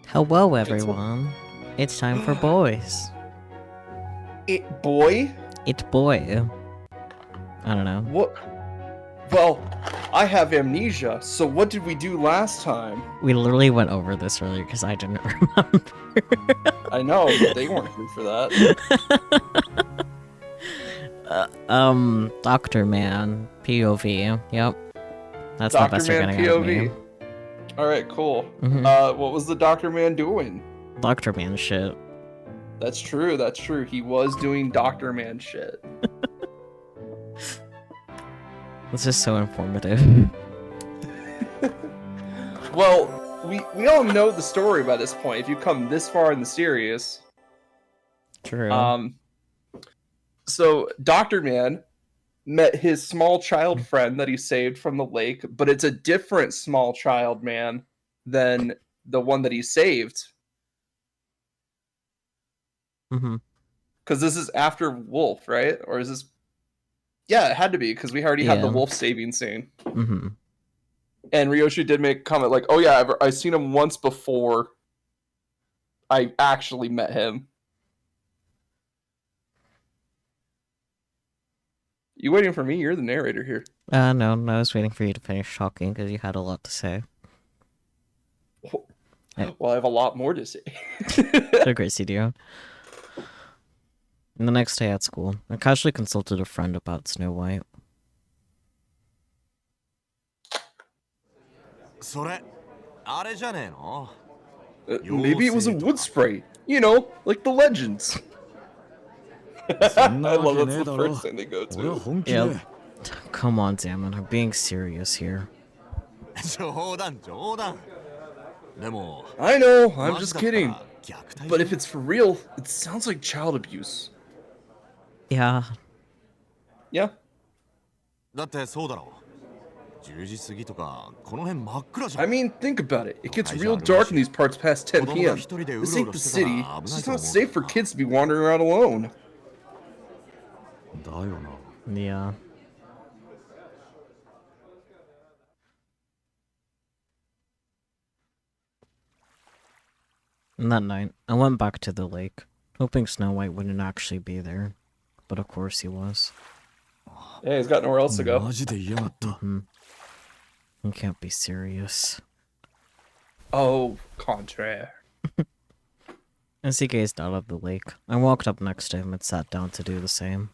Hello, everyone. It's time for boys. It boy? It's boy. I don't know. What? Well, I have amnesia, so what did we do last time? We literally went over this earlier because I didn't remember. I know, but they weren't here for that. Doctor Man, POV. Yep. That's Dr. the best you're Man getting out of me. POV. Alright, cool. Mhm. What was the Dr. Man doing? Doctor Man shit. That's true, that's true. He was doing Dr. Man shit. This is so informative. Well, we all know the story by this point, if you come this far in the series. True. So, Dr. Man met his small child friend that he saved from the lake, but it's a different small child man than the one that he saved. Mm-hmm. Because this is after Wolf, right? Or is this... Yeah, it had to be, because we already had the Wolf saving scene. Mm-hmm. And Ryoshi did make a comment like, oh yeah, I've seen him once before I actually met him. You waiting for me? You're the narrator here. No, I was waiting for you to finish talking because you had a lot to say. Well, I have a lot more to say. Of course you do. And the next day at school, I casually consulted a friend about Snow White. Maybe it was a wood spray. You know, like the legends. I love that's the first thing they go to. Yep. Come on, Damon, I'm being serious here. I know, I'm just kidding. But if it's for real, it sounds like child abuse. Yeah. Yeah. I mean, think about it. It gets real dark in these parts past 10 p.m. This ain't the city. It's just not safe for kids to be wandering around alone. Yeah. And that night, I went back to the lake, hoping Snow White wouldn't actually be there. But of course he was. Yeah, he's got nowhere else to go. Mm-hmm. You can't be serious. Oh, contraire. As he gazed out of the lake, I walked up next to him and sat down to do the same.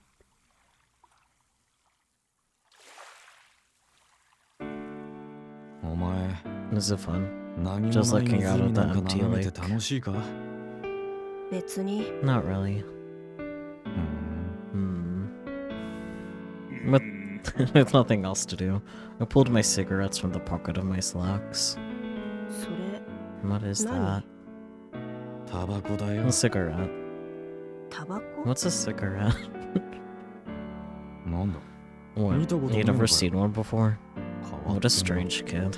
Is it fun? Just looking out of the empty lake. Not really. With nothing else to do, I pulled my cigarettes from the pocket of my slacks. What is that? A cigarette. What's a cigarette? What? You've never seen one before? What a strange kid.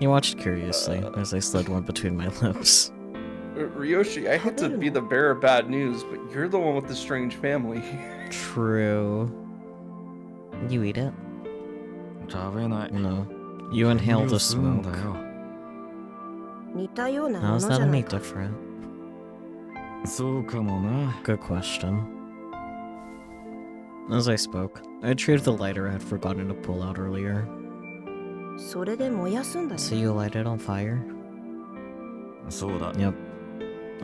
He watched curiously as I slid one between my lips. Ryoshi, I hate to be the bearer of bad news, but you're the one with the strange family. True. You eat it? No. You inhale the smoke. How's that any different? Good question. As I spoke, I retrieved the lighter I had forgotten to pull out earlier. So you light it on fire? Yep.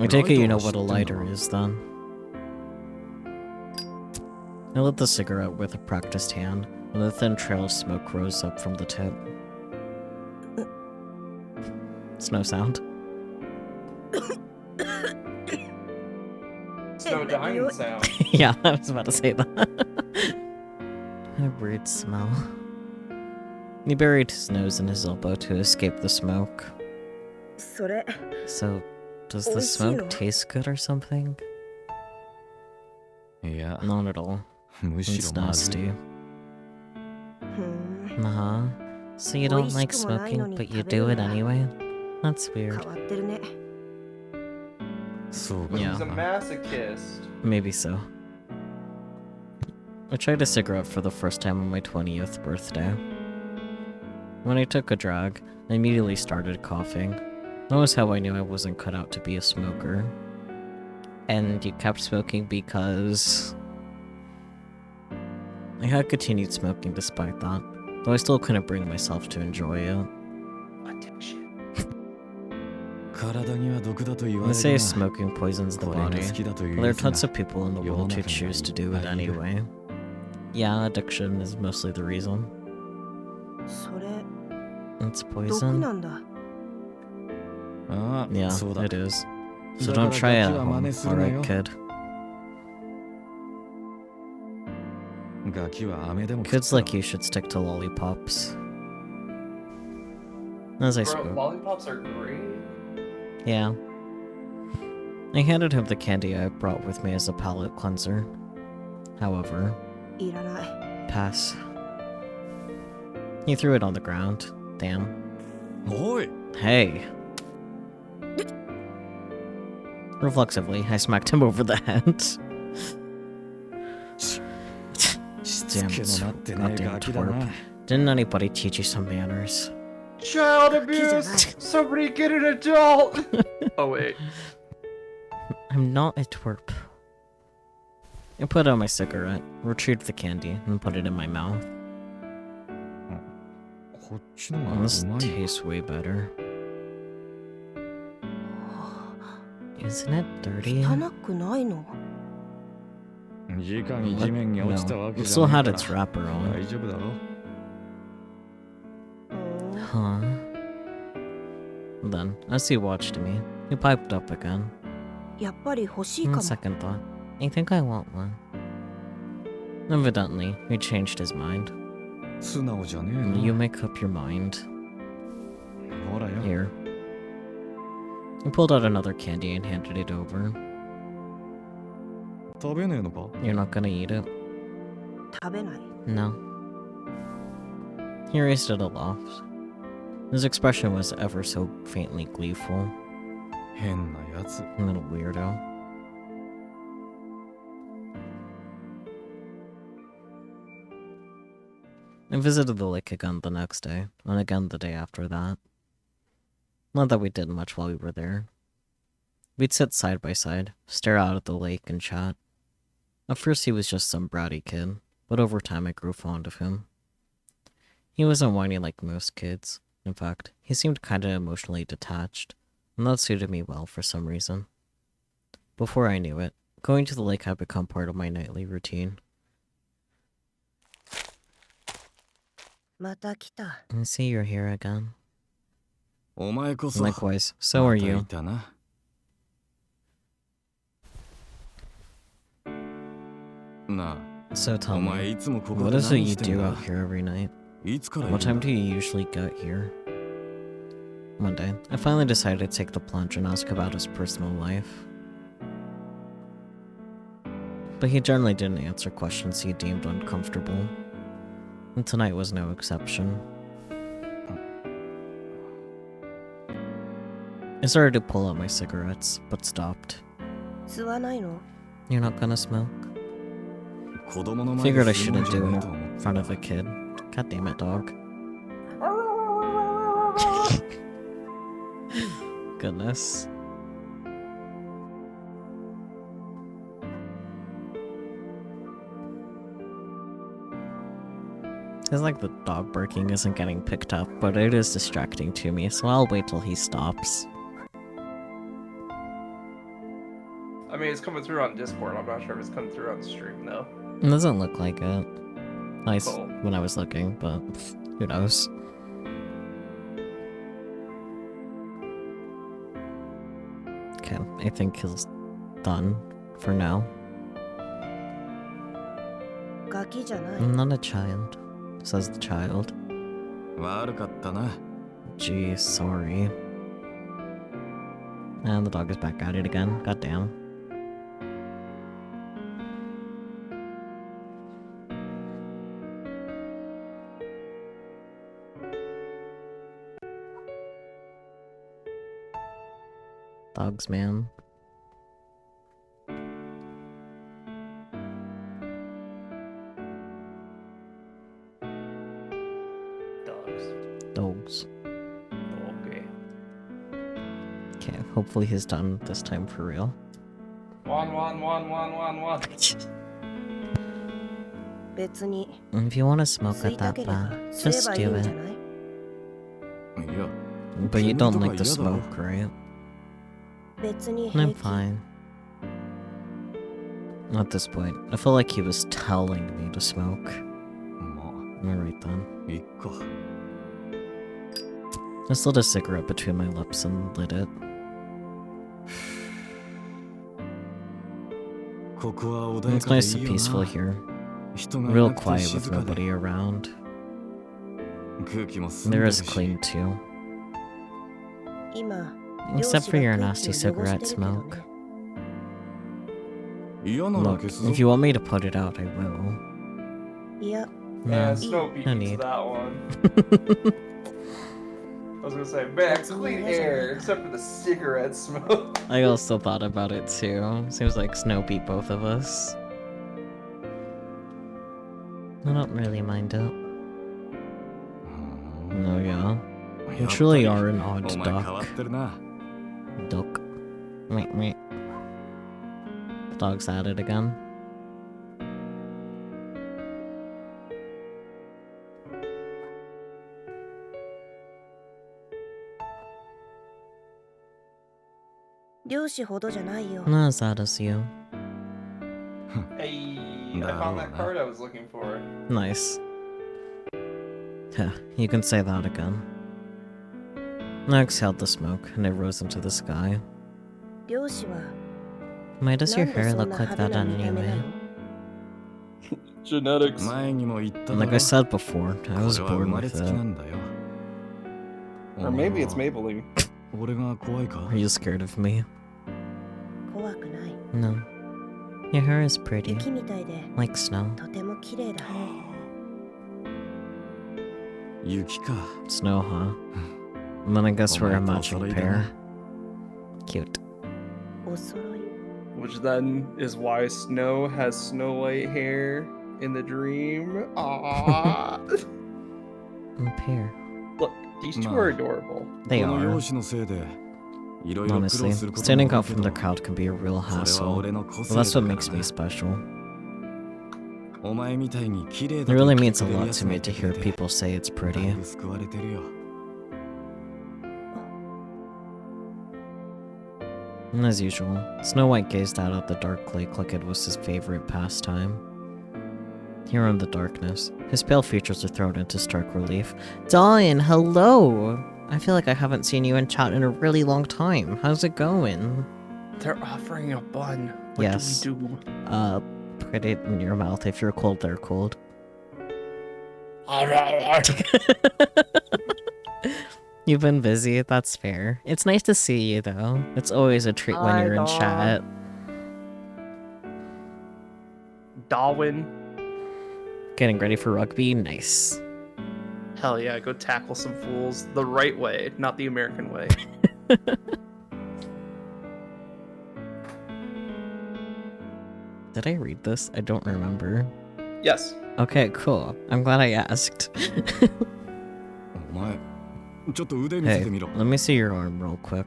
I take it you know what a lighter is, then. I lit the cigarette with a practiced hand, and a thin trail of smoke rose up from the tip. It's no sound. It's no dying sound. Yeah, I was about to say that. A weird smell. He buried his nose in his elbow to escape the smoke. So, does the smoke taste good or something? Yeah. Not at all. It's nasty. Uh-huh. So you don't like smoking, but you do it anyway? That's weird. He's a Yeah, masochist. maybe so. I tried a cigarette for the first time on my 20th birthday. When I took a drag, I immediately started coughing. That was how I knew I wasn't cut out to be a smoker. And you kept smoking because... I had continued smoking despite that, though I still couldn't bring myself to enjoy it. Addiction. They say smoking poisons the body, but there are tons of people in the world who choose to do it anyway. Yeah, addiction is mostly the reason. It's poison? Yeah, it is. So don't try it at home, alright, kid? Kids like you should stick to lollipops. As I spoke. Lollipops are great. Yeah. I handed him the candy I brought with me as a palate cleanser. However... Pass. He threw it on the ground. Damn. Hey. Reflexively, I smacked him over the head. Damn goddamn twerp. Didn't anybody teach you some manners? Child abuse! Somebody get an adult! Oh wait. I'm not a twerp. I put out my cigarette, retrieved the candy, and put it in my mouth. Oh, this tastes way better. Isn't it dirty? No, it still had its wrapper on. Huh. Then, as he watched me, he piped up again. On second thought, I think I want one. Evidently, he changed his mind. You make up your mind. Here. He pulled out another candy and handed it over. You're not gonna eat it? No. He raised it aloft. His expression was ever so faintly gleeful. Little weirdo. I visited the lake again the next day, and again the day after that. Not that we did much while we were there. We'd sit side by side, stare out at the lake, and chat. At first he was just some bratty kid, but over time I grew fond of him. He wasn't whiny like most kids. In fact, he seemed kinda emotionally detached, and that suited me well for some reason. Before I knew it, going to the lake had become part of my nightly routine. I see you're here again. Likewise, so are you. So tell me, what is it you do out here every night? What time do you usually get here? One day, I finally decided to take the plunge and ask about his personal life. But he generally didn't answer questions he deemed uncomfortable. And tonight was no exception. I started to pull out my cigarettes, but stopped. You're not gonna smoke? Figured I shouldn't do it in front of a kid. God damn it, dog. Goodness. It's like the dog barking isn't getting picked up, but it is distracting to me, so I'll wait till he stops. I mean, it's coming through on Discord. I'm not sure if it's coming through on stream, though. It doesn't look like it. Nice when I was looking, but who knows. Okay, I think he's done for now. I'm not a child, says the child. Gee, sorry. And the dog is back at it again. God damn. Dogs, man. Dogs. Dogs. Hopefully he's done this time for real. One. If you want to smoke at that bad, just do it. But you don't like the smoke, right? I'm fine. At this point, I feel like he was telling me to smoke. Alright then. I slid a cigarette between my lips and lit it. It's nice and peaceful here. Real quiet with nobody around. There is clean too. Except for your nasty cigarette smoke. Look, if you want me to put it out, I will. No, Snow beat me to that one. I was gonna say, man, clean air, except for the cigarette smoke. I also thought about it too. Seems like Snow beat both of us. I don't really mind it. No, yeah. You truly are an odd duck. Duck. Wait. The dog's at it again. Not as sad as you. Hey, I found that card I was looking for. Nice. Yeah, you can say that again. I exhaled the smoke, and it rose into the sky. Why does your hair look like that anyway? Genetics. Like I said before, I was born with it. Or maybe it's Maybelline. Are you scared of me? No. Your hair is pretty. Like snow. Snow, huh? And then I guess we're a matching pair. Cute. Which then is why Snow has Snow White hair in the dream. Aww. A pair. Look, these two are adorable. They are. Honestly, standing out from the crowd can be a real hassle. But that's what makes me special. It really means a lot to me to hear people say it's pretty. And as usual, Snow White gazed out at the dark lake like it was his favorite pastime. Here in the darkness, his pale features are thrown into stark relief. Dawn, hello! I feel like I haven't seen you in chat in a really long time. How's it going? They're offering a bun. What yes. do we do? Put it in your mouth. If you're cold, they're cold. You've been busy, that's fair. It's nice to see you, though. It's always a treat when you're in chat. Darwin. Getting ready for rugby? Nice. Hell yeah, go tackle some fools the right way, not the American way. Did I read this? I don't remember. Yes. Okay, cool. I'm glad I asked. Hey, let me see your arm real quick.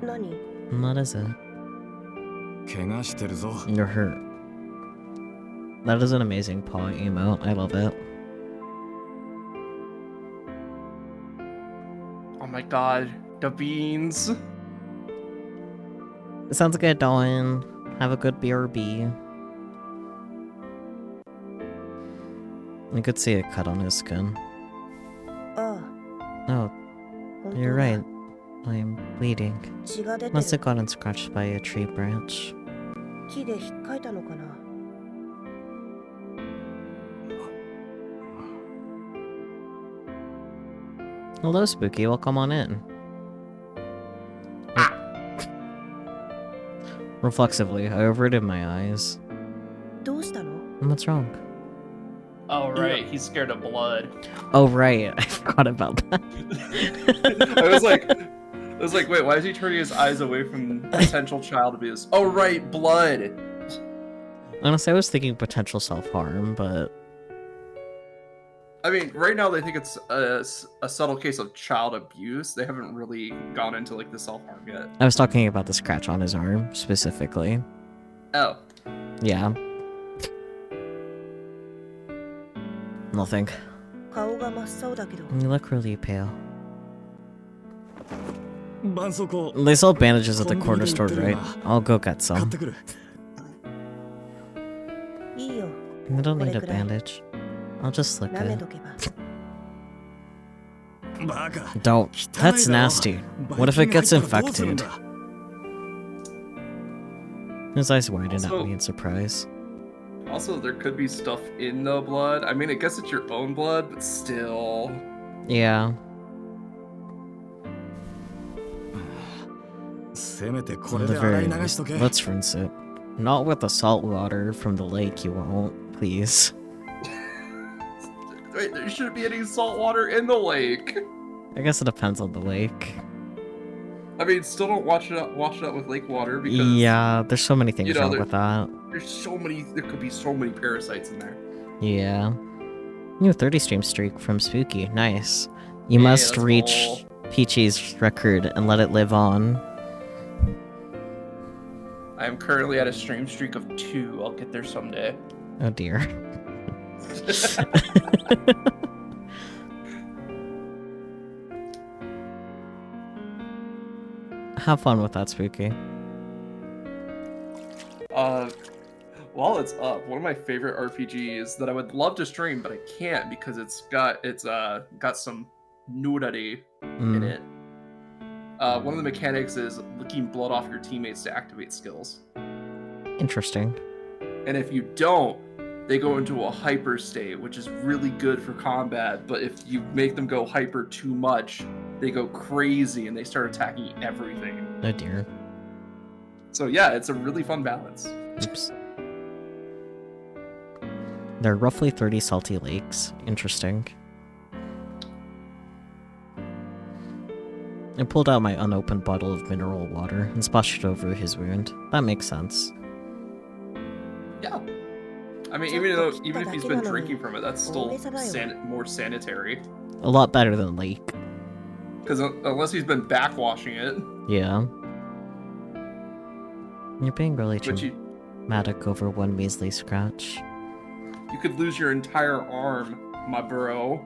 What is it? You're hurt. That is an amazing paw emote. I love it. Oh my god, the beans. Sounds good, Dawn. Have a good BRB. I could see a cut on his skin. Oh, you're right. I'm bleeding. Must have gotten scratched by a tree branch. Hello, Spooky. Welcome on in. Reflexively, I averted my eyes. What's wrong? Oh right, he's scared of blood. Oh right, I forgot about that. I was like, wait, why is he turning his eyes away from potential child abuse? Oh right, blood. Honestly, I was thinking potential self-harm, but I mean, right now they think it's a subtle case of child abuse. They haven't really gone into like the self-harm yet. I was talking about the scratch on his arm, specifically. Oh. Yeah. Nothing. You look really pale. They sell bandages at the corner store, right? I'll go get some. I don't need a bandage. I'll just lick it. Don't. That's nasty. What if it gets infected? His eyes widen at me in surprise. Also, there could be stuff in the blood. I mean, I guess it's your own blood, but still. Yeah. At the very least, let's rinse it. Not with the salt water from the lake, you won't, please. Wait, there shouldn't be any salt water in the lake. I guess it depends on the lake. I mean, still don't wash it up with lake water because yeah, there's so many things wrong with that. There could be so many parasites in there. Yeah. New 30 stream streak from Spooky. Nice. You must reach Peachy's record and let it live on. I am currently at a stream streak of 2. I'll get there someday. Oh dear. Have fun with that, Spooky. While it's up, one of my favorite RPGs that I would love to stream, but I can't because it's got some nudity in it. One of the mechanics is licking blood off your teammates to activate skills. Interesting. And if you don't, they go into a hyper state, which is really good for combat, but if you make them go hyper too much, they go crazy and they start attacking everything. Oh dear. So yeah, it's a really fun balance. Oops. There are roughly 30 salty lakes. Interesting. I pulled out my unopened bottle of mineral water and splashed it over his wound. That makes sense. Yeah. I mean, even if he's been drinking from it, that's still more sanitary. A lot better than lake. Because unless he's been backwashing it. Yeah. You're being really dramatic over one measly scratch. You could lose your entire arm, my bro.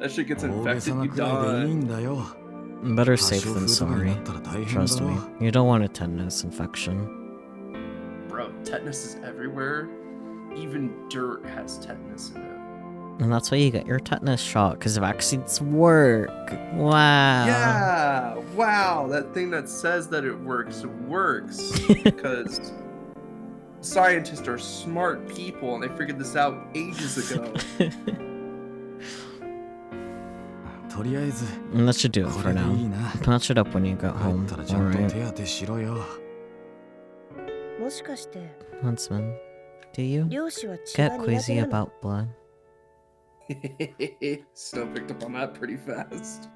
That shit gets infected, you done. Better safe than sorry. Trust me. You don't want a tetanus infection. Bro, tetanus is everywhere. Even dirt has tetanus in it. And that's why you get your tetanus shot, because vaccines work. Wow. Yeah, wow. That thing that says that it works because scientists are smart people and they figured this out ages ago. And that should do it for now. Patch it up when you get home, alright? Huntsman, do you get queasy about blood? Still picked up on that pretty fast.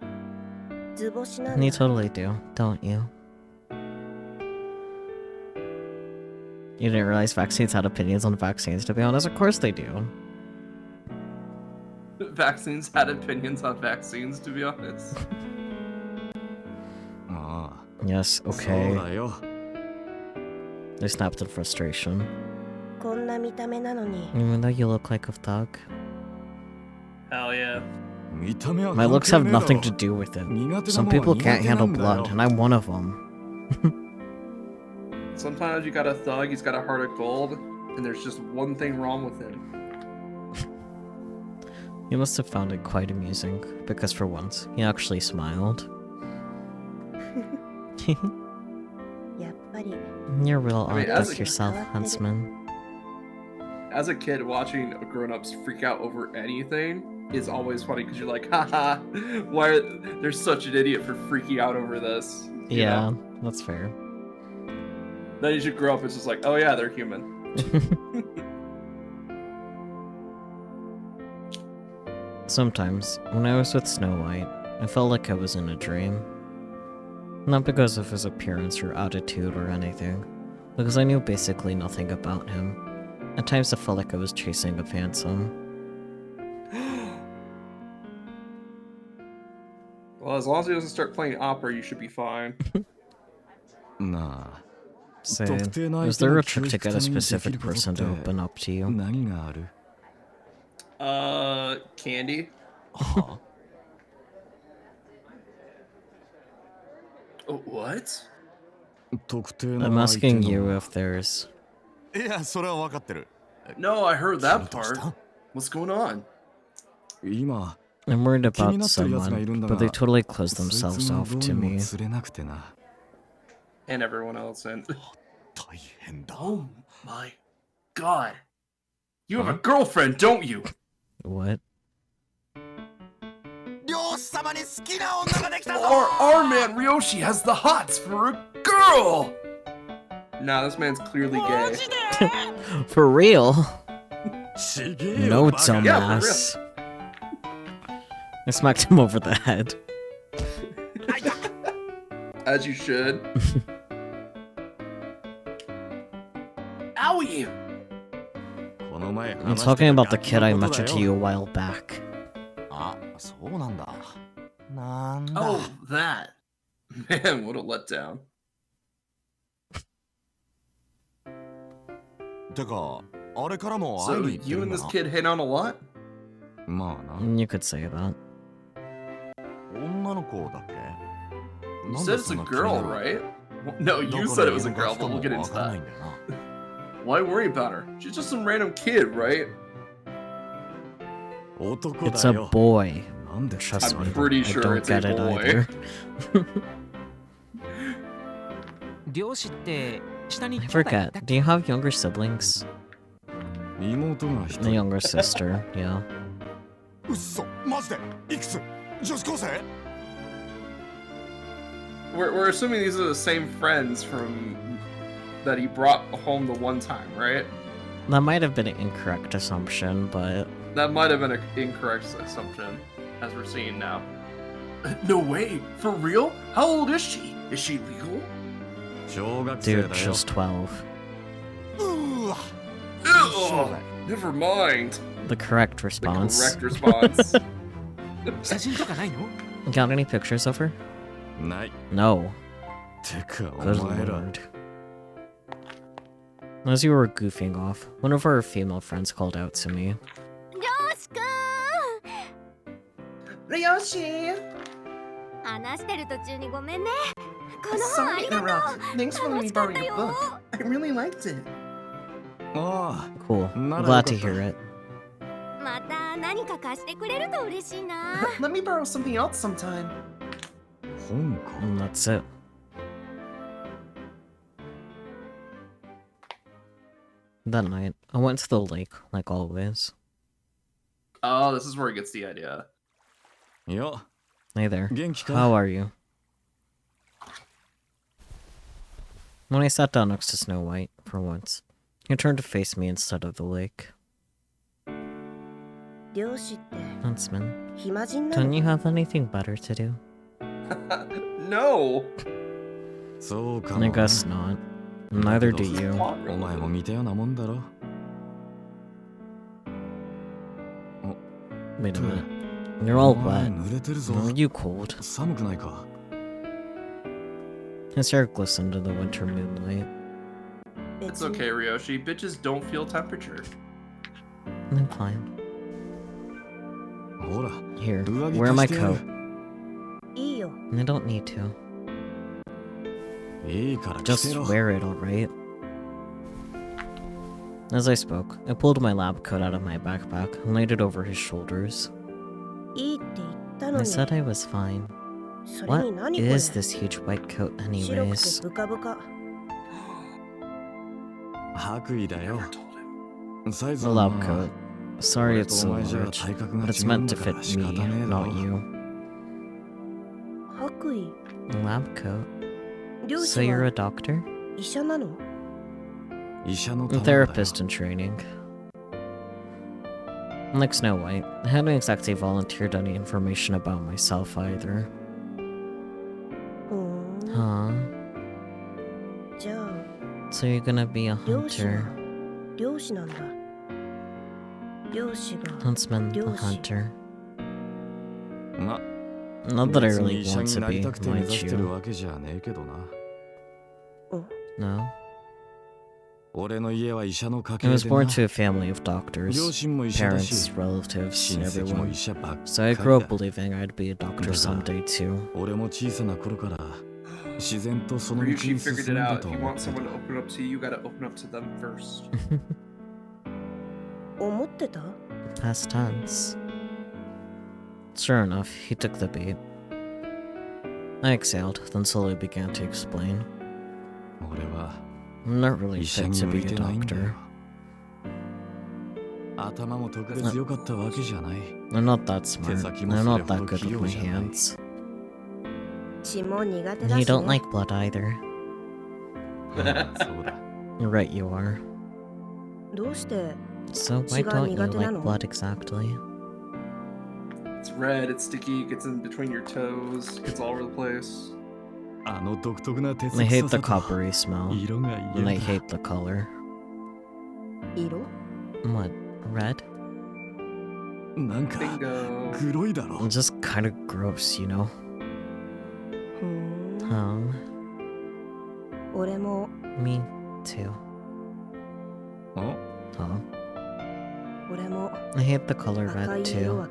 You totally do, don't you? You didn't realize vaccines had opinions on vaccines, to be honest? Of course they do. Vaccines had opinions on vaccines, to be honest. Yes, okay. They snapped in frustration. Even though you look like a thug. Hell yeah. My looks have nothing to do with it. Some people can't handle blood, and I'm one of them. Sometimes you got a thug, he's got a heart of gold, and there's just one thing wrong with him. You must have found it quite amusing, because for once, he actually smiled. You're real odd with yourself, Huntsman. As a kid, watching grown-ups freak out over anything is always funny, because you're like, haha, they're such an idiot for freaking out over this. Yeah, that's fair. Then you should grow up, it's just like, oh yeah, they're human. Sometimes, when I was with Snow White, I felt like I was in a dream. Not because of his appearance or attitude or anything, because I knew basically nothing about him. At times I felt like I was chasing a phantom. Well, as long as he doesn't start playing opera, you should be fine. Nah. Say, is there a trick to get a specific person to open up to you? Candy? Huh? Oh, what? I'm asking you if there's... No, I heard that part. What's going on? I'm worried about someone, but they totally closed themselves off to me. And everyone else, and... Oh my god. You have a girlfriend, don't you? What? Our man Ryoshi has the hots for a girl! Nah, this man's clearly gay. For real? No, Yeah, dumbass. I smacked him over the head. As you should. Owie! I'm talking about the kid I mentioned to you a while back. Oh, that. Man, what a letdown. So, you and this kid hit on a lot? You could say that. You said it's a girl, right? No, you said it was a girl, but we'll get into that. Why worry about her? She's just some random kid, right? It's a boy. Trust I'm me, pretty sure I don't it's get a it boy. either. I forget, do you have younger siblings? A younger sister, yeah. We're assuming these are the same friends from that he brought home the one time, right? That might have been an incorrect assumption, but... That might have been an incorrect assumption, as we're seeing now. No way! For real? How old is she? Is she legal? Dude, she's 12. Ugh, never mind. The correct The response. correct response. Got any pictures of her? No. Good lord. As you were goofing off, one of our female friends called out to me. Ryoshi! Sorry to interrupt. Thanks for letting me borrow your book. I really liked it. Cool. Glad to hear it. Let me borrow something else sometime. And that's it. That night, I went to the lake, like always. Oh, this is where he gets the idea. Hey there. How are you? When I sat down next to Snow White, for once, he turned to face me instead of the lake. Huntsman, don't you have anything better to do? No! I guess not. Neither do you. Wait a minute. You're all wet. Are you cold? His hair glistened in the winter moonlight. It's okay, Ryoshi. Bitches don't feel temperature. I'm fine. Here, wear my coat. I don't need to. Just wear it, alright? As I spoke, I pulled my lab coat out of my backpack and laid it over his shoulders. I said I was fine. What is this huge white coat anyways? Never told him. The lab coat. Sorry it's so large, but it's meant to fit me, not you. A lab coat? So you're a doctor? A therapist in training. Like Snow White, I hadn't exactly volunteered any information about myself either. Huh? So you're gonna be a hunter. Huntsman the hunter. Not that I really want to be, mind you. No. I was born to a family of doctors, parents, relatives, everyone. So I grew up believing I'd be a doctor someday too. Ryushi figured it out. If you want someone to open up to you, you gotta open up to them first. Past tense. Sure enough, he took the bait. I exhaled, then slowly began to explain. I'm not really fit to be a doctor. I'm not that smart. I'm not that good with my hands. You don't like blood either. Right you are. So why don't you like blood exactly? It's red, it's sticky, it gets in between your toes, gets all over the place. I hate the coppery smell, and I hate the color. What? Red? Bingo. It's just kind of gross, you know? Me too. I hate the color red too.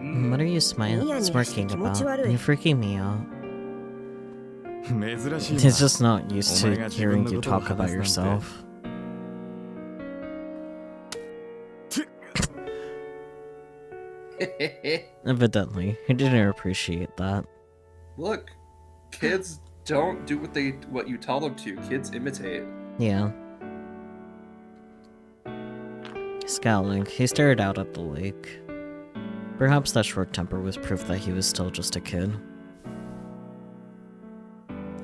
What are you smirking about? You're freaking me out. He's just not used to hearing you talk about yourself. Evidently, he didn't appreciate that. Look, kids don't do what you tell them to. Kids imitate. Yeah. Scowling, he stared out at the lake. Perhaps that short temper was proof that he was still just a kid.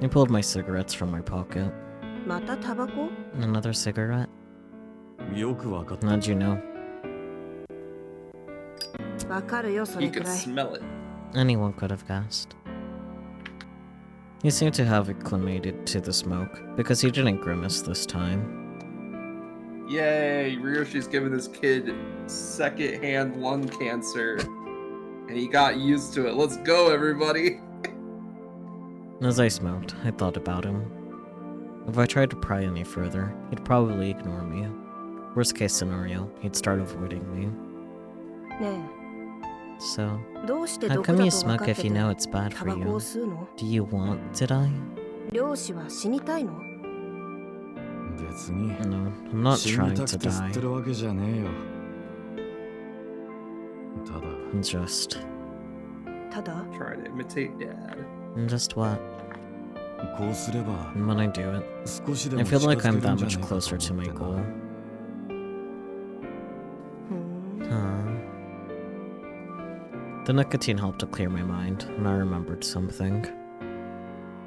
I pulled my cigarettes from my pocket. Another cigarette? How'd you know? You could smell it. Anyone could have guessed. He seemed to have acclimated to the smoke, because he didn't grimace this time. Yay, Ryoshi's giving this kid second-hand lung cancer. And he got used to it. Let's go, everybody! As I smoked, I thought about him. If I tried to pry any further, he'd probably ignore me. Worst case scenario, he'd start avoiding me. So, how come you smoke if you know it's bad for you? Do you want to die? No, I'm not trying to die. I'm just... Trying to imitate Dad. Just what? And when I do it, I feel like I'm that much closer to my goal. The nicotine helped to clear my mind, and I remembered something.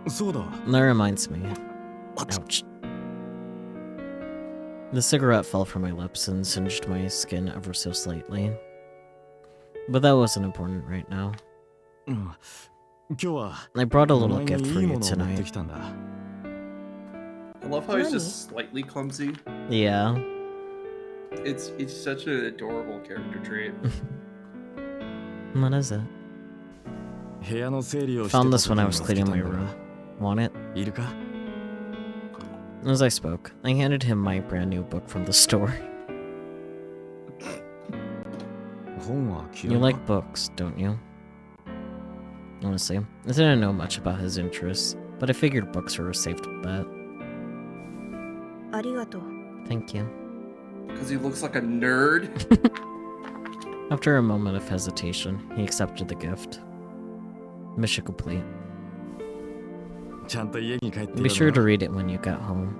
That reminds me. Ouch. The cigarette fell from my lips and singed my skin ever so slightly. But that wasn't important right now. I brought a little gift for you tonight. I love how he's just slightly clumsy. Yeah. It's such an adorable character trait. What is it? Found this when I was cleaning my room. Want it? As I spoke, I handed him my brand new book from the store. You like books, don't you? Honestly, I didn't know much about his interests, but I figured books were a safe bet. Thank you. Because he looks like a nerd? After a moment of hesitation, he accepted the gift. Mission complete. Be sure to read it when you get home.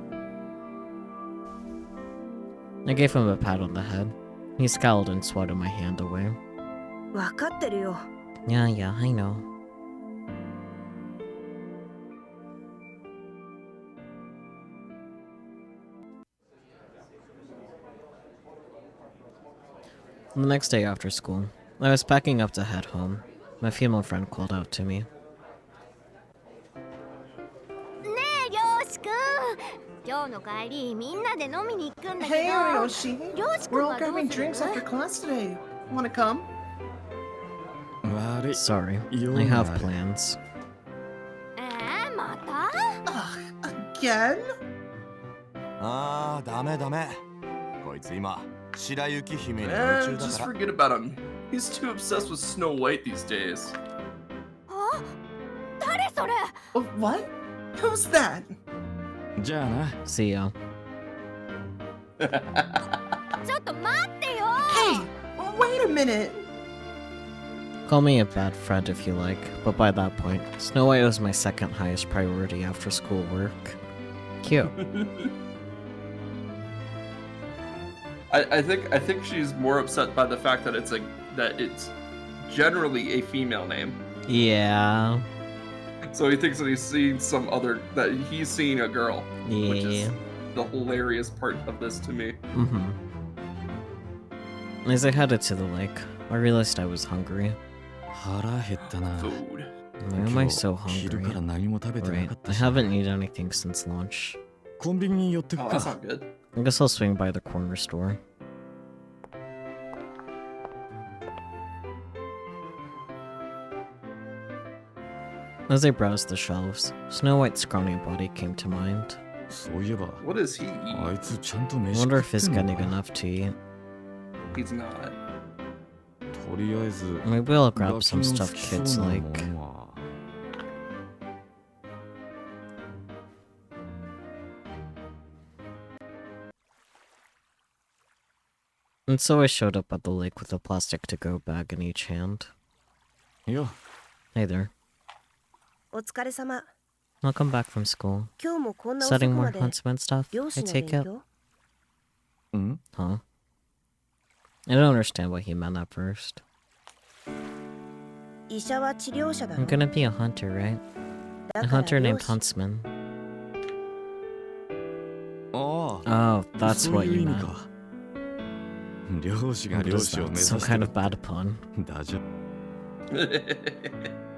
I gave him a pat on the head. He scowled and swatted my hand away. Yeah, I know. The next day after school, I was packing up to head home. My female friend called out to me. Hey, Ariyoshi. We're all grabbing drinks after class today. Wanna come? Sorry, I have plans. Ugh, again? ああ、ダメダメ。こいつ今、白雪姫に夢 Eh, 中だ just から forget about him. He's too obsessed with Snow White these days. What? Who's that? じゃあな。 See ya. Hey, wait a minute. Call me a bad friend if you like, but by that point, Snow White was my second highest priority after school work. Cute. I think she's more upset by the fact that it's generally a female name. Yeah. So he thinks that he's seeing he's seeing a girl. Yeah. Which is the hilarious part of this to me. As I headed to the lake, I realized I was hungry. 腹減ったな。 Food. Why am I so 昼から hungry? 何も食べてな Right, かっ I たし。 haven't eaten anything since lunch. コンビニに寄ってく Oh, か。 that's not good. I guess I'll swing by the corner store. As I browsed the shelves, Snow White's scrawny body came to mind. そういえば、 What does he eat? あいつちゃんと I 飯 wonder 食 if って he's んの getting か。 enough to eat. He's not. とりあえず、 Maybe I'll ガ grab キ some の stuff 好きそう kids な like. もんは。 And so I showed up at the lake with a plastic to-go bag in each hand. いや、 Hey there. お疲れ様。 Welcome back from school. 今日もこんな遅 Setting く more まで huntsman stuff, 漁 I 師の take 勉 it. 強 ん Huh? I don't understand what he meant at first. 医者は治療者だろ I'm gonna be a hunter, right? だ A から hunter 漁 named 師 Huntsman. ああ、 Oh, that's そう what いう you 意味 meant. か。漁師が What 漁 is 師を that? 目指 Some して kind る of bad pun. だじゃ。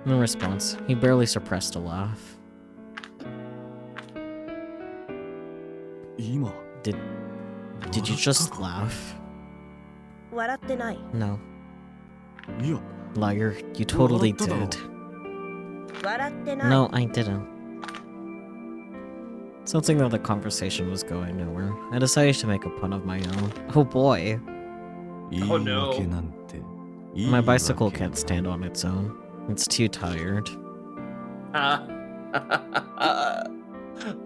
In response, he barely suppressed a laugh. 今、 Did you just laugh? 笑ってない No. いや、 Liar, you totally What the- did. 笑ってない No, I didn't. Sensing that the conversation was going nowhere, I decided to make a pun of my own. Oh boy, 言い Oh, no. 訳なんて。いい my わけ bicycle can't stand on its own. It's too tired.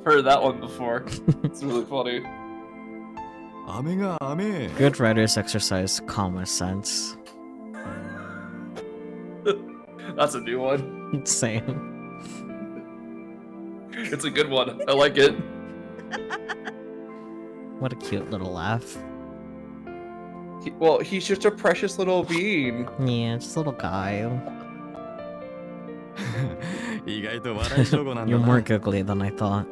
Heard that one before. It's really funny. 雨が雨。 Good writers exercise common sense. That's a new one. Same. It's a good one. I like it. What a cute little laugh. He's just a precious little being. Yeah, just a little guy. 意外と笑い上手なんだ You're な。 more giggly than I thought.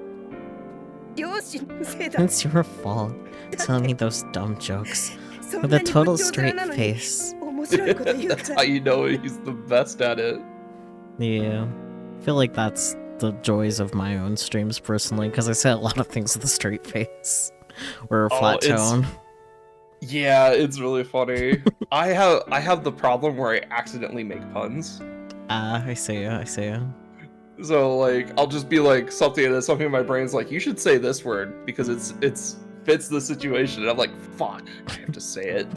漁師のせいだ It's your fault. Telling me those dumb jokes そん with な a に total 仏頂面 straight なのに face. 面白いこと言うか That's ら how you know he's the best at it. Yeah. I feel like that's the joys of my own streams personally, because I say a lot of things with a straight face. Or a flat it's- tone. Yeah, it's really funny. I have the problem where I accidentally make puns. I see ya, I see ya. So like I'll just be like something and then something in my brain's like, you should say this word because it's fits the situation, and I'm like, fuck, I have to say it.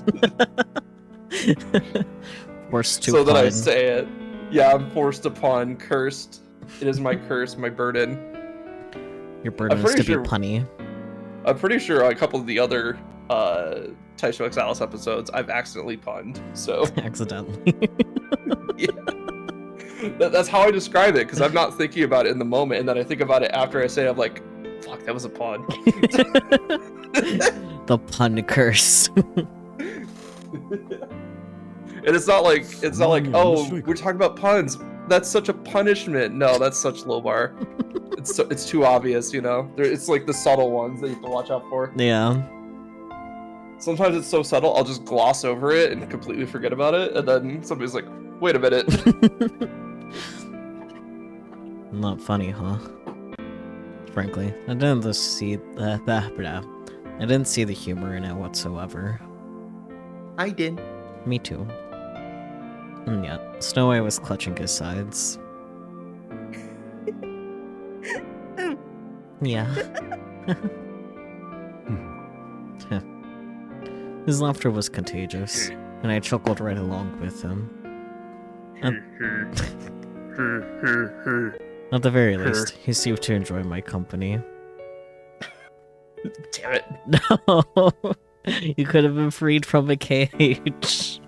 Forced to So that I pun. say it. Yeah, I'm forced to pun, cursed. It is my curse, my burden. Your burden is pretty to sure- be punny. I'm pretty sure a couple of the other Taisho X Alice episodes I've accidentally punned. So Accidentally. yeah. That's how I describe it, because I'm not thinking about it in the moment, and then I think about it after I say it, I'm like, fuck, that was a pun. The pun curse. And it's not like oh, Sure. we're talking about puns. That's such a punishment. No, that's such low bar. It's too obvious, you know. It's like the subtle ones that you have to watch out for. Yeah. Sometimes it's so subtle, I'll just gloss over it and completely forget about it, and then somebody's like, wait a minute. Not funny, huh? frankly. I didn't see I didn't see the humor in it whatsoever. I did. Me too. And yet, Snow White was clutching his sides. Yeah. His laughter was contagious, and I chuckled right along with him. At the very least, he seemed to enjoy my company. Damn it. No! You could have been freed from a cage.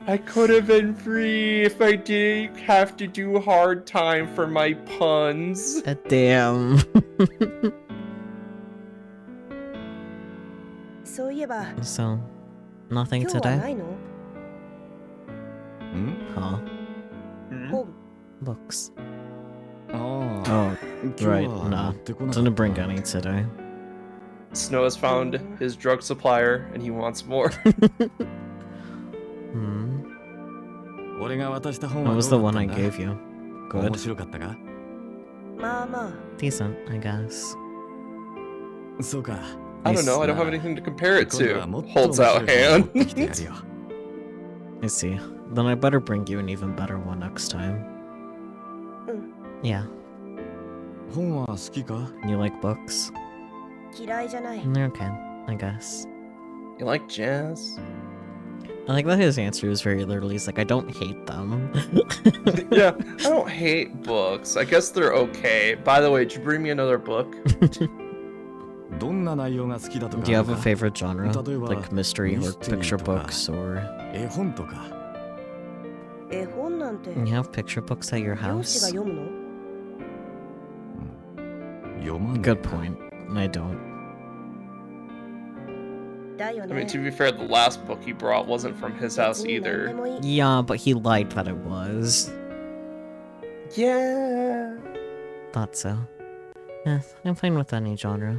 I could have been free if I didn't have to do hard time for my puns. Damn. そういえば So, nothing 今日はな today? いの Huh? Hmm? 本 Books. あ Oh, あ right, nah. Didn't bring any today. Snow has found his drug supplier and he wants more. What What was the one I gave you? Good? 面白かったかまあまあ Decent, I guess. そうか I don't know, I don't have anything to compare it to. Holds out hand. I see. Then I better bring you an even better one next time. Yeah. 本は好きか You like books? 嫌いじゃない Okay, I guess. You like jazz? I like that his answer is very literally, he's like, I don't hate them. Yeah, I don't hate books. I guess they're okay. By the way, did you bring me another book? どんな内容が好きだとか Do you have a favorite genre? 例えば Like mystery or ミステリー picture とか books or... 絵本とか絵本なんて You have picture books at your 漁師が house? 読むの読まん Good point. I don't. だよ I ね mean, to be fair, the last book he brought wasn't from his house 別に何で either. もいい Yeah, but he lied that it was. Yeah. Thought so. Eh, I'm fine with any genre.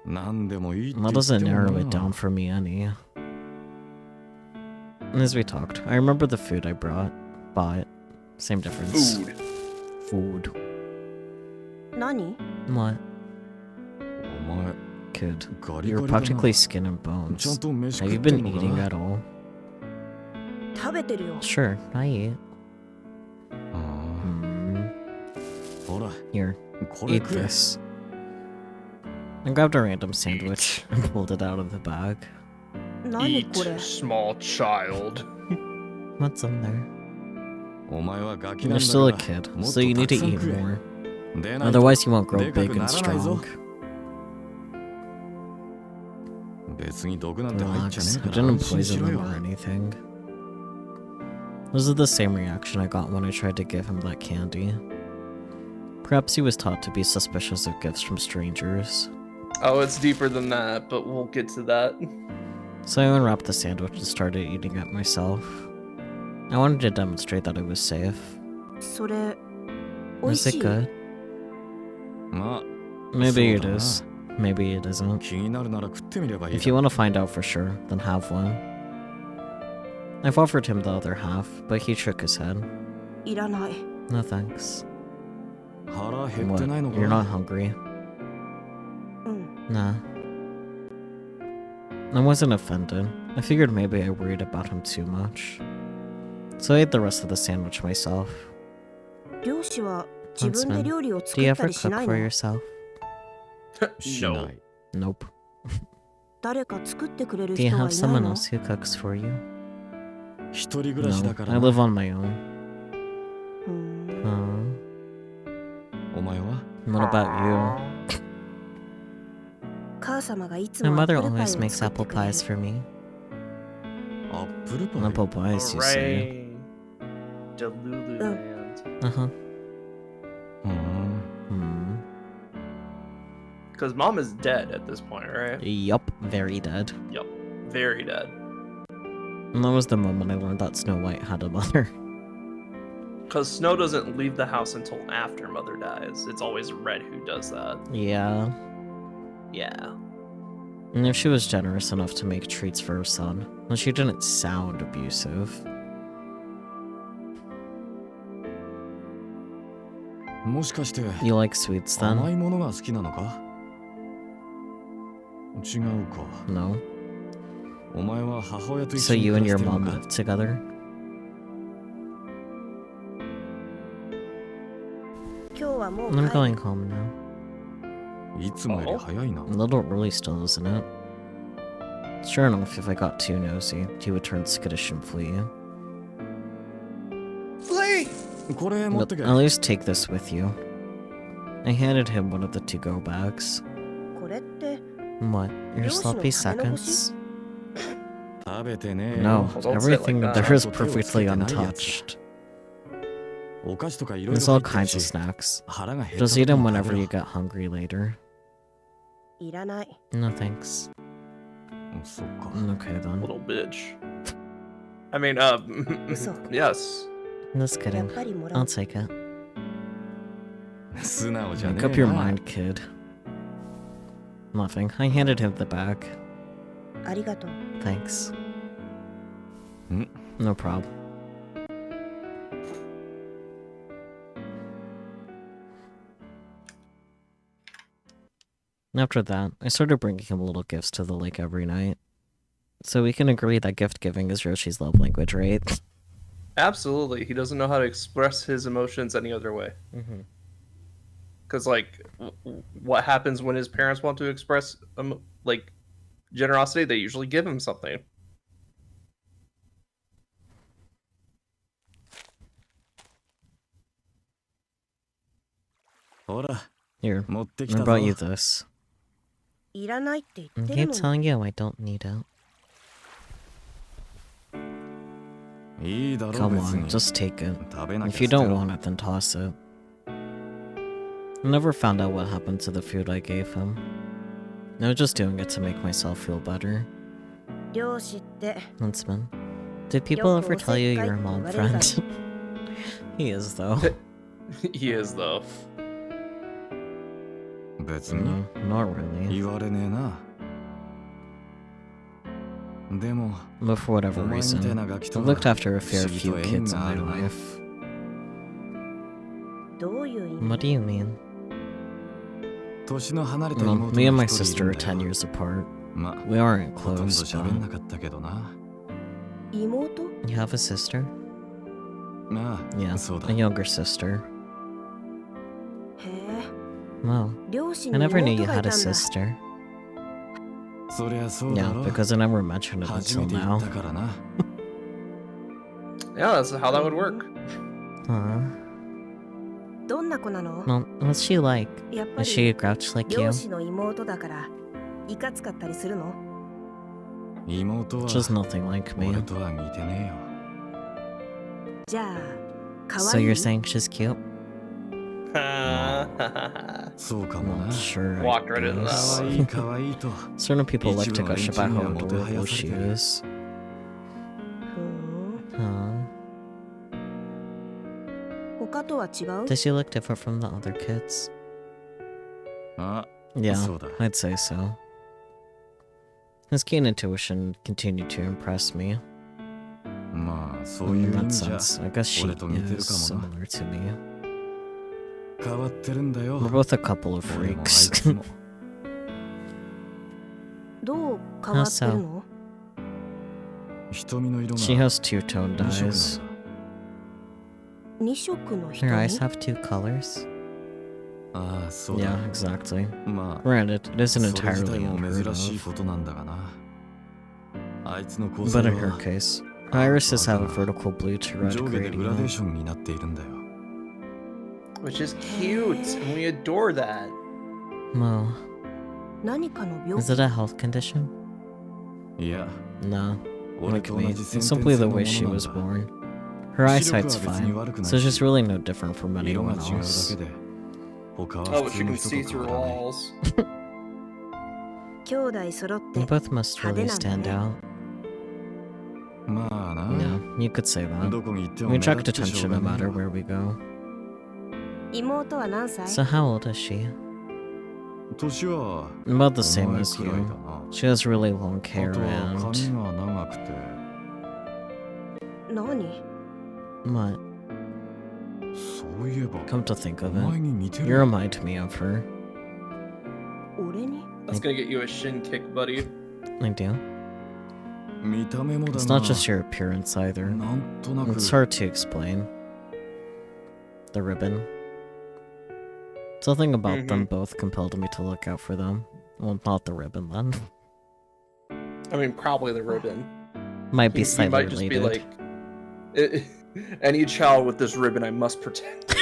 何でもいいって言 That って doesn't も narrow it な down for me any. As we talked, I remember the food I bought. Same difference. Food. Food. 何 What? お前 Kid. ガリ You're ガリだな practically skin and ちゃん bones. と飯 Have 食 you ってん been の eating か at all? 食べてるよ Sure, I eat. あ Hmm. あほら Here, これ eat 食え this. I grabbed a random sandwich and pulled it out of the bag. 何 Eat, これ small child. What's in there? お前はガキな You're んだ still a から kid, もっ so と you た need く to さん eat 食え more. でないと Otherwise, you won't grow でか big く and ならないぞ strong. 別に毒なんて入っちゃね Relax, え I から didn't 安心し poison ろ them よ or anything. This is the same reaction I got when I tried to give him that candy. Perhaps he was taught to be suspicious of gifts from strangers. Oh, it's deeper than that, but we'll get to that. So I unwrapped the sandwich and started eating it myself. I wanted to demonstrate that it was safe. それ美味 Is し it い good? まあ Maybe it そうだな is. Maybe it isn't. 気になるなら食ってみればいい If you want to find out for sure, then have one. I've offered him the other half, but he shook his head. いらない No thanks. 腹減っ What? てないのか You're not hungry? うん Nah. I wasn't offended. I figured maybe I worried about him too much. So I ate the rest of the sandwich myself. 漁師は自分で料理を Do 作 you った ever りし cook ない for の yourself? しない Nope. 誰か作ってくれる Do you 人は have いない someone の else who cooks for you? 一人暮らし No, だから I な live on my own. うーん Uh, お前は what about you? 母様がいつ My もアップ mother ルパイを always 作っ makes て apple くれる pies for me. アップルパイ Apple pies, you say? Hooray. Delululand. Uh-huh. うーん Hmm. Because mom is dead at this point, right? Yup, very dead. Yup. Very dead. And that was the moment I learned that Snow White had a mother. Because Snow doesn't leave the house until after mother dies. It's always Red who does that. Yeah. Yeah. And if she was generous enough to make treats for her son, then she didn't sound abusive. もしかして You like sweets 甘い then? ものが好きなのか？違うか。 No. お前は母親と一 So 緒に you 暮 and ら your してるの mom か？ live together? 今日はもう I'm 帰る going home now. いつもより早いな。 A little early still, isn't it? Sure enough, if I got too nosy, he would turn skittish and flee. Flee! これ持っ But てけ。 at least take this with you. I handed him one of the to-go bags. これって What? Your 漁師の sloppy 金の星？ seconds? 食べてねえよ。 No, Well, don't say it everything like there that. is perfectly untouched. お菓子とかいろいろ There's all 入ってる kinds of し、 snacks. 腹が減った Just 時 eat them に食 whenever べ you ろ。 get hungry later. いらない。 No thanks. そっか。 Okay then. Little bitch. I mean, So- yes. Just やっ kidding. ぱりもら I'll う。 take it. 素直じゃね Make え up your な。 mind, kid. Nothing. I handed him the bag. ありがとう。 Thanks. Hmm? No problem. After that, I started bringing him little gifts to the lake every night. So we can agree that gift giving is Roshi's love language, right? Absolutely. He doesn't know how to express his emotions any other way. Mm-hmm. Because, like, what happens when his parents want to express, like, generosity? They usually give him something. Here, 持ってき I たぞ。 brought you this. いらないって言 I ってる keep のに。 telling you I don't need it. いいだろ Come 別 on, に。 just take it. 食べな If き you ゃ捨て don't ろ。 want it, then toss it. I never found out what happened to the food I gave him. I was just doing it to make myself feel better. 漁師って Huntsman. Did people ever tell you you're a mom friend? He is, though. He is, though. 別に No, not really. 言われねえな。でも、 But for whatever お前みたい reason, なガキ I とは looked after a fair 不思議 few と縁 kids in があ my るな。 life. どういう意味？ What do you mean? 年の離れた Well, 妹 me and が my 一人い sister る are んだ 10 よ。 years apart. ま、 We aren't ほとんど close, 喋んな but かったけどな。妹？ you have a sister? ああ、 Yeah, そうだ a。younger sister. へえ。 Well, 漁師 I に never knew 妹 you がい had た a んだ。 sister. そりゃそうだ Yeah, ろ。 because I never mentioned it 初 until めて言 now. ったからな。 Yeah, that's how that would work. Huh. どんな子なの？ Well, what's she like? やっぱ Is she り a grouch like you? 漁師の妹だからいかつかったりするの？妹は Just nothing like me. 俺とは似てねえよ。じゃあ、可 So 愛い？ you're saying she's cute? そうかも Well, な。 sure. I Walked right into that guess. 可愛い可愛いと。 Certain people like to 一部の gush 連中 about に how はもては adorable やさ she れてる。 is. ふーん。 Huh. 他とは違う？ Does she look different from the other kids? あ、 Yeah, そうだ。 I'd say so. His keen intuition continued to impress me. まあ、そうい In う意 that 味じゃ sense, I guess she 俺と似てる is かもな。 similar to me. 変わってるんだよ。 We're both a couple of 俺もあい freaks. つも。どう変わってるの？瞳の色が She has two-toned 二色 eyes. なんだ。二色の Her 瞳？ eyes have two colors. ああ、そうだ。 Yeah, exactly. まあ、 Granted, it isn't それ自 entirely 体も unheard 珍しい of. ことなんだがな。あいつの構 But 成 in her は case, her irises have a あ vertical blue to red 上下でグラデー gradient. ションになっているんだよ。 Which is cute, and we adore that. Well, 何かの病 is 気？ it a health condition? いや、 No. 俺 Like と同 me, じ it's 先天 simply 性 the のも way she のなん was だ。 born. Her 視力は eyesight's 別に fine, 悪くない so し、 she's really no different from 色が anyone 違うだ else. けで、他は Oh, 普 but 通 she の can 人 see と through 変わらない。 walls. 兄弟揃っ You て both must really stand out. まあな。 Yeah, you could say that. どこに行っても We 目 attract 立ってしょ attention う no がねえ matter よ。 where we go. 妹は何歳？ So how old is she? 年は About the お same 前 as くらいだ you. な。 She has really long あ hair とは and... 髪が長くて、何？ What? Come to think of it, you remind me of her. 俺に That's gonna get you a shin kick, buddy. I do. It's not just your appearance either. It's hard to explain. The ribbon. Something about them both compelled me to look out for them. Well, not the ribbon then. I mean, probably the ribbon. Might be He slightly might just related. be like, any child with this ribbon I must protect.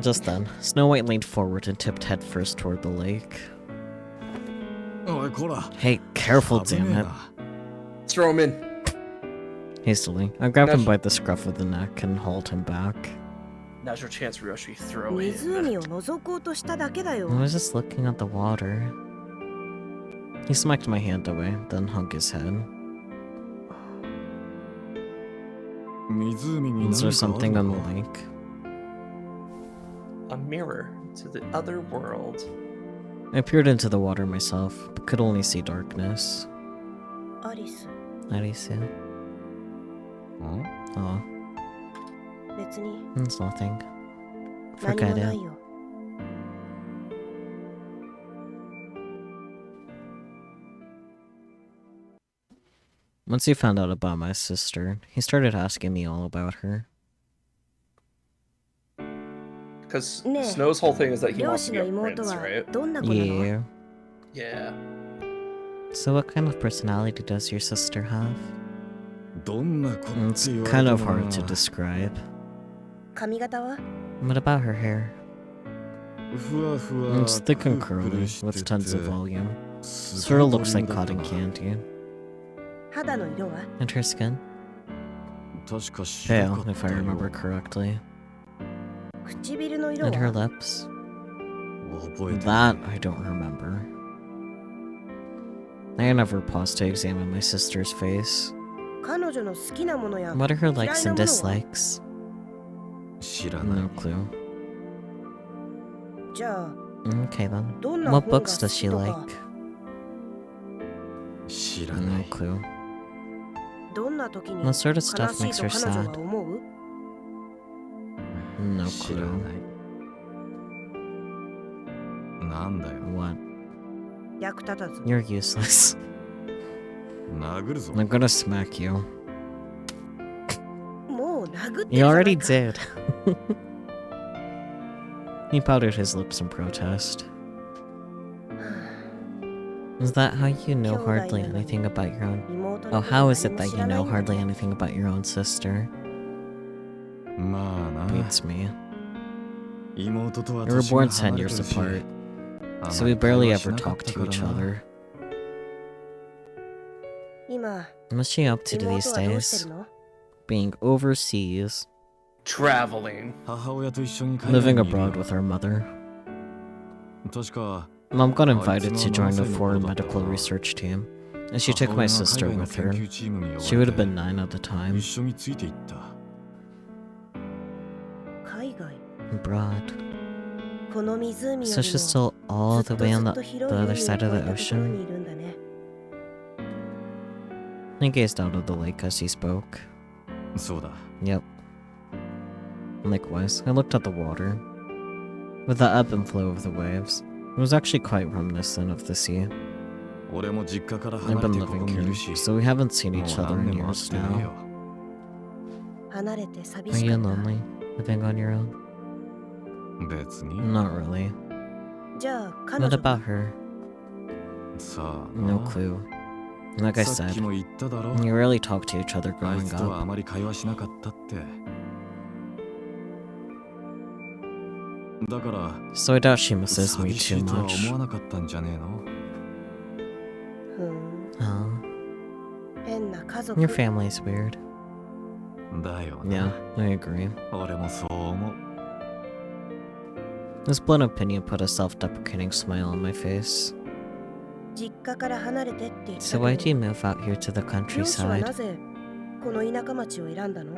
Just then, Snow White leaned forward and tipped headfirst toward the lake. Hey, careful, damn it. Throw him in. Hastily, I grabbed him by the scruff of the neck and hauled him back. Now's your chance, Ryoshi. Throw him. 湖を覗こうとしただけだよ I was just looking at the water. He smacked my hand away, then hung his head. Is there something on the lake? A mirror to the other world. I peered into the water myself, but could only see darkness. アリス Alicia? Oh, 別に it's nothing. 何 Forget もない it. よ Once he found out about my sister, he started asking me all about her. Because Ne. Snow's whole thing is that he 漁 wants 師 to の get 妹 Prince, は right? どんな子なの Yeah. Yeah. So what kind of personality does your sister have? どんな子って It's 言われ kind て of も hard な to describe. 髪型は What about her hair? ふわふわ It's thick and くるく curly, るして with tons of て volume. す Sort ご of い looks like だった cotton な candy. 肌の色は And her skin? 確か白か Pale, っ if I たよ remember correctly. 唇の色 And her は lips? 覚えて That I don't remember. I never paused to examine my sister's face. 彼女の好きなものや What are her 嫌い likes な and ものは dislikes? 知らない No clue. じゃあ Okay then. どんな What 本が books 好 does き she と like? か知ら No ない clue. どんな時に What 悲 sort of し stuff い makes と her 彼女は sad? 思う No 知ら clue. ないなんだよ What? 役立たず You're useless. 殴るぞ I'm gonna smack you. もう殴ってる You じゃな already いか did. He pouted his lips in protest. Is that how you know hardly anything about your own? 妹 Oh, のこと how is it 何 that も知 you らない know んだ hardly anything about your own sister? まあな Beats me. 妹とは We were 年が born 10離れて years るし apart, あ so ま we り会 barely 話 ever しなかっ talked た to から each な other. 今 What's she up to 妹 these はどうして days? るの Being overseas, Traveling. 母親と一緒に海外 living にいる abroad with our mother. 確か Mom got invited to join the foreign medical research team, and she took 母 my 親が sister 海外の with 研 her. 究チームに呼 She ば would れ have て been 9 at the time. 一緒についていった海外 Abroad. この湖よりも So she's still all ずっ the と way ず on っと the 広い other 海を side of 越 the えたところ ocean. にいるんだね He gazed out of the lake as he spoke. そうだ Yep. Likewise, I looked at the water. With the ebb and flow of the waves, it was actually quite reminiscent of the sea. 俺も実家から I've 離れ been てここ living にい here, るし so we haven't seen もう each other 何 in 年も会っ years てねえ now. よ離れて寂 Are し you かった lonely, living on your own? 別に Not really. じゃあ彼 What 女 about her? さあ No な clue. Like I さっ said, きも言っただろ you rarely talk to each other あい growing つとはあ up. まり会話しなかったってだから So I doubt she misses me 寂し too いとは much. 思わなかったんじゃねえのふん Oh, 変な家族 your family's weird. だよな Yeah, I agree. 俺もそう思う This blunt opinion put a self-deprecating smile on my face. 実家から離れてって言った So why け do you ど move out here to the 漁師は countryside? なぜこの田舎町を選んだの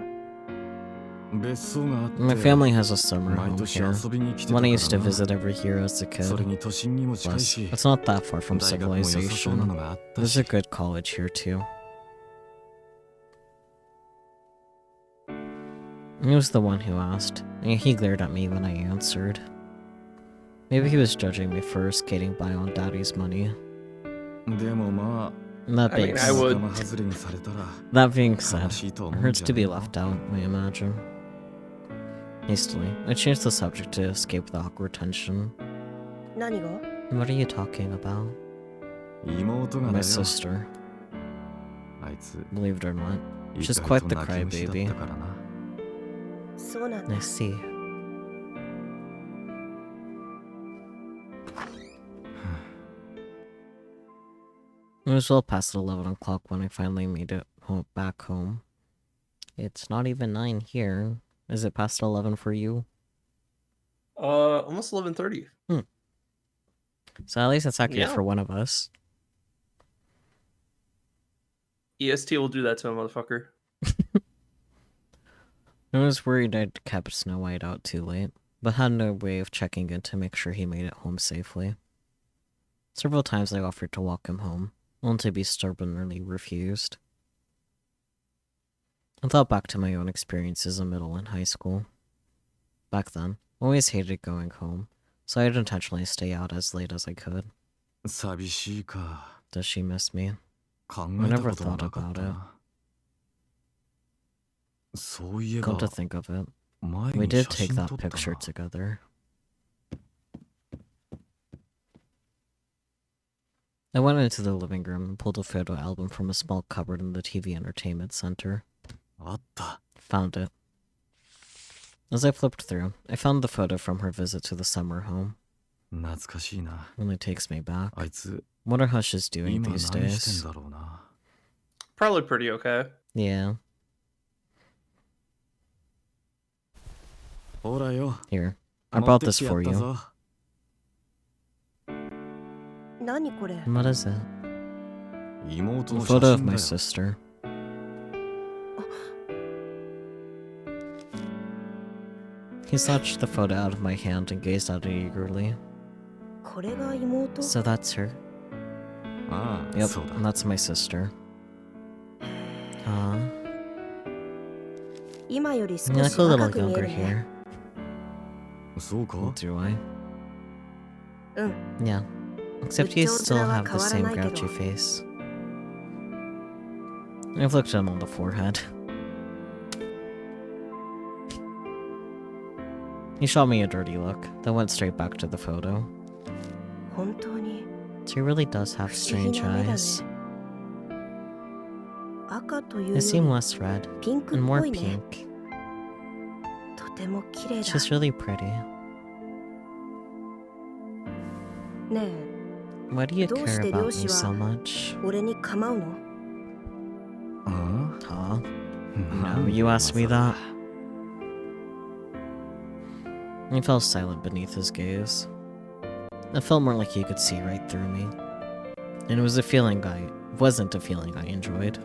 別荘があって My family has a summer 毎 home 年 here. 遊びに来てたか One I ら used to な visit every year as a それ kid. に都心にも近い Plus, し it's not that far from 大学も良さそうなの civilization. があった There's し a good college here too. He was the one who asked. He glared at me when I answered. Maybe he was judging me for skating by on Daddy's money. That being said, it hurts to be left out, I imagine. Hastily, I changed the subject to escape the awkward tension. What are you talking about? My sister. Believe it or not, she's quite the crybaby. I see. It was well past 11 o'clock when I finally made it back home. It's not even 9 here. Is it past 11 for you? Almost 11:30. So at least it's accurate for one of us. EST will do that to a motherfucker. I was worried I'd kept Snow White out too late, but had no way of checking in to make sure he made it home safely. Several times I offered to walk him home, only to be stubbornly refused. I thought back to my own experiences in middle and high school. Back then, I always hated going home, so I'd intentionally stay out as late as I could. Does she miss me? I never thought about it. Come to think of it, we did take that picture together. I went into the living room and pulled a photo album from a small cupboard in the TV entertainment center. Found it. As I flipped through, I found the photo from her visit to the summer home. Really takes me back. Wonder how she's doing these days. Probably pretty okay. Yeah. Here, I brought this for you. What is it? A photo of my sister. He snatched the photo out of my hand and gazed at it eagerly. So that's her. Yep, and that's my sister. You look a little younger here. Do I? Yeah. Except you still have the same grouchy face. I flicked him on the forehead. He shot me a dirty look, then went straight back to the photo. She really does have strange eyes. They seem less red, and more pink. She's really pretty. Why do you care about me so much? Huh? No, you asked me that? He fell silent beneath his gaze. It felt more like he could see right through me. And it wasn't a feeling I enjoyed.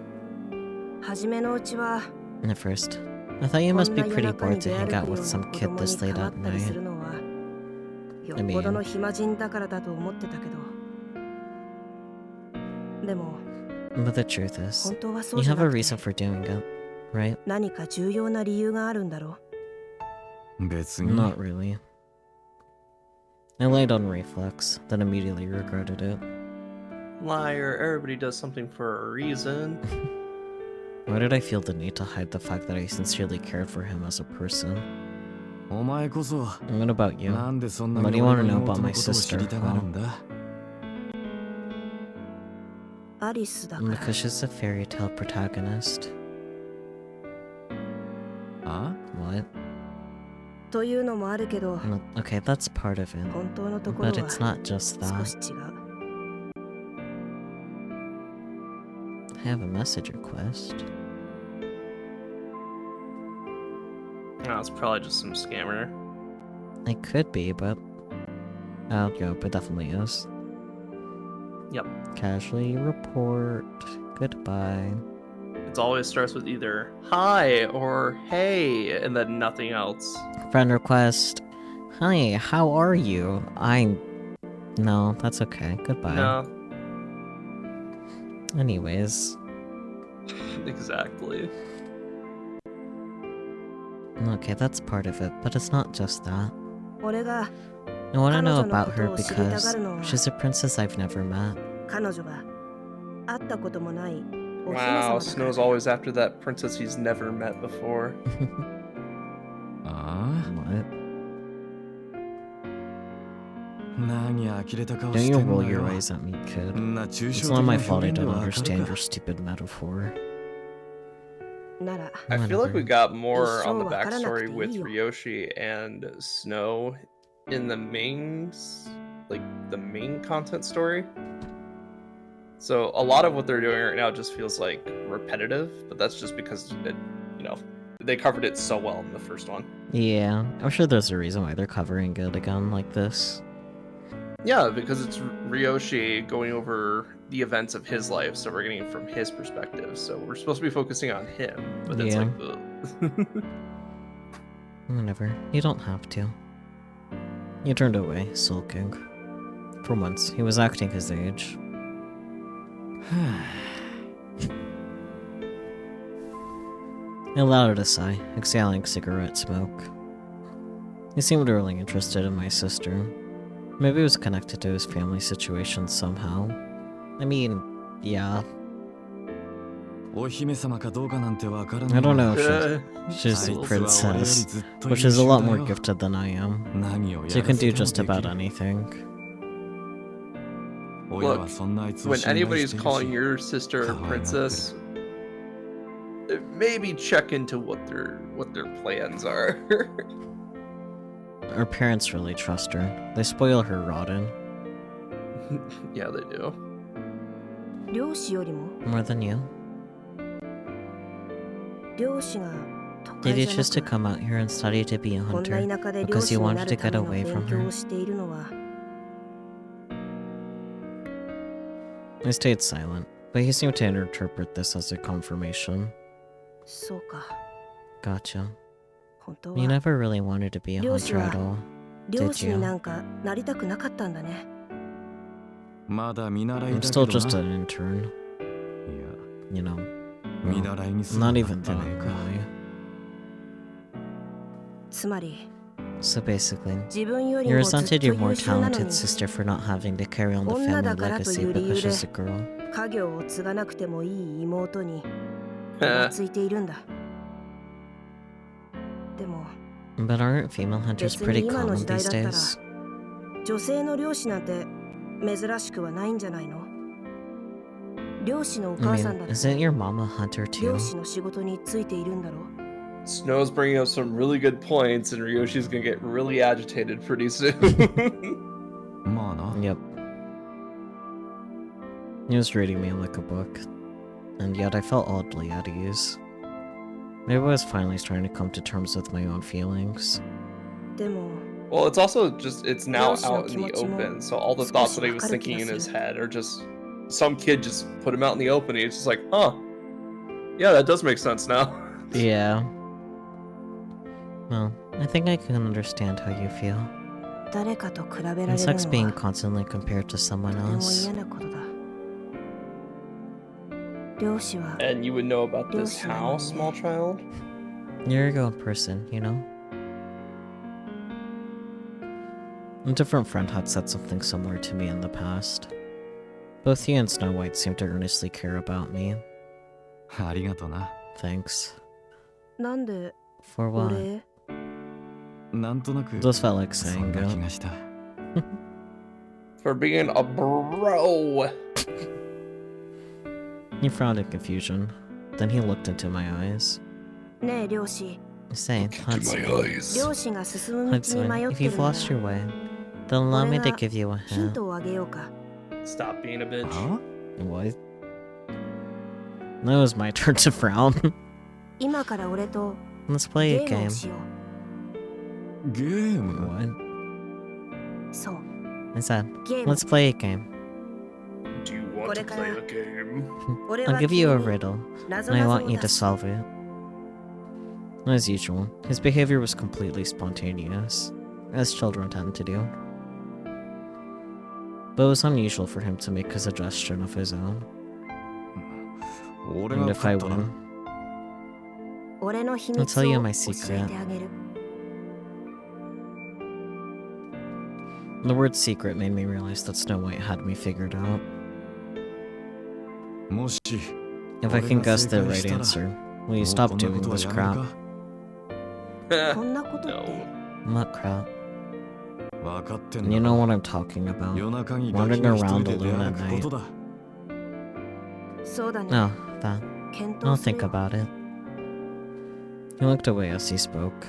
At first, I thought you must be pretty bored to hang out with some kid this late at night. I mean, but the truth is, you have a reason for doing it, right? Not really. I lied on reflex, then immediately regretted it. Liar, everybody does something for a reason. Why did I feel the need to hide the fact that I sincerely cared for him as a person? And what about you? What do you want to know about my sister? Because she's a fairy tale protagonist. What? Okay, that's part of it. But it's not just that. I have a message request. Oh, it's probably just some scammer. It could be, but I'll go, but definitely is. Yep. Casually report. Goodbye. It always starts with either hi or hey, and then nothing else. Friend request. Hi, how are you? No, that's okay. Goodbye. No. Anyways. Exactly. Okay, that's part of it, but it's not just that. 俺が I want to know 彼女の about こ her とを知りたが because るのは she's a princess I've never met. 彼女が会ったこともないお姫 Wow, 様だから Snow's always after that princess he's never met before. あ What? あ何呆れた顔 Don't し you てん roll の your よ eyes at me, kid. んな抽 It's 象 not 的 my な fault I 表現で don't わかる understand か your stupid metaphor. なら I feel like we got more on the Taisho backstory with わからなくていいよ。 Ryoshi and Snow in the the main content story. So a lot of what they're doing right now just feels like repetitive, but that's just because they covered it so well in the first one. Yeah, I'm sure there's a reason why they're covering it again like this. Yeah, because it's Ryoshi going over the events of his life, so we're getting it from his perspective. So we're supposed to be focusing on him, but it's Yeah. like, ugh. Whatever, you don't have to. He turned away, sulking. For once, he was acting his age. He allowed a sigh, exhaling cigarette smoke. He seemed really interested in my sister. Maybe it was connected to his family situation somehow. I mean, yeah. お姫様かどうかなんてわから I ない don't know が if she's a princess, but she's a lot more gifted than I am. 何を She や can らせ do ても just でき about る anything. 親はそんなあいつを When 信頼 anybody's している calling し your sister a 可愛がってる princess, maybe check into what their plans are. Her parents really trust her. They spoil her rotten. Yeah, they do. 漁師よりも More than you. 漁師が都 Did 会 you じゃ choose to なく come out here and study to be a こん hunter? な田舎で漁 because 師 you に wanted な to るた get めの away 勉 from 強 her? をしているのは I stayed silent, but he seemed to interpret this as a confirmation. そうか Gotcha. 本当 You は never really wanted to be a 漁師 hunter は at all. 漁師 Did you? になんかなりたくなかったんだねまだ見習い I'm だけ still ど just な an intern, いや you know. 見 Well, 習いにする not な even って that, ねえか really. つまり So basically, 自分より you もずっと resented your 優 more 秀なの talented に sister for not having to carry on the 女 family だからと legacy いう理 because 由で she's a girl. 家業を継がなくてもいい妹に気がついているんだでも But aren't female hunters 別 pretty に今の common 時代 these だったら days? 女性の漁師なんて珍しくはないんじゃないの漁師のお I 母さん mean, だって isn't your mom a hunter too? 漁師の仕事についているんだろ Snow's bringing up some really good points, and Ryoshi's gonna get really agitated pretty soon. まあな Yep. He was reading me like a book, and yet I felt oddly at ease. Maybe I was finally starting to come to terms with my own feelings. でも Well, it's also just, it's now Ryoshi's out in the 気持ちも open, so all the thoughts that he was thinking in his head are just, some kid just put him out in the open, and he's just like, huh, yeah, that does make sense now. Yeah. Well, I think I can understand how you feel. 誰かと比べられ It る sucks の being は constantly compared to と someone ても else. 嫌なことだ漁師は And you would know about this Ryoshi how, なのにね small child? You're your own person, you know? A different friend had said something similar to me in the past. Both he and Snow White seemed to earnestly care about me. ありがとな Thanks. なんで For what? 俺なんとなく Those felt like そ saying んな気 it. がした For being a bro. He frowned in confusion. Then he looked into my eyes. ねえ漁師 Say, Huntsman. 漁師が進む道に Huntsman, 迷っ if てる you've なら lost your way, then allow me to 俺が give you a ヒン hint. トをあげようか Stop being a bitch. は What? That was my turn to frown. 今から俺と Let's play ゲ a ーム game. をしよゲーム What? うそう I said, ゲーム let's play a game. Do you want to play a game? 俺 I'll は give you a 君に riddle, 謎 and I 々 want を you 出 to す solve it. As usual, his behavior was completely spontaneous, as children tend to do. But it was unusual for him to make a suggestion of his own. 俺 And が if I 勝ったな win, I'll tell you my secret. The word secret made me realize that Snow White had me figured out. If I can guess the right answer, will you stop doing this crap? What crap? You know what I'm talking about. Wandering around alone at night. No, that. I'll think about it. He looked away as he spoke.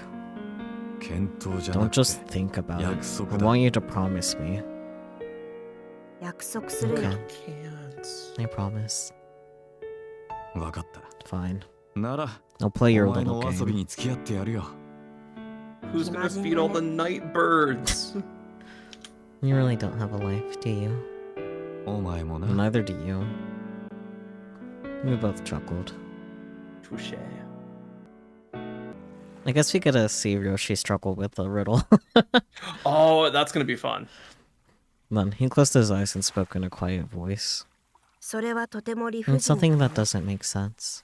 Don't just think about it. I want you to promise me. Okay. I promise. Fine. I'll play your little game. Who's gonna feed all the night birds? You really don't have a life, do you? Neither do you. We both chuckled. Touché. I guess we gotta see Ryoshi struggle with the riddle. Oh, that's gonna be fun. Then he closed his eyes and spoke in a quiet voice. It's something that doesn't make sense.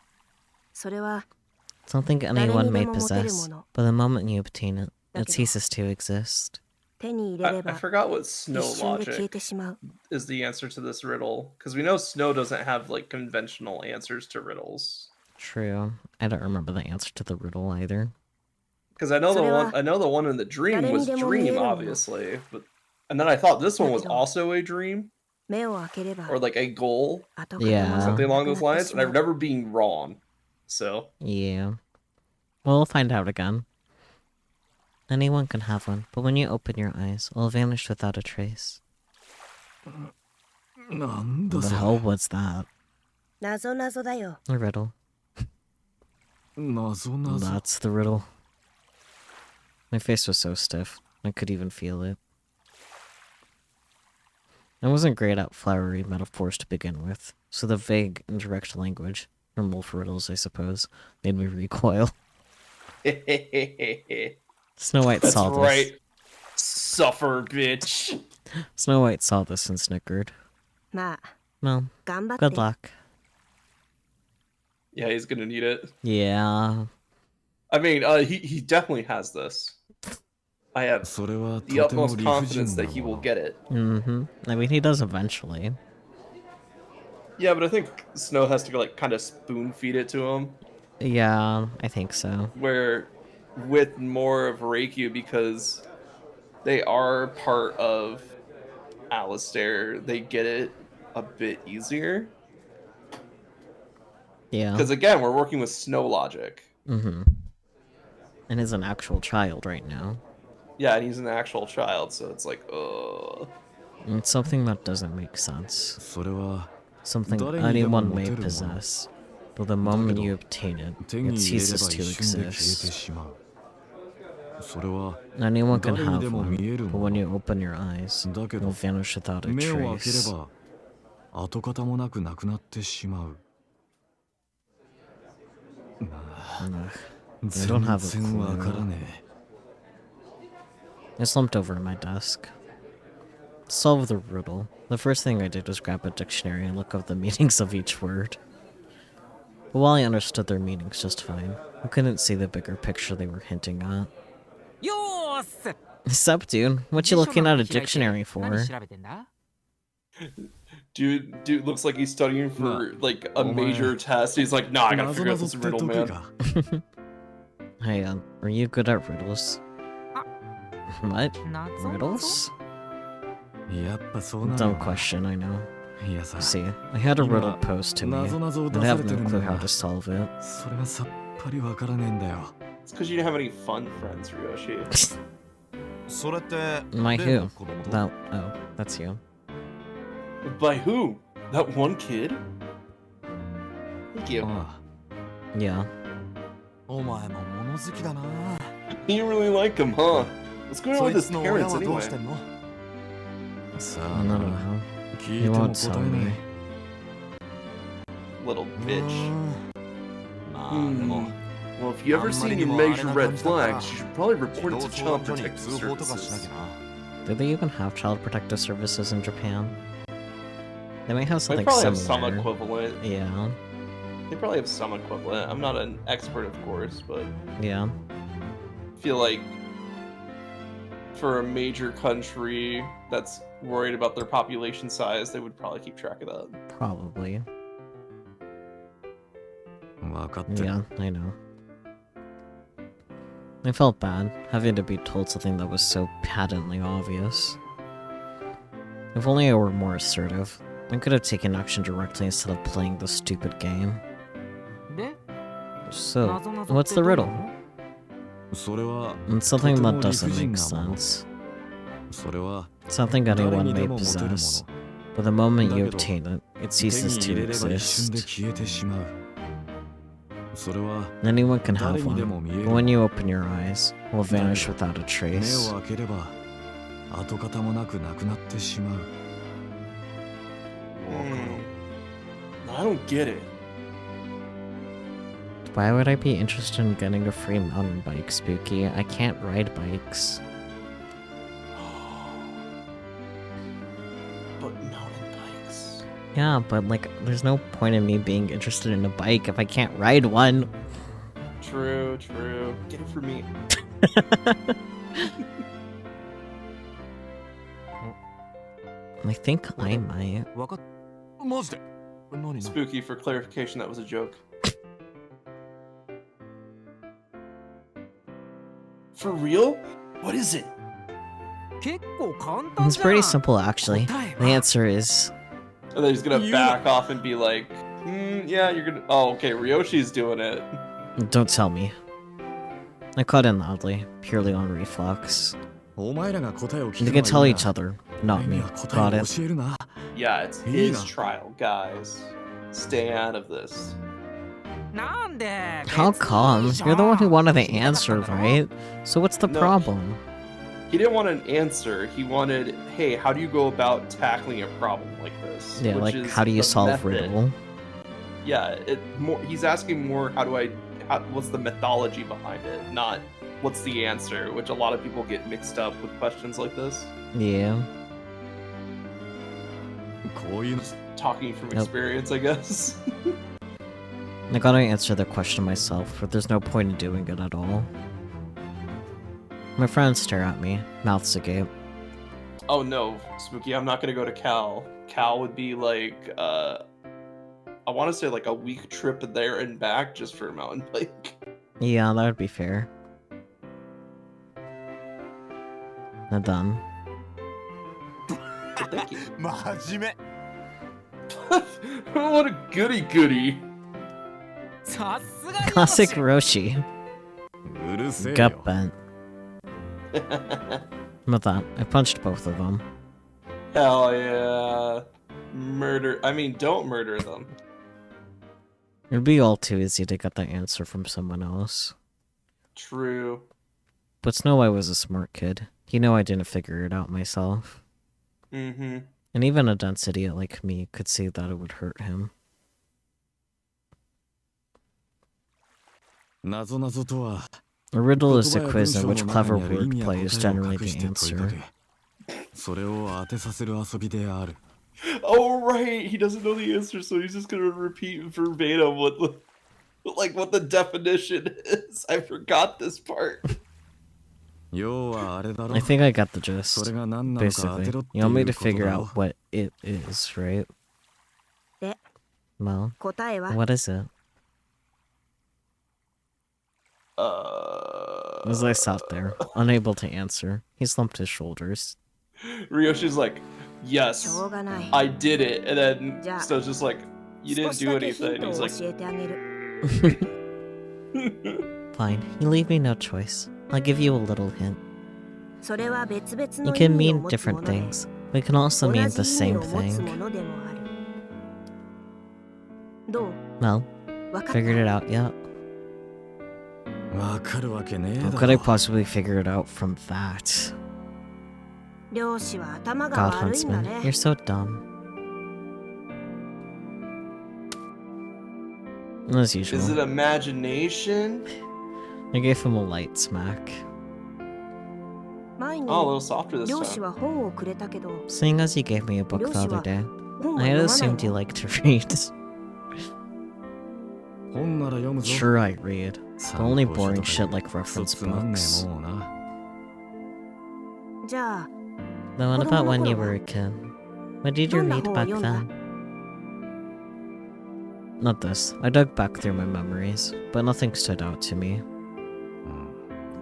Something anyone may possess, but the moment you obtain it, it ceases to exist. I forgot what snow logic is the answer to this riddle, because we know snow doesn't have like conventional answers to riddles. True. I don't remember the answer to the riddle either. Because I know the one in the dream was dream, obviously, and then I thought this one was also a dream, or like a goal, yeah, something along those lines. And I remember being wrong, so yeah. Well, we'll find out again. Anyone can have one, but when you open your eyes, it'll vanish without a trace. What the hell was that? A riddle. That's the riddle. My face was so stiff, I could even feel it. I wasn't great at flowery metaphors to begin with, so the vague, indirect language, normal for riddles I suppose, made me recoil. Snow White saw this. That's right. Suffer, bitch. Snow White saw this and snickered. Well, good luck. Yeah, he's gonna need it. Yeah. I mean, he definitely has this. I have the utmost confidence that he will get it. Mm-hmm. I mean, he does eventually. Yeah, but I think Snow has to like kind of spoon feed it to him. Yeah, I think so. Where with more of Reikyu, because they are part of Alistair, they get it a bit easier. Yeah. Because again, we're working with Snow logic. Mm-hmm. And he's an actual child right now. Yeah, and he's an actual child, so it's like, It's something that doesn't make sense. Something anyone may possess, but the moment you obtain it, it ceases to exist. Anyone can have one, but when you open your eyes, it'll vanish without a trace. I don't have a clue. I slumped over at my desk. To solve the riddle, the first thing I did was grab a dictionary and look up the meanings of each word. But while I understood their meanings just fine, I couldn't see the bigger picture they were hinting at. Sup, dude? What you looking at a dictionary for? Dude looks like he's studying for like a major test. He's like, nah, I gotta figure out this riddle, man. Hey, are you good at riddles? What? Riddles? Dumb question, I know. See, I had a riddle posed to me, and I have no clue how to solve it. It's because you didn't have any fun friends, Ryoshi. My who? That's you. By who? That one kid? Thank you. Yeah. You really like him, huh? What's going on with his parents anyway? I don't know. He won't tell me. Little bitch. Well, if you ever see any major red flags, you should probably report it to Child Protective Services. Do they even have Child Protective Services in Japan? They might have something similar. Have some equivalent. Yeah. They probably have some equivalent. I'm not an expert, of course, but Yeah. I feel like for a major country that's worried about their population size, they would probably keep track of that. Probably. 分かってる。 Yeah, I know. I felt bad having to be told something that was so patently obvious. If only I were more assertive, I could have taken action directly instead of playing the stupid game. So, what's the riddle? それは It's something that とても doesn't 理不尽 make なもの。 sense. それは Something 誰 anyone にで may も持てるも possess, の。 but the moment you だけど、 obtain it, it 手に ceases 入 to れれば一瞬で exist. 消えてしまう。それは Anyone can 誰 have にで one, も見え but る。 when you open your eyes, it will だけ vanish ど without a 目 trace. を開ければ跡形もなくなくなってしまう。わかろう。 I don't get it. Why would I be interested in getting a free mountain bike, Spooky? I can't ride bikes. But mountain bikes. Yeah, but like, there's no point in me being interested in a bike if I can't ride one. True, true. Get it for me. I think I might. わかっマジで何 Spooky, for clarification, that was a joke. For real? What is it? 結構簡単 It's じゃん pretty simple, actually. The answer is... And then he's gonna back off and be like, yeah, you're gonna. Oh, okay, Ryoshi's doing it. Don't tell me. I cut in loudly, purely on reflex. お前らが答えを聞 They け can ばい tell い each な。 other, not 俺 me. には答 Got えを it? 教えるな。 Yeah, it's Yeah. his trial, guys. Stay out of this. なんで How come? You're the one who wanted the answer, right? So what's the No. problem? He didn't want an answer. He wanted, hey, how do you go about tackling a problem like this? Yeah, Which like, is how do you the solve method. riddle? Yeah, he's asking more, what's the methodology behind it, not what's the answer, which a lot of people get mixed up with questions like this. Yeah. こういうの Talking from Nope. experience, I guess. I gotta answer the question myself, but there's no point in doing it at all. My friends stare at me, mouths agape. Oh no, Spooky, I'm not gonna go to Cal. Cal would be like, I want to say like a week trip there and back just for a mountain bike. Yeah, that would be fair. I'm done. But thank you. 真面目 What a goody goody. さすがに Classic Roshi. うるせえ Gut よ bent. With that, I punched both of them. Hell yeah. Don't murder them. It'd be all too easy to get the answer from someone else. True. But Snow White was a smart kid. He knew I didn't figure it out myself. Mm-hmm. And even a dense idiot like me could see that it would hurt him. なぞなぞとは A riddle 言 is 葉 a や quiz 文 in 章 which の中 clever にある意味や wordplay is 答えを generally 隠 the して問い answer. かけそれを当てさせる遊びである Oh right, he doesn't know the answer, so he's just gonna repeat verbatim what the definition is. I forgot this part. 要はあれだろ I think I got the そ gist. れが何なのか当 Basically, てろってい you want me う to こと figure だ out ろ what it is, right? で、 Well, 答えは what is it? As I sat there, unable to answer, he slumped his shoulders. Ryoshi's like, し yes, ょうがない。 I did it. And then Ja. Snow's just like, you 少 didn't し do だけヒン anything. トを He's 教 like, えてあげる。 Fine, you leave me no choice. I'll give you a little hint. それは別々 It の can 意味を mean 持つ different もので、 things, but it can also 同 mean じ the 意味 same を持つも thing. のでもある。どう？ Well, わかった？ figured it out yet? わかるわけねえ How だ could I ろ possibly figure it out from that? 漁師は頭が God 悪いんだ Huntsman, ね you're。so dumb. As is it usual, imagination? I gave him a light smack. 前に Oh, a little softer this 漁師 time. は本をくれたけど、 Seeing as you gave me a book the other day, 本は I had 読まない assumed you の？ liked to read. Sure, I read. But only boring shit like reference books. じゃあ Then what about when you were a kid? What did you read back then? Not this. I dug back through my memories, but nothing stood out to me.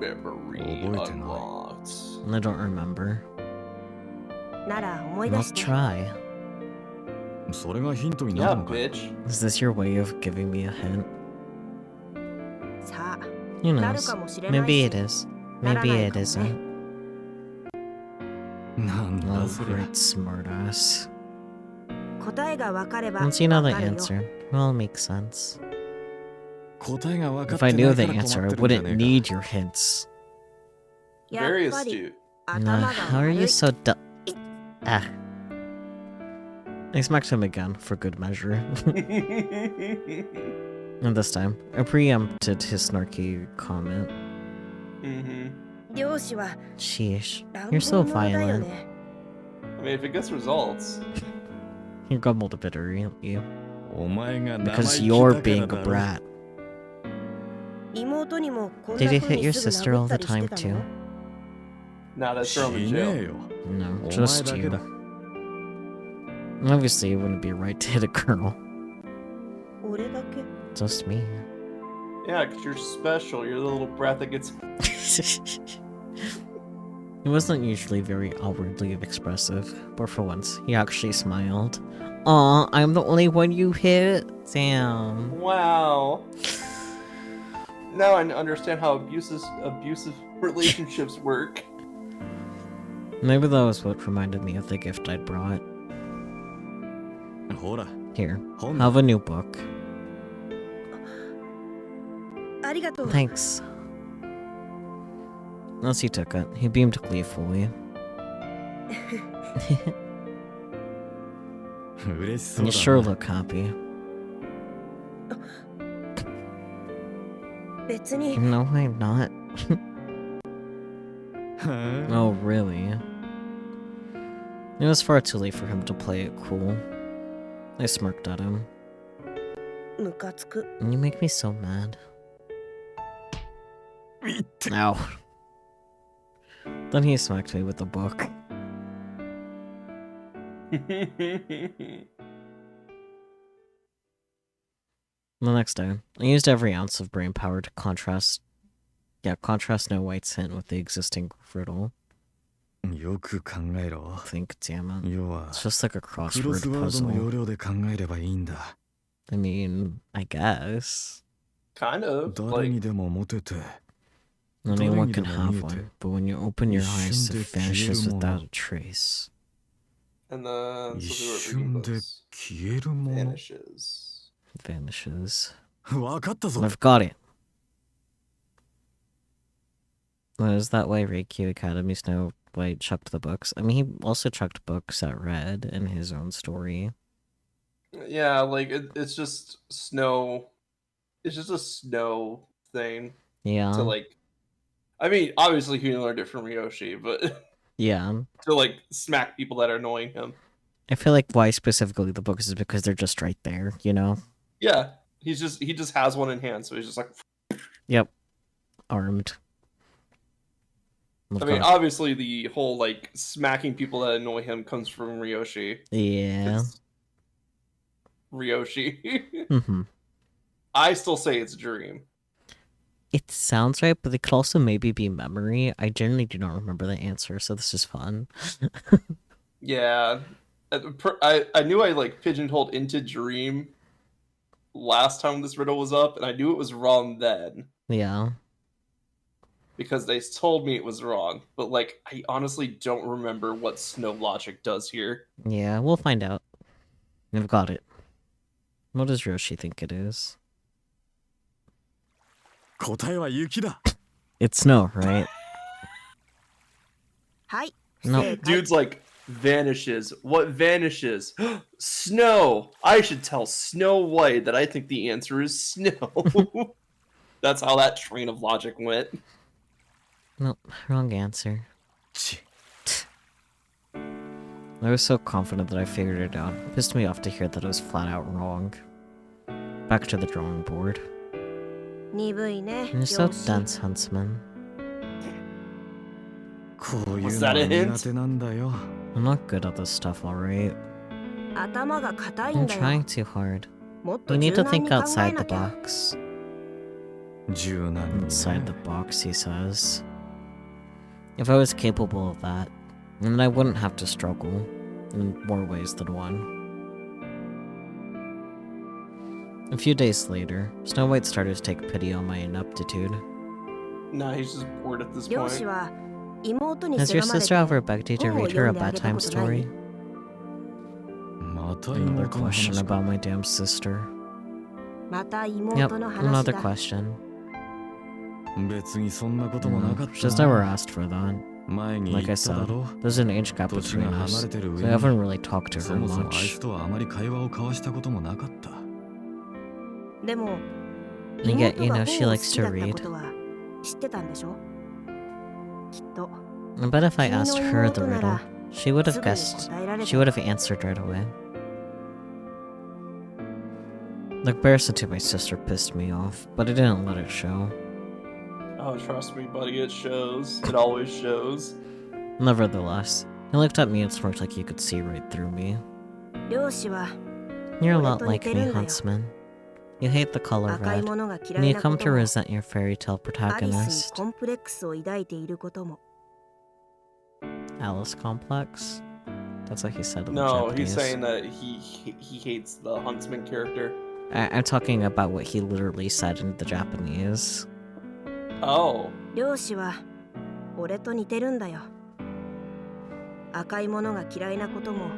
Memory unlocked. I don't remember. なら思い出 Let's して try. それがヒントに Yeah, なるのか bitch. Is this your way of giving me a hint? さあ Who なる knows? かもしれない Maybe し it is. なら Maybe ない it かもね isn't. なんだ Oh, それ great smartass. 答えが分かれば Once you know 分 the かるよ answer, it all makes sense. 答えが分かっ If て I な knew い the から answer, 困 I ってるんじゃ wouldn't ねえ need your hints. やっ Very ぱり astute. Nah, 頭が how are 悪 you い so dumb? Ah. I smacked him again for good measure. And this time, I preempted his snarky comment. Mm-hmm. 漁師は Sheesh, 乱 you're 暴 so 者だよ violent. ね I mean, if it gets results. You grumbled a bit earlier. お前が生 Because 意気 you're だから being a だろ brat. 妹にもこん Did な you 風 hit に your すぐ sister 殴 all った the りして time た too? の Nah, that's し from in ねえ jail. よ No, お前 just だけ you. だ Obviously, it wouldn't be right to hit a girl. 俺だけ Just me. Yeah, because you're special. You're the little brat that gets. He wasn't usually very outwardly expressive, but for once, he actually smiled. Aw, I'm the only one you hit? Damn. Wow. Now I understand how abusive relationships work. Maybe that was what reminded me of the gift I'd brought. ほら Here, 本だ have a new book. ありがとう Thanks. As he took it, he beamed gleefully. 嬉しそう You だ sure な look happy. 別に No, I'm not. はぁ Oh, really? It was far too late for him to play it cool. I smirked at him. ムカつく You make me so mad. いって Ow. Then he smacked me with the book. The next day, I used every ounce of brain power to contrast Snow White's hint with the existing riddle. よく考えろ Think, damn it. 要は It's just like a クロ crossword スワードの puzzle. 要領で考えればいいんだ I mean, I guess. Kind of. 誰 Like, にでもモテて Anyone can Don't have one, but when you open your eyes, it vanishes without a trace. and then. 一 So we were reading 瞬で those. 消えるもの Vanishes. Vanishes. わかったぞ I've got it. Is that why Reiki Academy Snow White chucked the books? I mean, he also chucked books at Red in his own story. Yeah, like it's just snow. It's just a snow thing Yeah. to like. I mean, obviously he learned it from Ryoshi, but Yeah. to like smack people that are annoying him. I feel like why specifically the books is because they're just right there, you know? Yeah, he just has one in hand, so he's just like. Yep. Armed. I mean, obviously the whole like smacking people that annoy him comes from Ryoshi. Yeah. It's Ryoshi. Mm-hmm. I still say it's Dream. It sounds right, but it could also maybe be memory. I generally do not remember the answer, so this is fun. Yeah, I knew I like pigeonholed into Dream last time this riddle was up, and I knew it was wrong then Yeah. because they told me it was wrong. But like, I honestly don't remember what snow logic does here. Yeah, we'll find out. I've got it. What does Roshi think it is? 答えは雪だ It's snow, right? はい No. 正解 Dude's like vanishes. What vanishes? Snow. I should tell Snow White that I think the answer is snow. That's how that train of logic went. Nope, wrong answer. ち I was so confident that I figured it out. It pissed me off to hear that it was flat out wrong. Back to the drawing board. 鈍いね、 You're so 漁師。 dense, Huntsman. こういう Was の that は a hint? 苦手なんだよ。 I'm not good at this stuff, alright? 頭が硬い I'm んだよ。 trying too hard. もっと You 柔 need to 軟に think 考え outside な the きゃ。 box. 柔軟にね。 Inside the box, he says. If I was capable of that, then I wouldn't have to struggle in more ways than one. A few days later, Snow White started to take pity on my ineptitude. Nah, he's just bored at this 漁師 point. は妹に Has せ your がまれ sister て ever begged you to 本を read her 読 a んであげた bedtime ことない story? また Another 妹の question 話か。 about my damn sister. また Yep, 妹の話 another だ。 question. 別にそんなこともなかっ She's た never な。 asked for that. 前に言 Like っ I ただ said, ろ。 there's an age gap 年が between 離 us, れてる so I 上 haven't に really talked to そ her もそもあい much. つとはあまり会話を交わしたこともなかった。でも And yet, 妹 you が know, she 本を好 likes き to だった read. ことは知ってたんでしょ？きっと I bet if I 君 asked の her the 妹な riddle, ら she would す have ぐに guessed. 答えられ She た。 would have answered right away. The comparison to my sister pissed me off, but I didn't let it show. Oh, trust me, buddy, it shows. It always shows. Nevertheless, he looked at me and smirked like he could see right through me. 漁師は You're a 俺 lot と似 like て me, るんだよ。 Huntsman. You hate the color 赤い red, ものが and 嫌い you な come こ to とも resent your fairy tale アリスに protagonist. コンプレックスを抱いていることも Alice complex? That's what he said in the No, Japanese. he's saying that he hates the huntsman character. I'm talking about what he literally said in the Japanese. Oh. 漁師は俺と似てるんだよ。赤いものが嫌いなことも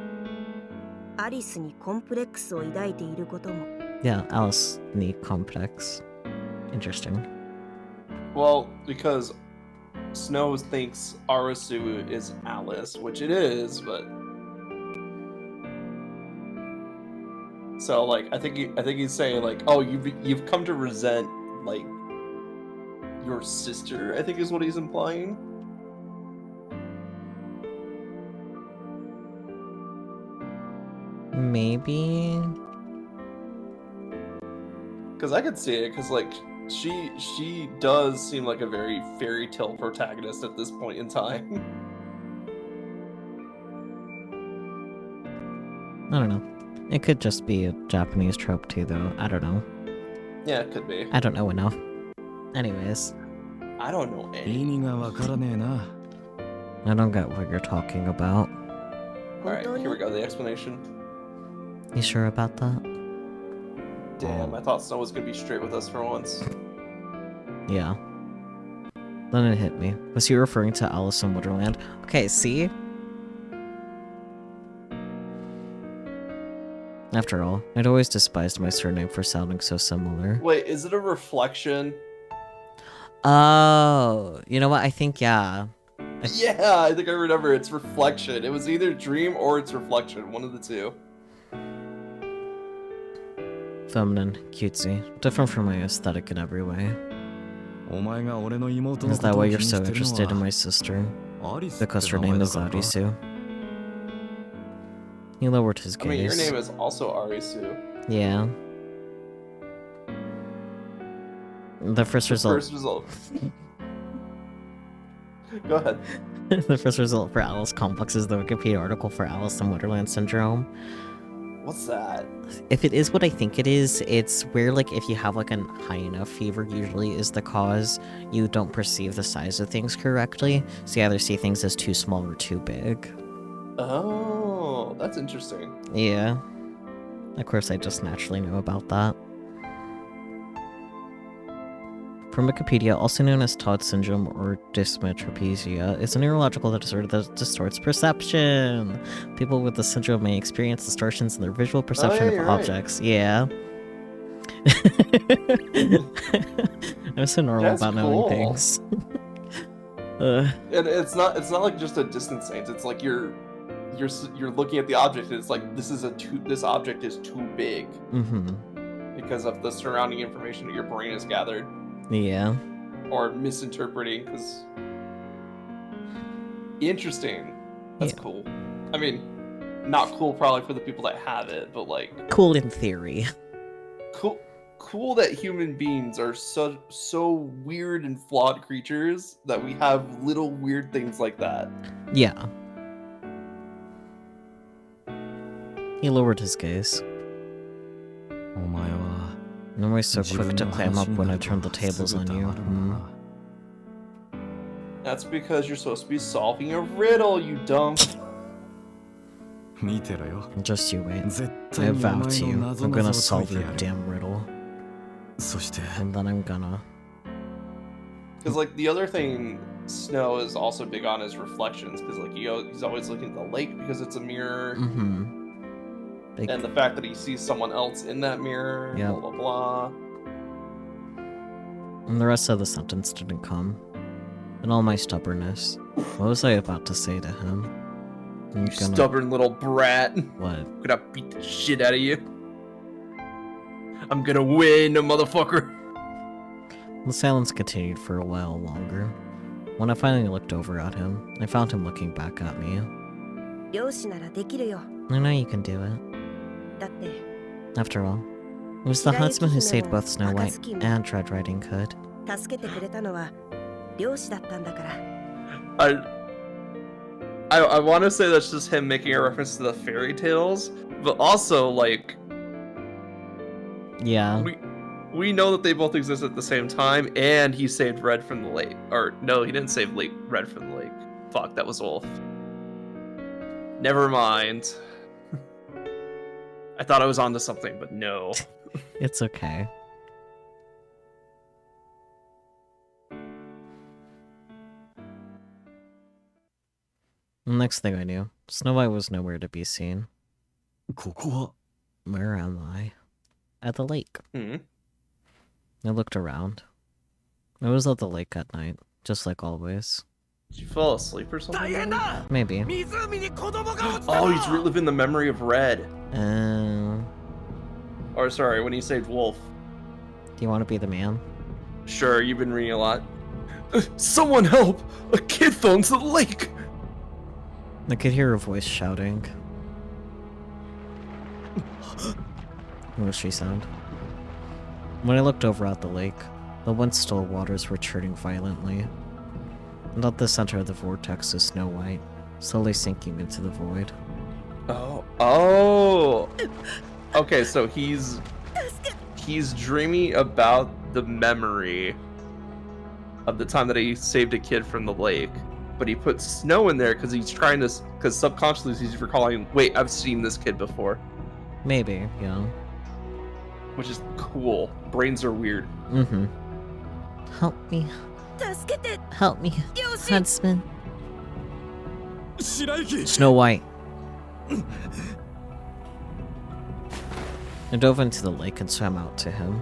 アリスにコンプレックスを抱いていることも Yeah, Alice need complex. Interesting. Well, because Snow thinks Arasu is Alice, which it is, but so like I think he's saying like, oh, you've come to resent like your sister, I think is what he's implying. Maybe. Because I could see it, because like she does seem like a very fairy tale protagonist at this point in time. I don't know. It could just be a Japanese trope too, though. I don't know. Yeah, it could be. I don't know enough. Anyways, I don't know 意 any. 味がわからねえな。 I don't get what you're talking about. Alright, 本当 here we に go, the explanation. You sure about that? Damn, I thought Snow was gonna be straight with us for once. Yeah. Then it hit me. Was he referring to Alice in Wonderland? Okay, see? After all, I'd always despised my surname for sounding so similar. Wait, is it a reflection? Oh, you know what? I think, yeah. Yeah, I think I remember it's reflection. It was either dream or it's reflection, one of the two. Feminine, cutesy, different from my aesthetic in every way. お前が俺の妹の Is こ that とを why 気 you're にし so てる interested の in は my sister? アリスって Because 名 her 前 name だ is からか Arisu. He lowered his I mean, your gaze. name is also Arisu. Yeah. The first The result. first result. Go ahead. The first result for Alice Complex is the Wikipedia article for Alice in Wonderland Syndrome. What's that? If it is what I think it is, it's where, like, if you have, like, a high enough fever usually is the cause, you don't perceive the size of things correctly, so you either see things as too small or too big. Oh, that's interesting. Yeah. Of course, I just naturally know about that. From Wikipedia, also known as Todd syndrome or dysmetropesia, is a neurological disorder that distorts perception. People with the syndrome may experience distortions in their visual perception you're of right. objects. Yeah. I'm so normal That's about knowing cool. things. And it's not like just a distance sense. It's like you're looking at the object and it's like this object is too big because of the surrounding information that your brain has gathered Yeah. or misinterpreting. Because interesting. That's Yeah. cool. I mean, not cool probably for the people that have it, but like Cool in theory. cool. cool that human beings are so weird and flawed creatures that we have little weird things like that. Yeah. He lowered his gaze. I'm always so quick to clam up when I turn the tables on you. That's because you're supposed to be solving a riddle, you dumb. Just you wait. I vow to you, I'm gonna solve your damn riddle. And then I'm gonna... Because, like, the other thing Snow is also big on is reflections, because, like, he's always looking at the lake because it's a mirror. And the fact that he sees someone else in that mirror, yep. blah, blah, blah. And the rest of the sentence didn't come. In all my stubbornness, what was I about to say to him? You stubborn little brat. What? I'm gonna beat the shit out of you. I'm gonna win, motherfucker. The silence continued for a while longer. When I finally looked over at him, I found him looking back at me. I know you can do it. After all, it was the huntsman who saved both Snow White and Red Riding Hood. I want to say that's just him making a reference to the fairy tales, but also, like... Yeah. We know that they both exist at the same time, and he saved Red from the lake. Or, no, he didn't save Red from the lake. Fuck, that was Wolf. Never mind. I thought I was onto something, but no. It's okay. The next thing I knew, Snow White was nowhere to be seen. Where am I? At the lake. I looked around. I was at the lake at night, just like always. Did you fall asleep or something? Maybe. Oh, he's reliving the memory of Red. Or sorry, when he saved Wolf. Do you want to be the man? Sure, you've been reading a lot. Someone help! A kid phones the lake! I could hear a voice shouting. What was she sound? When I looked over at the lake, the once still waters were churning violently. And at the center of the vortex is Snow White, slowly sinking into the void. Oh! Okay, so he's dreaming about the memory of the time that he saved a kid from the lake. But he put Snow in there because he's trying to... Because subconsciously he's recalling, wait, I've seen this kid before. Maybe, yeah. Which is cool. Brains are weird. Help me. Help me, huntsman. Snow White. I dove into the lake and swam out to him.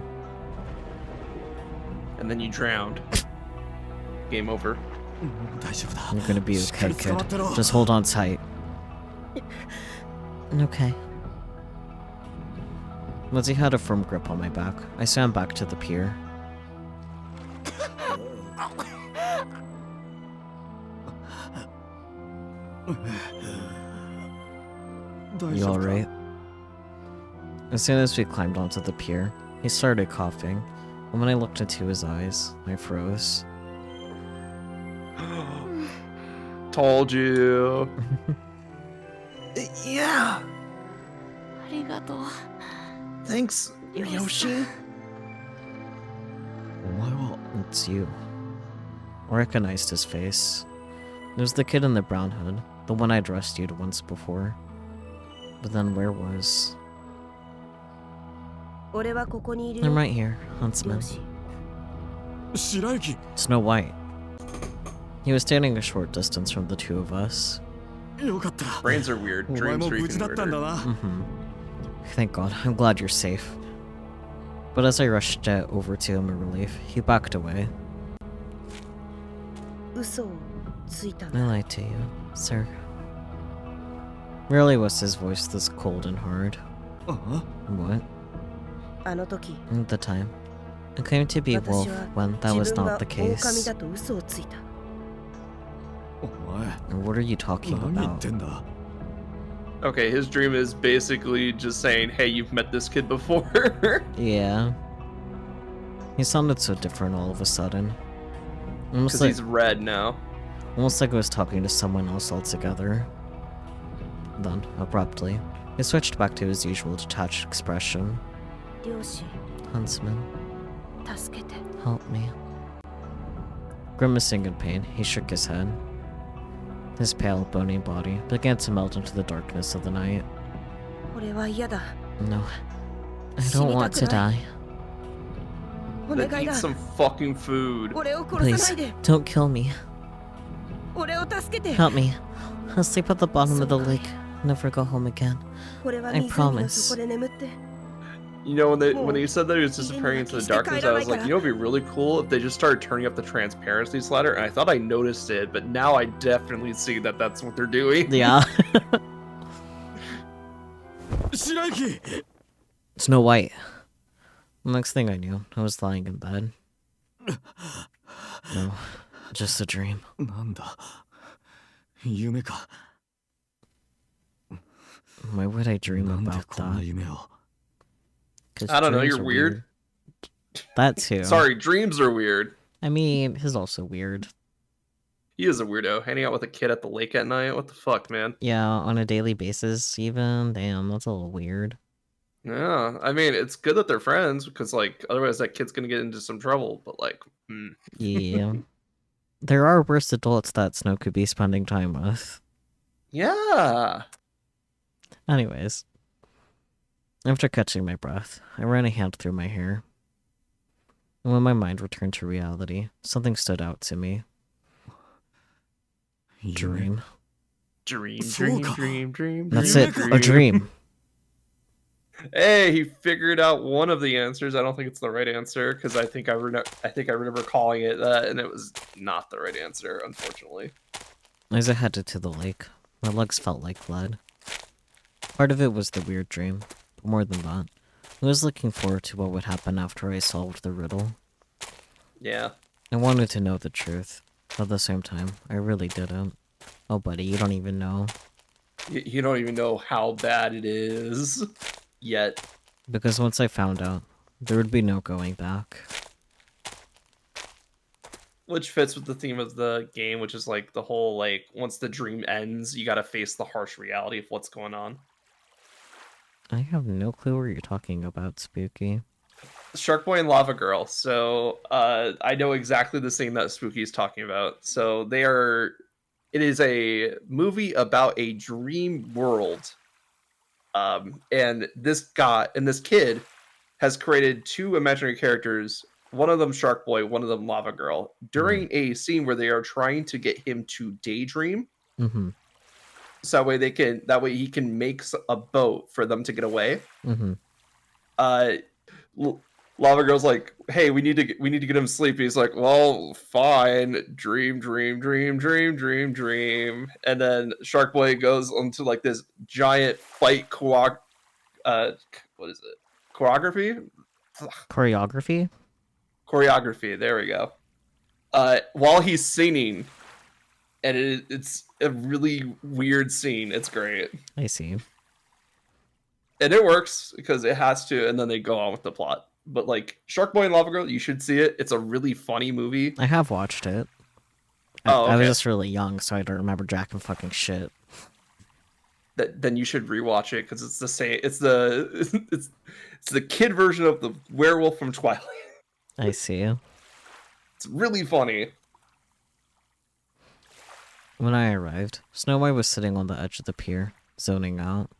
And then you drowned. Game over. You're gonna be okay, kid. Just hold on tight. Okay. Once he had a firm grip on my back, I swam back to the pier. You alright? As soon as we climbed onto the pier, he started coughing, and when I looked into his eyes, I froze. Told you. Yeah. Thanks, Yoshi. It's you. I recognized his face. It was the kid in the brown hood, the one I'd rescued once before. But then where was... I'm right here, huntsman. Snow White. He was standing a short distance from the two of us. Brains are weird. Dreams are even weirder. Thank God, I'm glad you're safe. But as I rushed over to him in relief, he backed away. I lied to you, sir. Rarely was his voice this cold and hard. What? At the time, I claimed to be Wolf when that was not the case. What are you talking about? Okay, his dream is basically just saying, hey, you've met this kid before. Yeah. He sounded so different all of a sudden. Almost Because like, he's red now. almost like I was talking to someone else altogether. Then, abruptly, he switched back to his usual detached expression. 漁師 Huntsman, 助けて help me. Grimacing in pain, he shook his head. His pale, bony body began to melt into the darkness of the night. 俺は嫌だ No, I don't want to die. お Then 願い eat だ some fucking food. 俺を殺さな Please, いで don't kill me. 俺を助けて Help me. I'll sleep at the bottom of the lake. Never go home again. 俺は I 湖の promise. 底で眠って You know, when he said that he was disappearing into the darkness, I was like, you know, it'd be really cool if they just started turning up the transparency slider. And I thought I noticed it, but now I definitely see that that's what they're doing. Yeah. Shirayuki! Snow White. The next thing I knew, I was lying in bed. No, just a dream. なんだ夢か Why would I dream なんで about こんな that? 夢を 'Cause I don't know, dreams you're are weird. That too. Sorry, dreams are weird. I mean, he's also weird. He is a weirdo, hanging out with a kid at the lake at night. What the fuck, man? Yeah, on a daily basis, even. Damn, that's a little weird. Yeah, I mean, it's good that they're friends because, like, otherwise that kid's gonna get into some trouble. But like, Yeah. There are worse adults that Snow could be spending time with. yeah. Anyways. After catching my breath, I ran a hand through my hair. And when my mind returned to reality, something stood out to me. 夢 Dream. Dream, So dream, ka. dream, dream. That's dream, it, a dream. Hey, he figured out one of the answers. I don't think it's the right answer because I think I remember calling it that, and it was not the right answer, unfortunately. As I headed to the lake, my legs felt like lead. Part of it was the weird dream, but more than that, I was looking forward to what would happen after I solved the riddle. Yeah. I wanted to know the truth, but at the same time, I really didn't. Oh, buddy, you don't even know. You don't even know how bad it is yet. Because once I found out, there would be no going back. Which fits with the theme of the game, which is like the whole like once the dream ends, you gotta face the harsh reality of what's going on. I have no clue what you're talking about, Spooky. Shark Boy and Lava Girl. So I know exactly the scene that Spooky's talking about. So it is a movie about a dream world. And this kid has created two imaginary characters. One of them Shark Boy, one of them Lava Girl. During a scene where they are trying to get him to daydream. Mm-hmm. So that way he can make a boat for them to get away. Mm-hmm. Lava Girl's like, hey, we need to get him sleepy. He's like, well, fine. Dream, dream, dream, dream, dream, dream. And then Shark Boy goes onto like this giant fight what is it? Choreography? Choreography, there we go. While he's singing, and it's a really weird scene. It's great. I see. And it works because it has to, and then they go on with the plot. But like Shark Boy and Lava Girl, you should see it. It's a really funny movie. I have watched it. Oh, I was okay. just really young, so I don't remember jack and fucking shit. Then you should rewatch it because it's the same. It's the kid version of the werewolf from Twilight. I see. It's really funny. When I arrived, Snow White was sitting on the edge of the pier, zoning out.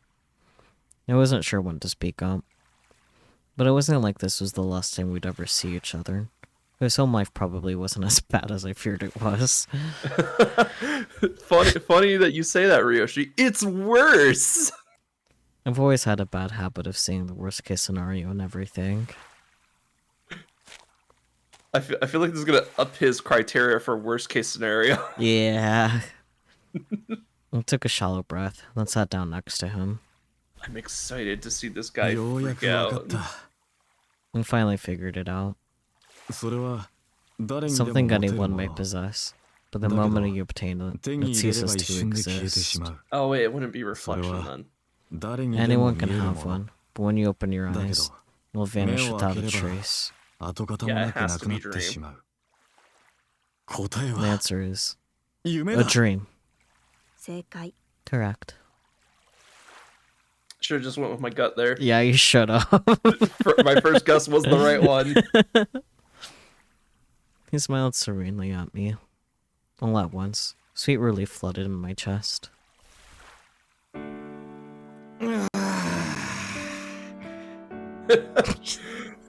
I wasn't sure when to speak up. But it wasn't like this was the last time we'd ever see each other. His home life probably wasn't as bad as I feared it was. funny that you say that, Ryoshi. It's worse. I've always had a bad habit of seeing the worst case scenario and everything. I feel like this is gonna up his criteria for worst case scenario. Yeah. I took a shallow breath, then sat down next to him. I'm excited to see this guy ようや freak く分か out. った And finally figured it out. それは誰にでも Something 持てる anyone も might の possess, but the だけど moment you obtain it, 手 it に入れれば ceases 一 to 瞬で消えて exist. しまう Oh wait, it wouldn't be reflection それは then. 誰にでも Anyone 見 can える have もの one, but when you open your だけ eyes, ど it will vanish 目を without 開け a れば trace. Yeah, it has to be dream. The answer is a 夢だ dream. 正解。 Correct. Should have just went with my gut there. Yeah, you should have. My first guess was the right one. He smiled serenely at me. All at once, sweet relief flooded in my chest.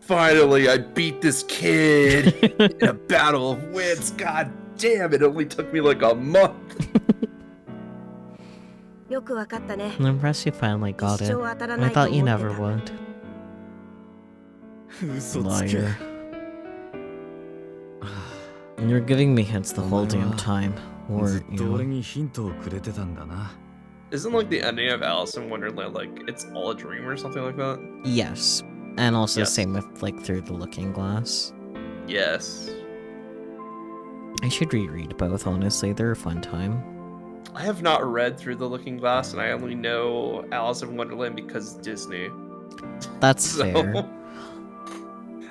Finally, I beat this kid in a battle of wits. God damn, it only took me like a month. よくわかったね。 I'm impressed you finally got 一 it. 生当たらな I いと thought you 思って never た。 would. 嘘つけ Liar. You're giving me hints the whole damn time. ずっ Or と俺 you. にヒントをくれてたんだな Isn't like the ending of Alice in Wonderland like it's all a dream or something like that? Yes. And also Yes. same with like Through the Looking Glass. Yes. I should reread both, honestly. They're a fun time. I have not read Through the Looking Glass, and I only know Alice in Wonderland because Disney. That's So fair.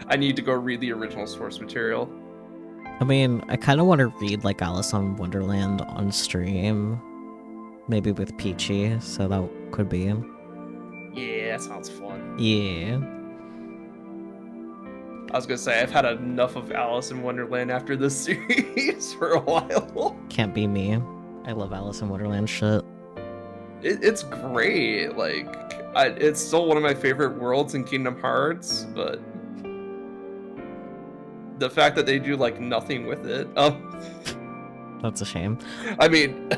I need to go read the original source material. I mean, I kind of want to read like Alice in Wonderland on stream. Maybe with Peachy, so that could be him. Yeah, that sounds fun. Yeah. I was gonna say, I've had enough of Alice in Wonderland after this series for a while. Can't be me. I love Alice in Wonderland shit. It's great. Like, it's still one of my favorite worlds in Kingdom Hearts, but the fact that they do like nothing with it. That's a shame. I mean,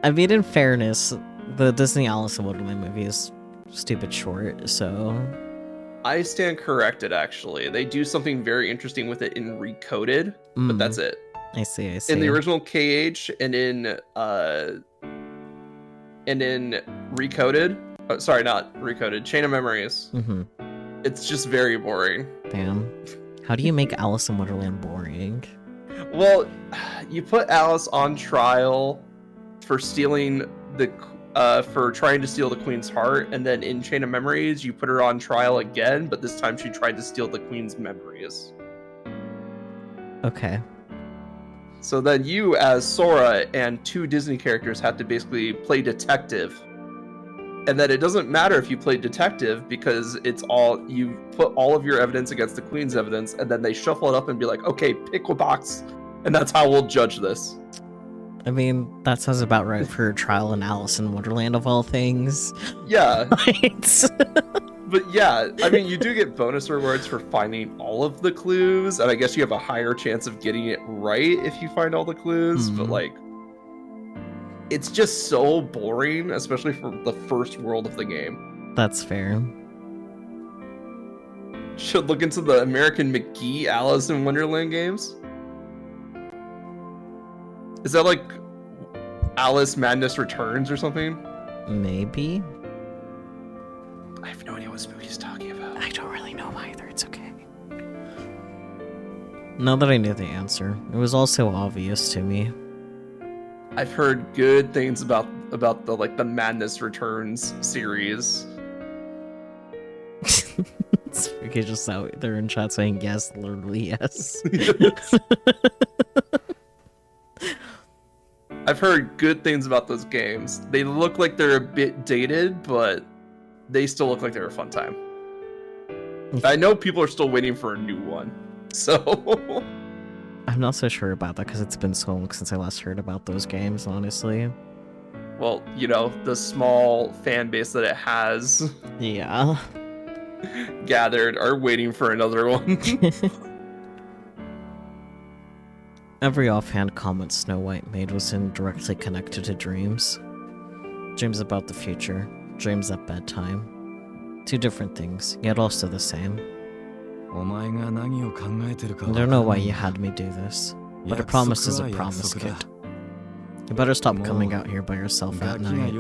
I mean, in fairness, the Disney Alice in Wonderland movie is stupid short, so... I stand corrected. Actually, they do something very interesting with it in Recoded, but that's it. I see, I see. In the original KH and in Recoded, sorry, not Recoded, Chain of Memories. Mm-hmm. It's just very boring. Damn. How do you make Alice in Wonderland boring? Well, you put Alice on trial for stealing for trying to steal the Queen's heart, and then in Chain of Memories, you put her on trial again, but this time she tried to steal the Queen's memories. Okay. So then you, as Sora, and two Disney characters have to basically play detective. And then it doesn't matter if you play detective because you put all of your evidence against the Queen's evidence, and then they shuffle it up and be like, okay, pick a box. And that's how we'll judge this. I mean, that sounds about right for a trial in Alice in Wonderland of all things. Yeah. Right? But yeah, I mean, you do get bonus rewards for finding all of the clues, and I guess you have a higher chance of getting it right if you find all the clues, but like, it's just so boring, especially for the first world of the game. That's fair. Should look into the American McGee Alice in Wonderland games. Is that like Alice Madness Returns or something? Maybe? I have no idea what Spooky's talking about. I don't really know either, it's okay. Now that I knew the answer, it was all so obvious to me. I've heard good things about the Madness Returns series. Spooky just out there in chat saying yes, literally yes. I've heard good things about those games. They look like they're a bit dated, but they still look like they're a fun time. I know people are still waiting for a new one, so... I'm not so sure about that because it's been so long since I last heard about those games, honestly. Well, you know, the small fan base that it has Yeah. gathered are waiting for another one. Every offhand comment Snow White made was indirectly connected to dreams. Dreams about the future, dreams at bedtime. Two different things, yet also the same. I don't know why you had me do this, but a promise is a promise, kid. You better stop coming out here by yourself at night.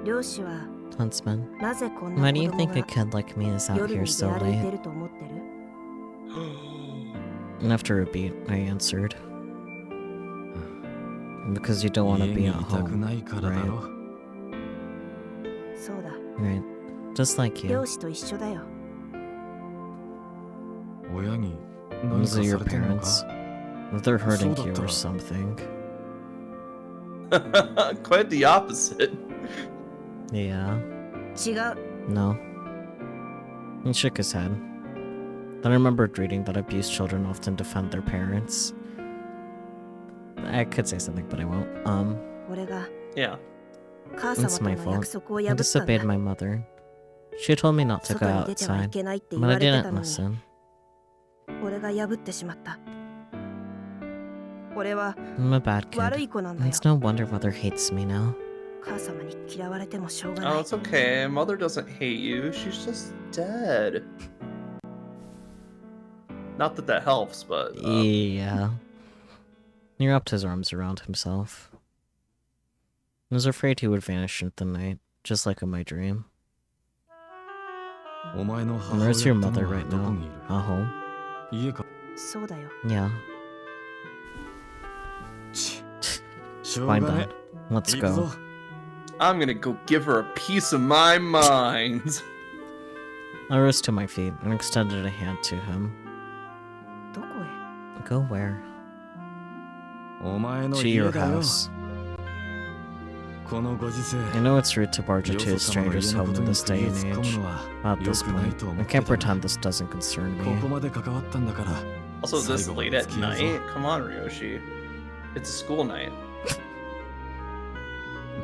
漁師は Huntsman, なぜこんな why 子 do you 供 think a が kid like me is out 夜 here に so 出歩いて late? ると思ってる And after a beat, I answered. Because you don't want to be at home, right? そうだ Right. Just like you. 漁師と一緒だよ。親に何 Those か are さ your れてんのか parents. If they're hurting you or そうだった something. Quite the opposite. Yeah. 違う。 No. He shook his head. Then I remembered reading that abused children often defend their parents. I could say something, but I won't. 俺が Yeah. 母様 It's と my の fault. 約束を I 破ったん disobeyed だ。 my mother. She told me not to go 外に出てはい outside, けないって言 but わ I れてた didn't のに、 listen. 俺が破ってしまった。俺は I'm a bad 悪 kid. い子なんだよ。 It's no wonder mother hates me now. 母様に嫌われてもしょうがな Oh, い。 it's okay. Mother doesn't hate you. She's just dead. Not that that helps, but Yeah. He wrapped his arms around himself. I was afraid he would vanish into the night, just like in my dream. お前の And 母親 where's your って mother のは right どこ now? にいる At home? 家かそうだよ。 Yeah. ちしょう Fine がね then. Let's 行くぞ go. I'm gonna go give her a piece of my mind. I rose to my feet and extended a hand to him. どこへ？ Go where? お前の To 家 your だよ house. このご時世 I know it's rude to barge よ into そ a 様の stranger's 家のこ home と in に this 首 day を and 突っ込 age. むのは At 良 this くない point, と思 I って can't た pretend this doesn't concern こ me. こまで関わったんだから Also, this 最後ま late で at 付き合うぞ night? Come on, Ryoshi. It's a school night.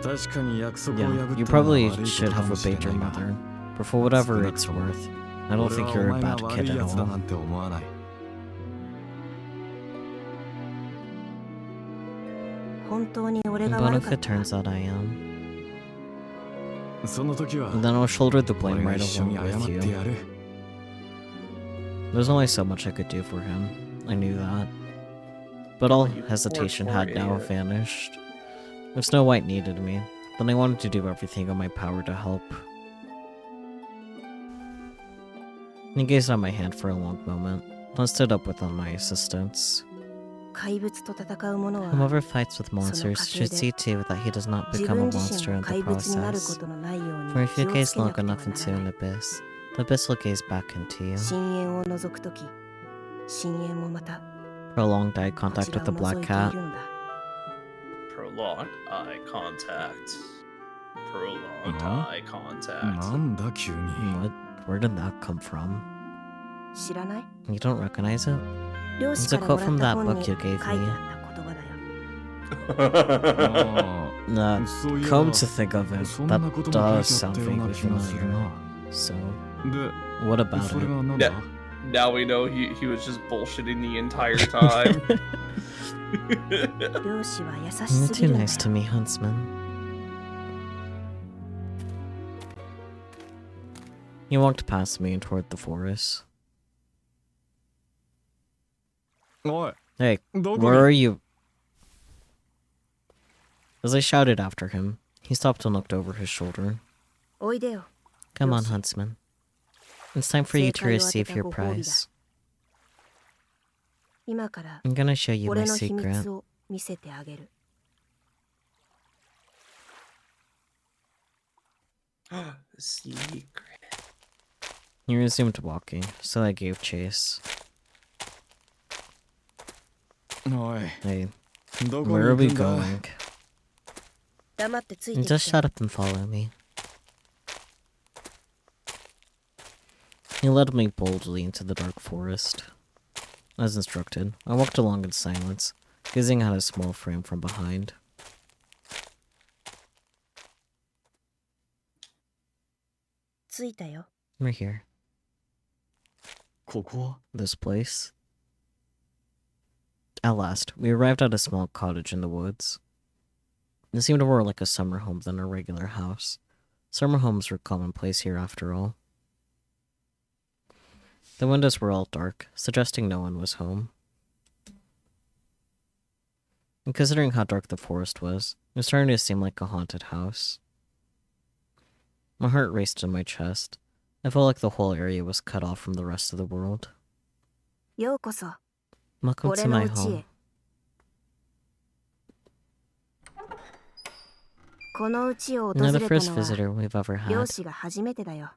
確かに約束を Yeah, 破 you ったのは probably 悪いこ should とか have もしれ obeyed な your いが mother, but for whatever it's 少なくとも worth, I don't 俺 think は you're お a 前が bad 悪 kid い at やつだな all. んて思わない本当に俺が But 悪 if かっ it た。 turns out I am, その時は then I'll shoulder the 俺 blame が right 一緒に along 謝 with って you. やる There's only so much I could do for him. I knew that. But all You poor, hesitation poor had now idiot. vanished. If Snow White needed me, then I wanted to do everything in my power to help. He gazed on my hand for a long moment, then stood up with all my assistance. 怪物と戦う者は Whoever fights with monsters should see to it that he does not 自 become a 分自身 monster も in the 怪物になるこ process. とのないよう For に if 気 you を gaze つけな long くてはな enough ら into な an い。 abyss, the abyss will gaze back into you. 深淵を覗くとき、深淵もまた Prolonged eye こ contact ちら with を the 覗 black いてい cat. るのだ。 Prolonged eye contact. Prolonged Huh? eye contact. なんだ急に What? Where did that come from? 知らない？ You don't recognize it? 漁師 It's a からも quote ら from った that 本 book に you 書いて gave あっ me. た言葉だよ。あ Nah, あそういえ come ば to think of it, そんな that ことも書い does てあっ sound たような vaguely 気がする familiar. な So, で what about それ it? がなんだ Now we know he was just bullshitting the entire time. 漁師は優し You're すぎ too るんだ nice よ。 to me, Huntsman. He walked past me and toward the forest. おい Hey, どこ where are に you? As I shouted after him, he stopped and looked over his shoulder. おいでよ。 Come on, Yoshi. Huntsman. It's time for you to 正解を当て receive た your ご褒美だ。 prize. 今から I'm gonna show you my 俺の秘密 secret. を見せてあげる。 Secret. He resumed walking, so I gave chase. おい Hey, どこ where are に we 行くんだ going? 黙ってついてき Just て。 shut up and follow me. He led me boldly into the dark forest. As instructed, I walked along in silence, gazing at his small frame from behind. ついたよ。 We're here. ここは This place. At last, we arrived at a small cottage in the woods. It seemed more like a summer home than a regular house. Summer homes were commonplace here after all. The windows were all dark, suggesting no one was home. And considering how dark the forest was, it was starting to seem like a haunted house. My heart raced in my chest. I felt like the whole area was cut off from the rest of the world. ようこそ。 Welcome 俺 to の my 家 home. へ。この家を訪 You're れ the た first のは visitor we've ever 漁 had. 師が初めてだよ。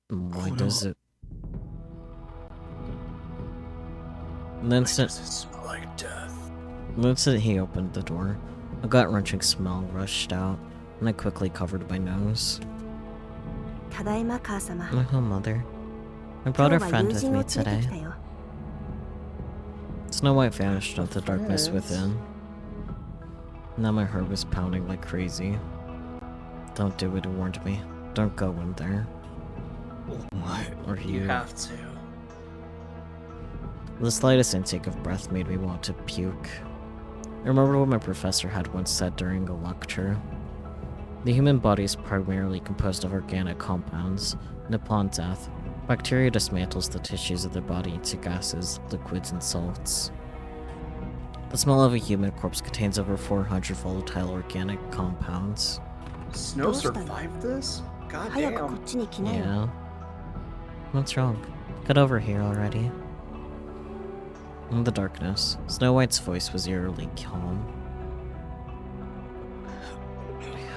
Why does it? The instant, smell like death? the instant he opened the door, a gut-wrenching smell rushed out, and I quickly covered my nose. ただいま母様。 My home mother. I 今 brought 日 a は friend 友 with 人を me 連れてき today. たよ。 Snow White vanished into the darkness Friends. within. Now my heart was pounding like crazy. Don't do it, he warned me. Don't go in there. Or You you. have to. The slightest intake of breath made me want to puke. I remember what my professor had once said during a lecture. The human body is primarily composed of organic compounds, and upon death, bacteria dismantles the tissues of the body into gases, liquids, and salts. The smell of a human corpse contains over 400 volatile organic compounds. Snow survived this? God 早くこ damn. っちに来なよ。 Yeah. What's wrong? Get over here already. In the darkness, Snow White's voice was eerily calm.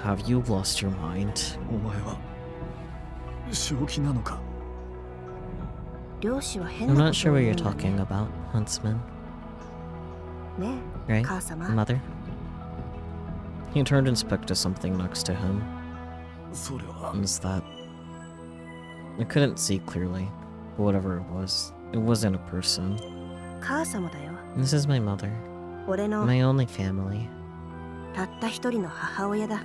Have you lost your mind? お前は正気なのか？漁師は変 I'm なこ not と sure を what 言う you're んだ talking ね。 about, Huntsman. ねえ、 Right? 母様。 Mother? He turned and spoke to something next to him. それは What was that? I couldn't see clearly, but whatever it wasn't a person. 母様だよ。 This is my mother. 俺の My only family. たった一人の母親だ。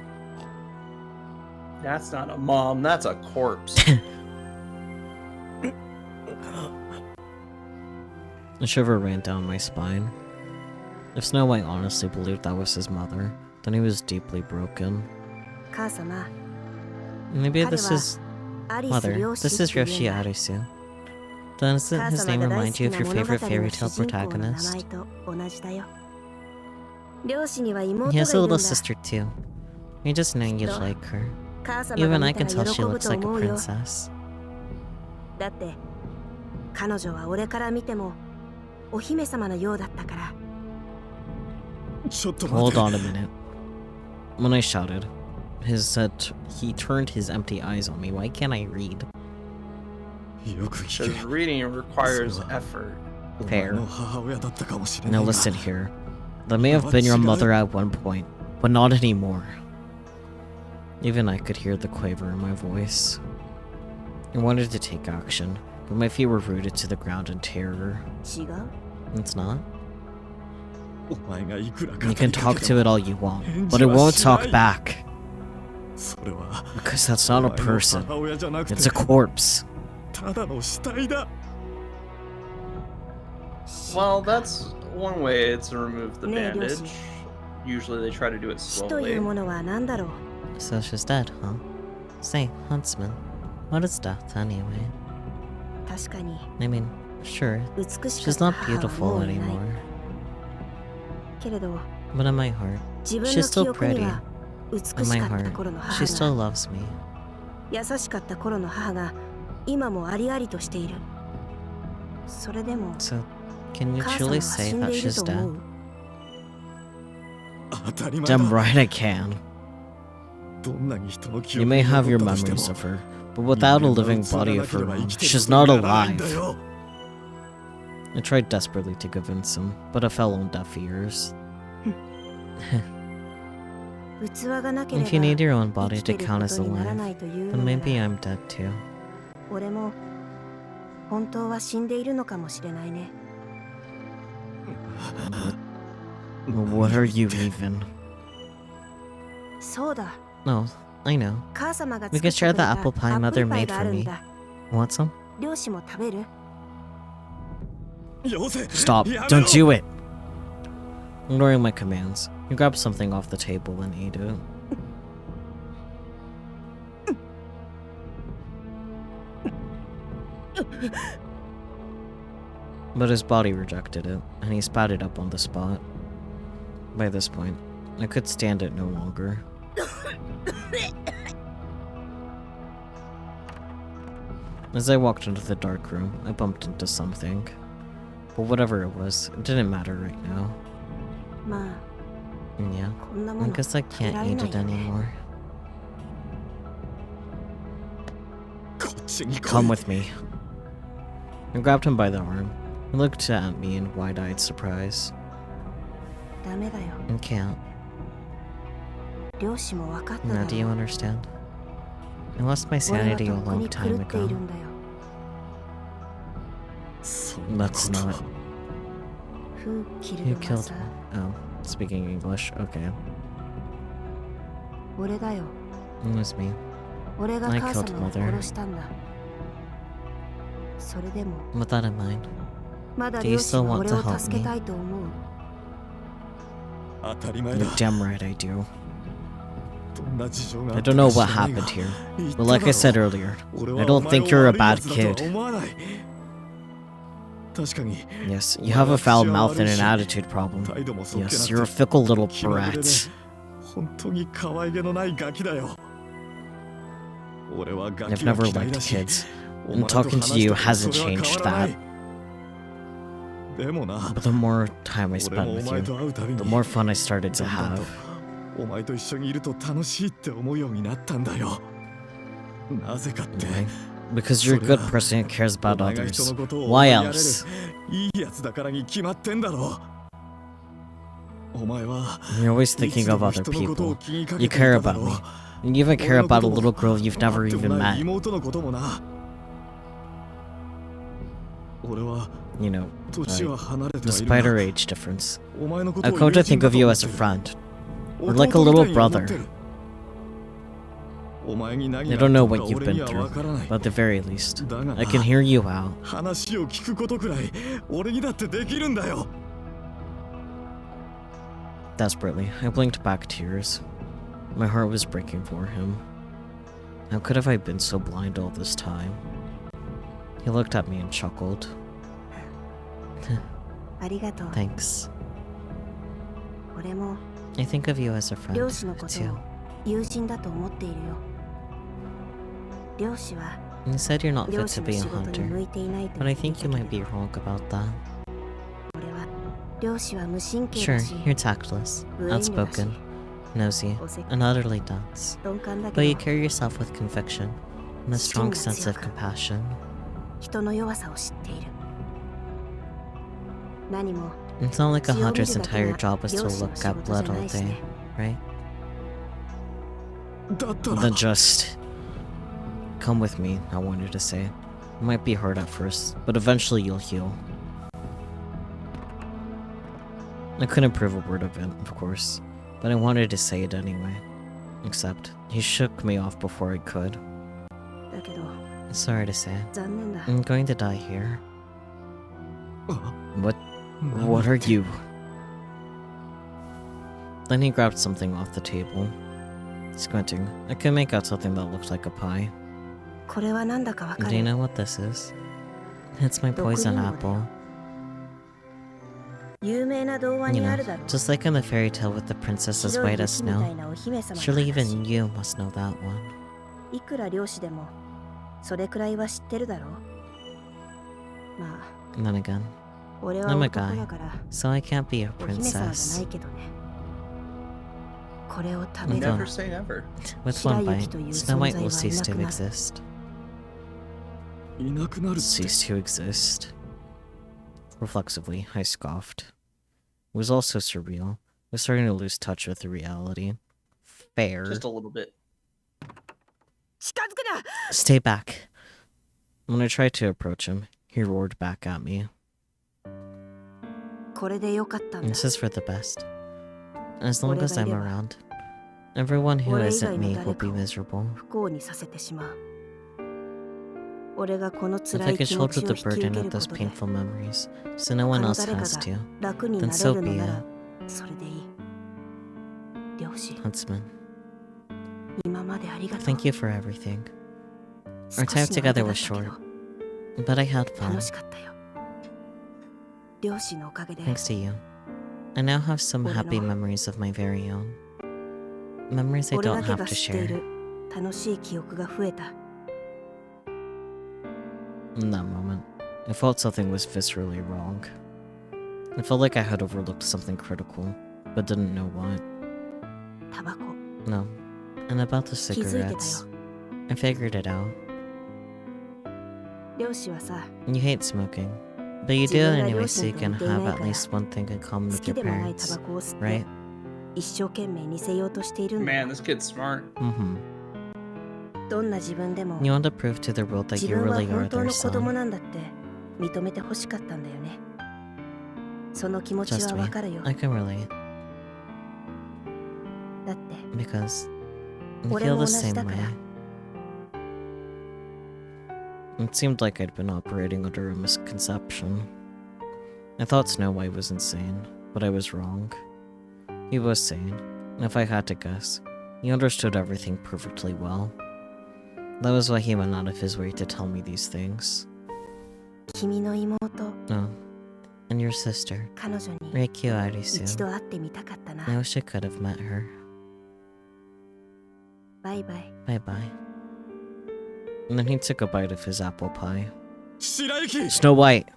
That's not a mom, that's a corpse. A shiver ran down my spine. If Snow White honestly believed that was his mother, then he was deeply broken. 母様、 Maybe this is... アリス Mother, 漁師 this is って言うん Yoshi だ。 Arisu. Doesn't 母 his 様 name が大 remind 好 you き of な your 物語 favorite の fairy 主 tale 人公の名 protagonist? 前と同じだよ。漁師には妹 He がい has a るんだ。 little sister too. I just know you'd Doch. like her. 母様 Even が I 見た can ら tell 喜 she ぶ looks と like a 思うよ。 princess. だって彼女は俺から見てもお姫様のようだったから。ちょっと待 Hold て。 on a minute. When I shouted, he turned his empty eyes on me. Why can't I read? よく聞け。 Because reading requires So, effort. お前の母親だったかもしれな Now いが。 listen here. That may have been your mother at one point, but not anymore. Even I could hear the quaver in my voice. I wanted to take action, but my feet were rooted to the ground in terror. 違う？ It's not. お前がいくら You can talk to it all you want, And but it you are won't talk shy. back. それは Because that's not a お前の person. 母親じゃなくて It's a corpse. ただの死体だ。 Well, that's one way to remove the Nee, bandage. Yoshi. Usually they try to do it 死とい slowly. うものは何だろう？ So she's dead, huh? Say, Huntsman, what is death anyway? 確かに I mean, sure, 美しか she's った not 母は beautiful もういない。 anymore. けれど But in my heart, 自分 she's の still 記憶に pretty. は美 In し my かった heart, 頃の she still 母が loves me. 優しかった頃の母が今もありありとしている。それでも So, can you 母様 truly は say 死ん that でいる she's と思 dead? う？当たり前だ。 Damn right I can. どんなに人の記 You 憶 may に have your 残ったとして memories も of her, but without a living body of her own, she's not alive. I tried desperately to convince him, but it fell on deaf ears. 器がなければ If you need your own 生 body きて to る count こ as とになら alive, ないという then のな maybe ら I'm dead too. 俺も本当は死んでいるのかもしれないね。 What are you even? そうだ。 No, I know. 母様が We 作 can ってく share れ the た apple ア pie ップ Mother ルパイ made があ for るん me. だ。 Want some? 漁師も食べる？よせ。 Stop! やめろ。 Don't do it! Ignoring my commands, he grabbed something off the table and ate it. But his body rejected it, and he spat it up on the spot. By this point, I could stand it no longer. As I walked into the dark room, I bumped into something. But whatever it was, it didn't matter right now. まあ Yeah, こんなも I の guess I 食べ can't られ eat ない it よね anymore. こっちに来い Come with me. I grabbed him by the arm. He looked at me in wide-eyed surprise. ダメだよ I can't. 漁師も分かっただ Now, ろ do you understand? I lost my 俺は sanity と a っく long に狂 time っている ago. んだよそんなこ Let's と not. Who killed You the killed mother? Oh, speaking English. Okay. 俺だよ It was me. 俺が I 母 killed 様を mother. 殺したんだそれでも With that in mind, まだ Do you 漁師 still は want 俺 to を help 助け me? たいと思う当たり前 you're だ damn right I do. どんな事情があ I った don't か know 知 what らないが happened here, 言った but like I だろ said earlier, 俺 I は don't お前 think を you're a 悪い bad やつだとは kid. 思わない確かに Yes, you have a foul mouth and an attitude problem. 態度もそっけな Yes, く you're a て fickle little 気まぐれで brat. 本当に可愛げのないガキだよ俺はガ I've キは never 嫌い liked だし kids, お and 前と talking 話 to you したって hasn't それは changed 変わらな that. いでもな But the more time I 俺 spent もお with 前 you, と会うたびに the more fun I started to だんだん have. とお前と一緒にいると楽しいって思うようになったんだよなぜかって Why? Because you're a good person who cares お about 前が人 others. のことを思 Why いやれる else? いいやつだからに決まってんだろお前は You're always い thinking つで of も other 人のことを people. 気にか You けていた care だ about ろ me. And you even care about a little girl you've never 会って even もない met. 妹のこともな俺は You know, 年は離れてはいる despite our age difference, お前のこと I've を come 友 to 人 think だ of と you 思っ as て a る friend. We're like a 弟 little みたいに思 brother. ってるお前に何 I があ don't った know の what か you've 俺に been は through, わからない but at the very least, だがな I can hear you out. 話を聞くことくらい俺にだってできるんだよ Desperately, I blinked back tears. My heart was breaking for him. How could have I been so blind all this time? He looked at me and chuckled. ありがとう Thanks. 俺も I think of you as a friend, 漁師のこと too. を友人だと思っているよ漁師は You said you're not 漁 fit 師 to の be a 仕事に向 hunter, いていないと but 言 I ってい think た you け might be ど wrong about that. 俺は漁師は無神経 Sure, だし you're tactless, 無遠慮だし outspoken, nosy, おせっ and utterly dense. 鈍感だ But け you ど carry yourself with conviction and a strong sense of compassion. 人の弱さを知っている何も It's not like a 血を見る hunter's だけ entire が job is to 漁師の look 仕 at 事じ blood ゃ all ないし day, ね right? だったら Then just come with me, I wanted to say. It might be hard at first, but eventually you'll heal. I couldn't prove a word of it, of course, but I wanted to say it anyway. Except, he shook me off before I could. だけど Sorry to say, 残念だ I'm going to die here. あ What 何 What are you? Then he grabbed something off the table. Squinting, I could make out something that looked like a pie. これは何だかわか Do you る know what this is? It's my poison apple. 有名な童話 You にあ know, るだろう just like in the fairy tale with the princess as 白い white as 雪みた snow. いなお姫様の Surely 話 even you must know that one. いくら漁師でもそれくらいは知ってるだろうまあ And then again, 俺 I'm は a 男 guy, だから so I can't be a お姫様じゃな princess. いけどねこれを食べ I'm る Never say never. With one bite, Shirayuki to you Snow White will 存在は cease to いなくなる。 exist. いなくなるって Cease to exist. Reflexively, I scoffed. It was also surreal. I was starting to lose touch with reality. Fair. Just a little bit. 近づくな Stay back. When I tried to approach him, he roared back at me. これでよかったんだ This is for the best. As long as I'm around, everyone who isn't me will be miserable. 不幸にさせてしまう俺がこの If 辛 I い could 気持 shoulder ちを the 引き受 burden け of るこ those とで painful memories, so no 他 one の else 誰か has が to. 楽にな Then れ so る be のな it. らそれでいい漁師 Huntsman, 今までありがとう thank you for everything. 少 Our し time の together 間だ was ったけ short, ど but I had fun. 楽しかったよ漁師のおかげで Thanks to you. I now have some Bueno. happy memories of my very own. Memories I 俺 don't だけ have が to 知ってい share. る楽しい記憶が増えた In that moment, I felt something was viscerally wrong. I felt like I had overlooked something critical, but didn't know what. タバコ No. And about the 気づいてたよ cigarettes, I figured it out. 漁師はさ You hate smoking, but you do it anyway so you can have at least one thing in common 好 with き your でもないタ parents, バコを吸って right? 一生懸命似せようとしているんだよ Man, this kid's smart. どんな自分でも You want to prove to the world that 自 you 分は really are 本当 their の子供 son. なんだって認めてほしかったんだよねその気持ち Just は me. わかるよ I can relate. だって Because I 俺 feel も同 the じ same だから way. It seemed like I'd been operating under a misconception. I thought Snow White was insane, but I was wrong. He was sane, and if I had to guess, he understood everything perfectly well. That was why he went out of his way to tell me these things. 君の妹 Oh, and your sister, 彼女に Reikyu 一 Arisu. 度会ってみたかったな I wish I could have met her. バイバイ Bye bye. And then he took a bite of his apple pie. 白雪 Snow White!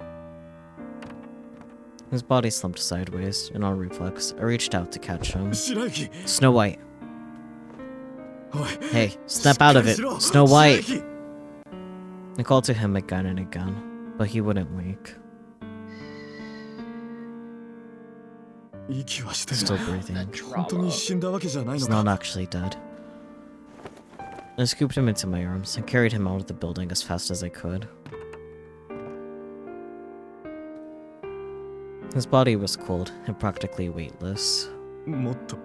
His body slumped sideways, and on reflex, I reached out to catch him. 白雪 Snow White! おい Hey, snap out of it! しっかりしろ Snow White! 白雪 I called to him again and again, but he wouldn't wake. 息はして Still る breathing. 本当に Drama. 死んだわけじゃない He's の not か actually dead. I scooped him into my arms and carried him out of the building as fast as I could. His body was cold and practically weightless. もっと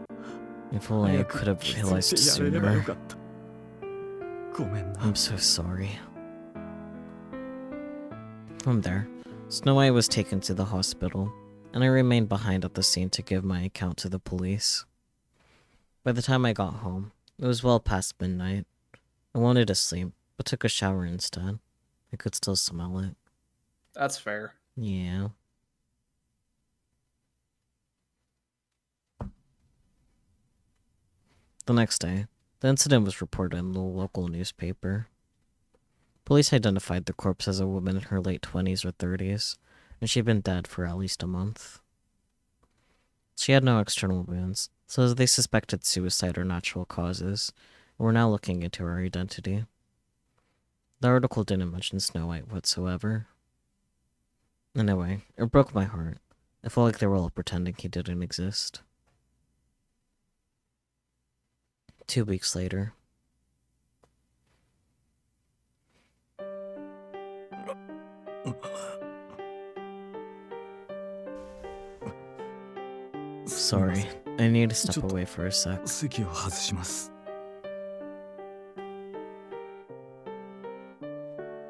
If only I 早 could く have 気づい realized てやれればよ sooner. かったごめんな I'm so sorry. From there, Snow White was taken to the hospital, and I remained behind at the scene to give my account to the police. By the time I got home, it was well past midnight. I wanted to sleep, but took a shower instead. I could still smell it. That's fair. Yeah. The next day, the incident was reported in the local newspaper. Police identified the corpse as a woman in her late 20s or 30s, and she'd been dead for at least a month. She had no external wounds, so they suspected suicide or natural causes, and were now looking into her identity. The article didn't mention Snow White whatsoever. Anyway, it broke my heart. I felt like they were all pretending he didn't exist. 2 weeks later. Sorry, I need to step away for a sec. 席を外します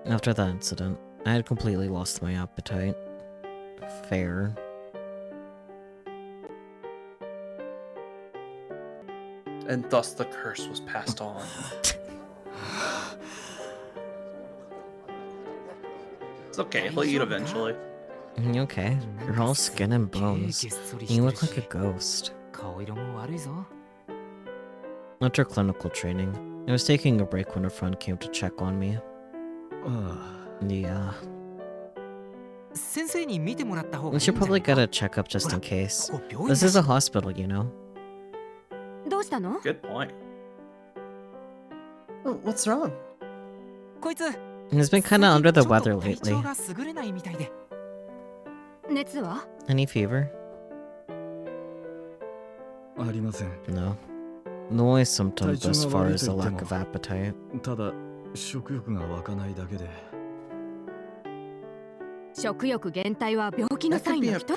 After that incident, I had completely lost my appetite. Fair. And thus the curse was passed on. It's okay, he'll eat eventually. You okay? You're all skin and bones. You look like a ghost. 顔色も悪いぞ After clinical training, I was taking a break when a friend came to check on me. あ Yeah. 先生に見てもらった方 We がいいんじ should ゃない probably か get a checkup just in case. ここ病院 This だ is し a hospital, you know? どうしたの Good point. Oh, what's wrong? こいつ He's been kinda under the ちょっと weather 体 lately. 調が優れないみたいで熱は Any fever? ありません No. The only symptom 体調 thus が far 悪い is と a 言っても lack of appetite. ただ食欲が湧かないだけで食欲減退は病気の That サイ could ン be の a 一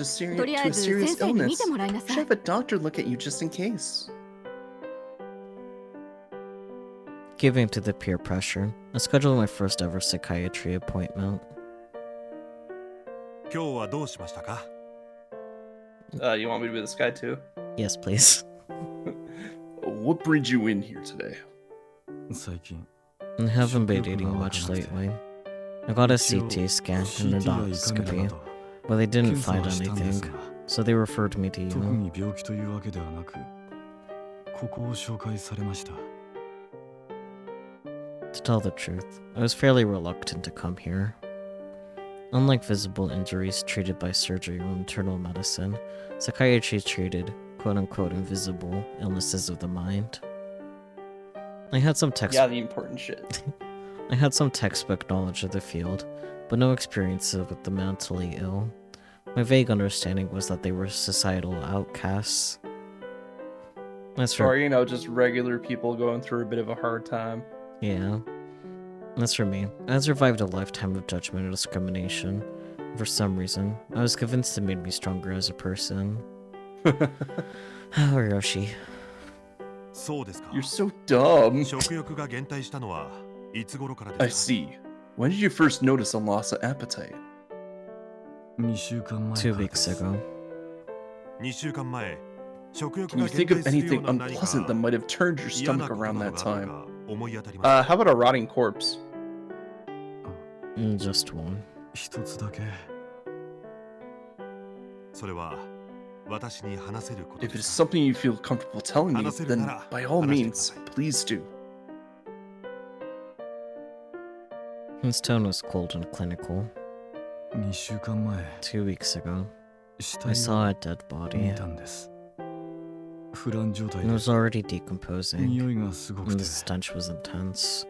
つよ precursor とり to あ a えず先 serious 生に見 illness. てもらいな Should さい have a doctor look at you just in case. Giving to the peer pressure, I scheduled my first ever psychiatry appointment. 今日はどうしましたか You want me to be this guy too? Yes, please. What brings you in here today? 最近 I haven't been eating much lately. I got a CT scan and endoscopy, but they didn't find anything, so they referred me to 特 you. に病気というわけではなくここを紹介されました To tell the truth, I was fairly reluctant to come here. Unlike visible injuries treated by surgery or internal medicine, psychiatry treated quote-unquote invisible illnesses of the mind. I had some Yeah, the important shit. I had some textbook knowledge of the field, but no experience with the mentally ill. My vague understanding was that they were societal outcasts. Or, you know, just regular people going through a bit of a hard time. Yeah. That's for me. I survived a lifetime of judgment and discrimination. For some reason, I was convinced it made me stronger as a person. Oh, Yoshi. You're so dumb. I see. When did you first notice a loss of appetite? 2 weeks ago. Can you think of anything unpleasant that might have turned your stomach around that time? How about a rotting corpse? Just one. If it's something you feel comfortable telling me, then by all means, please do. His tone was cold and clinical. 2 weeks ago, I saw a dead body. It was already decomposing, and the stench was intense.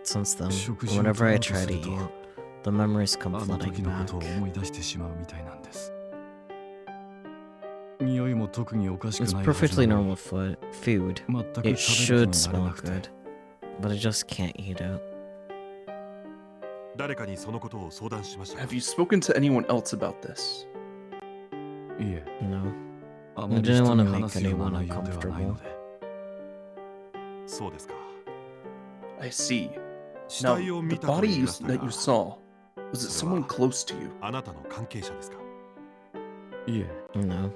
Since then, whenever I try to eat, the memories come flooding back. It's perfectly normal food. It should smell good, but I just can't eat it. Have you spoken to anyone else about this? No. I didn't want to make anyone uncomfortable. I see. Now, the body that you saw, was it someone close to you? No.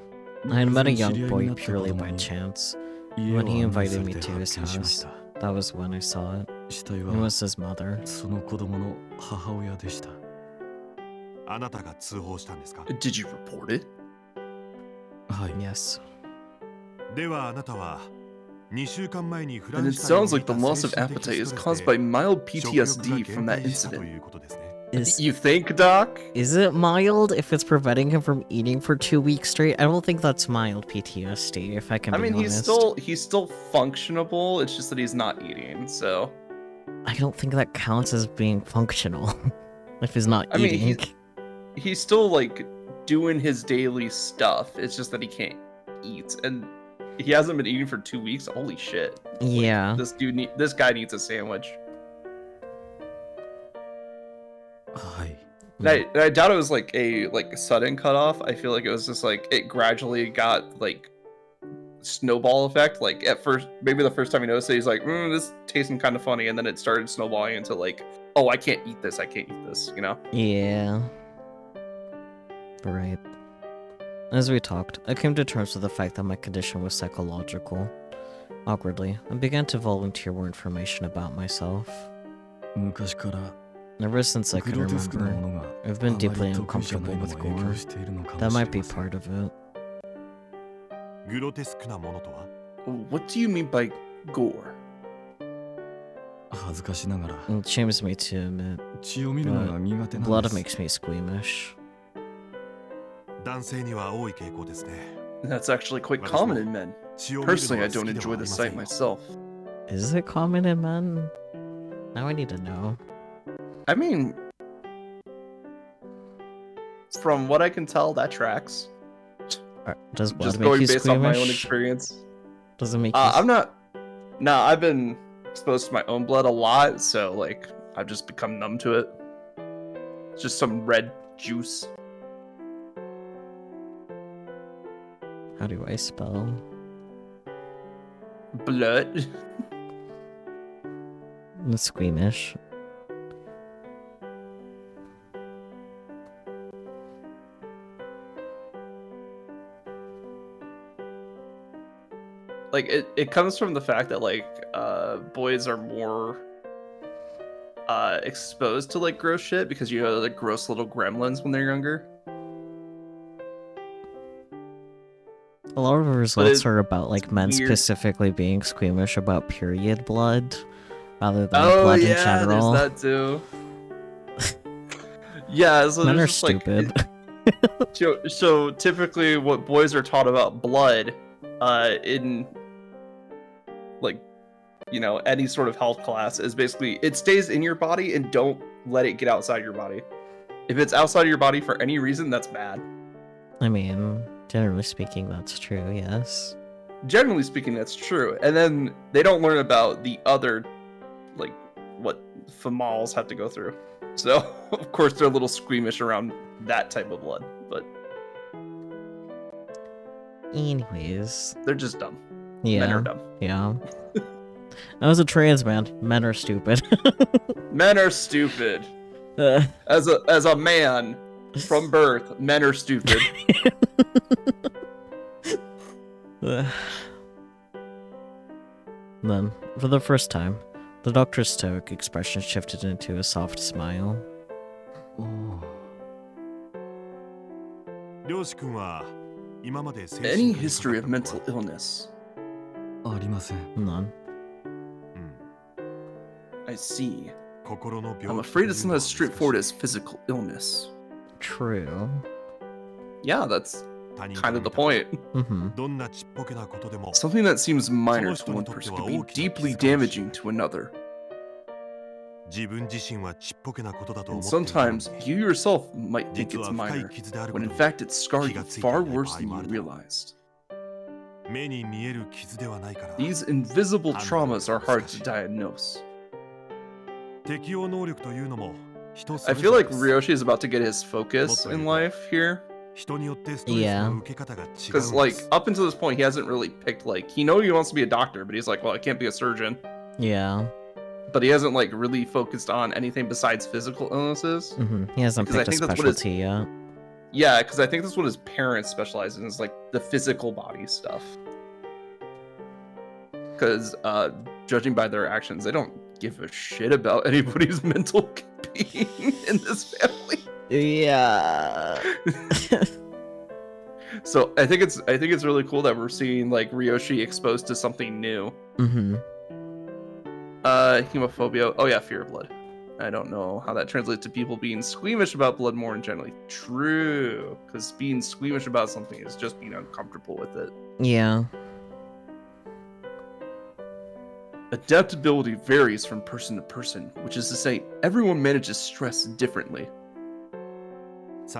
I had met a young boy purely by chance. When he invited me to his house, that was when I saw it. It was his mother. Did you report it? Yes. And it sounds like the loss of appetite is caused by mild PTSD from that incident. You think, Doc? Is it mild if it's preventing him from eating for 2 weeks straight? I don't think that's mild PTSD, if I can be honest. he's still functionable, it's just that he's not eating, so... I don't think that counts as being functional, if he's not eating. He's still, like, doing his daily stuff, it's just that he can't eat, and he hasn't been eating for 2 weeks? Holy shit. Yeah. Like, this guy needs a sandwich. I doubt it was like a sudden cutoff. I feel like it was just like it gradually got like snowball effect. Like at first, maybe the first time he noticed it, he's like, "This tasting kind of funny," and then it started snowballing into like, "Oh, I can't eat this. I can't eat this." You know? Yeah. Right. As we talked, I came to terms with the fact that my condition was psychological. Awkwardly, I began to volunteer more information about myself. Ever since I can remember, I've been deeply uncomfortable with gore. That might be part of it. What do you mean by gore? It shames me to admit, but blood makes me squeamish. That's actually quite common in men. Personally, I don't enjoy the sight myself. Is it common in men? Now I need to know. I mean, from what I can tell, that tracks. Does blood just make going you based squeamish? on my own experience. Does it make you... I'm not... Nah, I've been exposed to my own blood a lot, so, like, I've just become numb to it. It's just some red juice. How do I spell? Blood. I'm squeamish. Like, it comes from the fact that, like, boys are more exposed to, like, gross shit because, you know, like, gross little gremlins when they're younger. A lot of the results are about, like, men specifically being squeamish about period blood rather than blood in general. There's that too. Yeah, so Men are there's just, like, stupid. so typically what boys are taught about blood in, like, you know, any sort of health class is basically it stays in your body and don't let it get outside your body. If it's outside of your body for any reason, that's bad. I mean, generally speaking, that's true, yes. Generally speaking, that's true. And then they don't learn about the other, like, what females have to go through. So, of course, they're a little squeamish around that type of blood, but Anyways. they're just dumb. Yeah. Men are dumb. Yeah. As a trans man, men are stupid. Men are stupid. As a man from birth, men are stupid. Then, for the first time, the doctor's stoic expression shifted into a soft smile. Any history of mental illness? None. I see. I'm afraid it's not as straightforward as physical illness. True. Yeah, that's kind of the point. Mm-hmm. Something that seems minor to one person can be deeply damaging to another. And sometimes you yourself might think it's minor, when in fact it scarred you far worse than you realized. These invisible traumas are hard to diagnose. I feel like Ryoshi is about to get his focus in life here. Yeah. Because, like, up until this point, he hasn't really picked, like, he knows he wants to be a doctor, but he's like, well, I can't be a surgeon. Yeah. But he hasn't, like, really focused on anything besides physical illnesses. Mm-hmm. He hasn't picked a specialty yet. Yeah, because I think that's what his parents specialize in, is, like, the physical body stuff. Because, judging by their actions, they don't give a shit about anybody's mental being in this family. Yeah. So I think it's really cool that we're seeing, like, Ryoshi exposed to something new. Mm-hmm. Hemophobia. Oh yeah, fear of blood. I don't know how that translates to people being squeamish about blood more in generally. True, because being squeamish about something is just being uncomfortable with it. Yeah. Adaptability varies from person to person, which is to say, everyone manages stress differently. As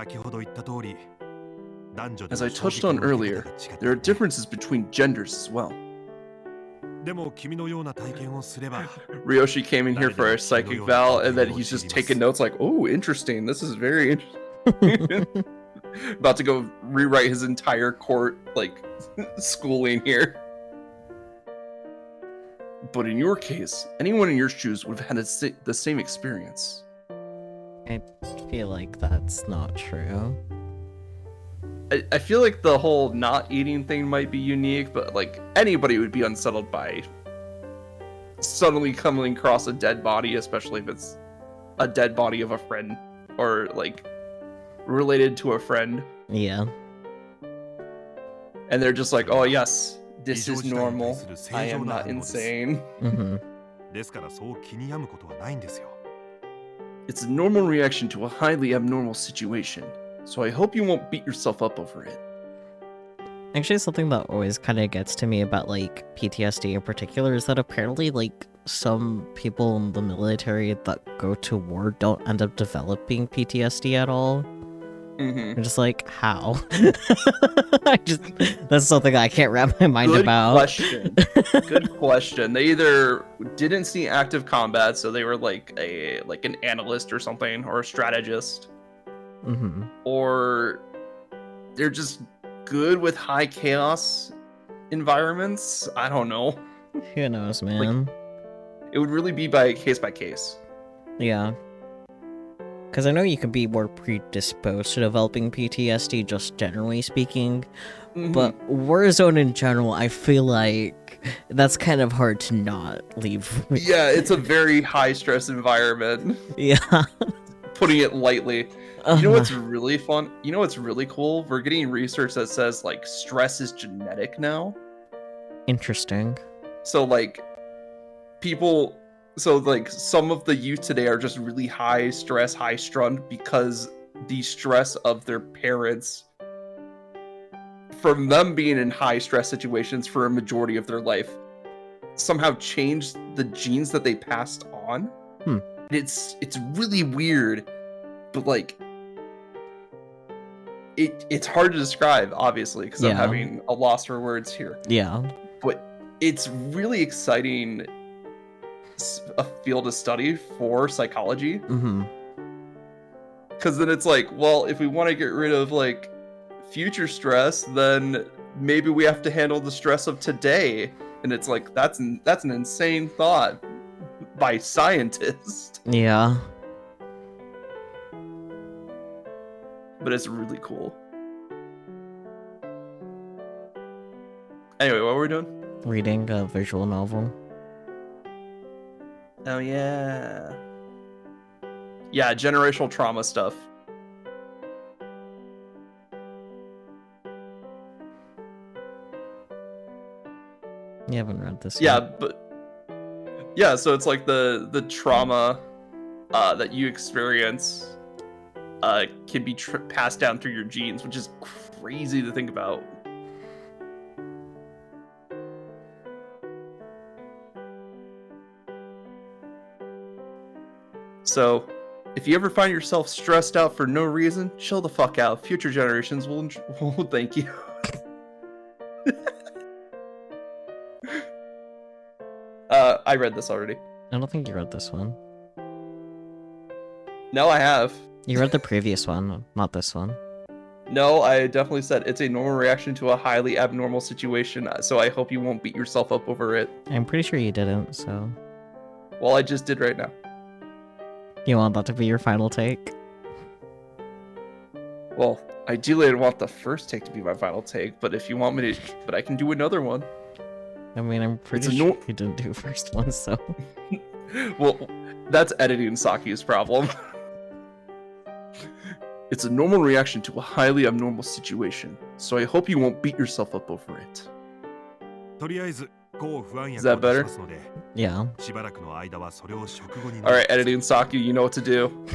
I touched on earlier, there are differences between genders as well. Ryoshi came in here for a psychic val, and then he's just taking notes like, oh, interesting, this is very interesting. About to go rewrite his entire court, like, schooling here. But in your case, anyone in your shoes would have had the same experience. I feel like that's not true. I feel like the whole not eating thing might be unique, but, like, anybody would be unsettled by suddenly coming across a dead body, especially if it's a dead body of a friend or, like, related to a friend. Yeah. And they're just like, oh yes, this is normal. I am not insane. Mm-hmm. It's a normal reaction to a highly abnormal situation, so I hope you won't beat yourself up over it. Actually, something that always kind of gets to me about, like, PTSD in particular is that apparently, like, some people in the military that go to war don't end up developing PTSD at all. Mm-hmm. I'm just like, how? That's something I can't wrap my mind about. Question. Good question. They either didn't see active combat, so they were like an analyst or something, or a strategist, Mm-hmm. or they're just good with high chaos environments. I don't know. Who knows, man? It would really be by case. Yeah. Because I know you can be more predisposed to developing PTSD, just generally speaking. Mm-hmm. But Warzone in general, I feel like that's kind of hard to not leave. Yeah, it's a very high stress environment. Yeah. Putting it lightly. You know what's really fun? You know what's really cool? We're getting research that says, like, stress is genetic now. Interesting. So, like, people So like some of the youth today are just really high stress, high strung because the stress of their parents from them being in high stress situations for a majority of their life somehow changed the genes that they passed on. It's really weird, but like it's hard to describe, obviously, because I'm having a loss for words here. Yeah. But it's really exciting, a field of study for psychology. Because then it's like, well, if we want to get rid of like future stress, then maybe we have to handle the stress of today. And it's like that's an insane thought by scientists. Yeah. But it's really cool. Anyway, what were we doing? Reading a visual novel. Oh yeah. Yeah, generational trauma stuff. You haven't read this yet. Yeah, so it's like the trauma that you experience can be passed down through your genes, which is crazy to think about. So, if you ever find yourself stressed out for no reason, chill the fuck out. Future generations will thank you. I read this already. I don't think you read this one. No, I have. You read the previous one, not this one. No, I definitely said it's a normal reaction to a highly abnormal situation, so I hope you won't beat yourself up over it. I'm pretty sure you didn't, so... Well, I just did right now. You want that to be your final take? Well, ideally I'd want the first take to be my final take, but if you want me to... But I can do another one. I mean, I'm pretty sure you didn't do first one, so... Well, that's editing Saki's problem. It's a normal reaction to a highly abnormal situation, so I hope you won't beat yourself up over it. Is that better? Yeah. Alright, editing Saki, you know what to do.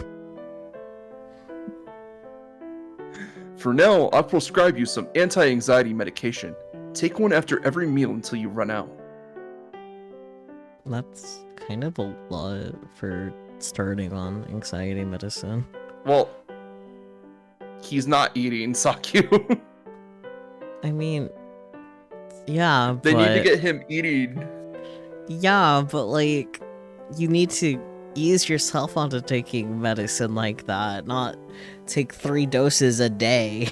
For now, I'll prescribe you some anti-anxiety medication. Take one after every meal until you run out. That's kind of a lot for starting on anxiety medicine. Well, he's not eating Saki. I mean, yeah, They need to get him eating. Yeah, but like, you need to ease yourself onto taking medicine like that, not take 3 doses a day.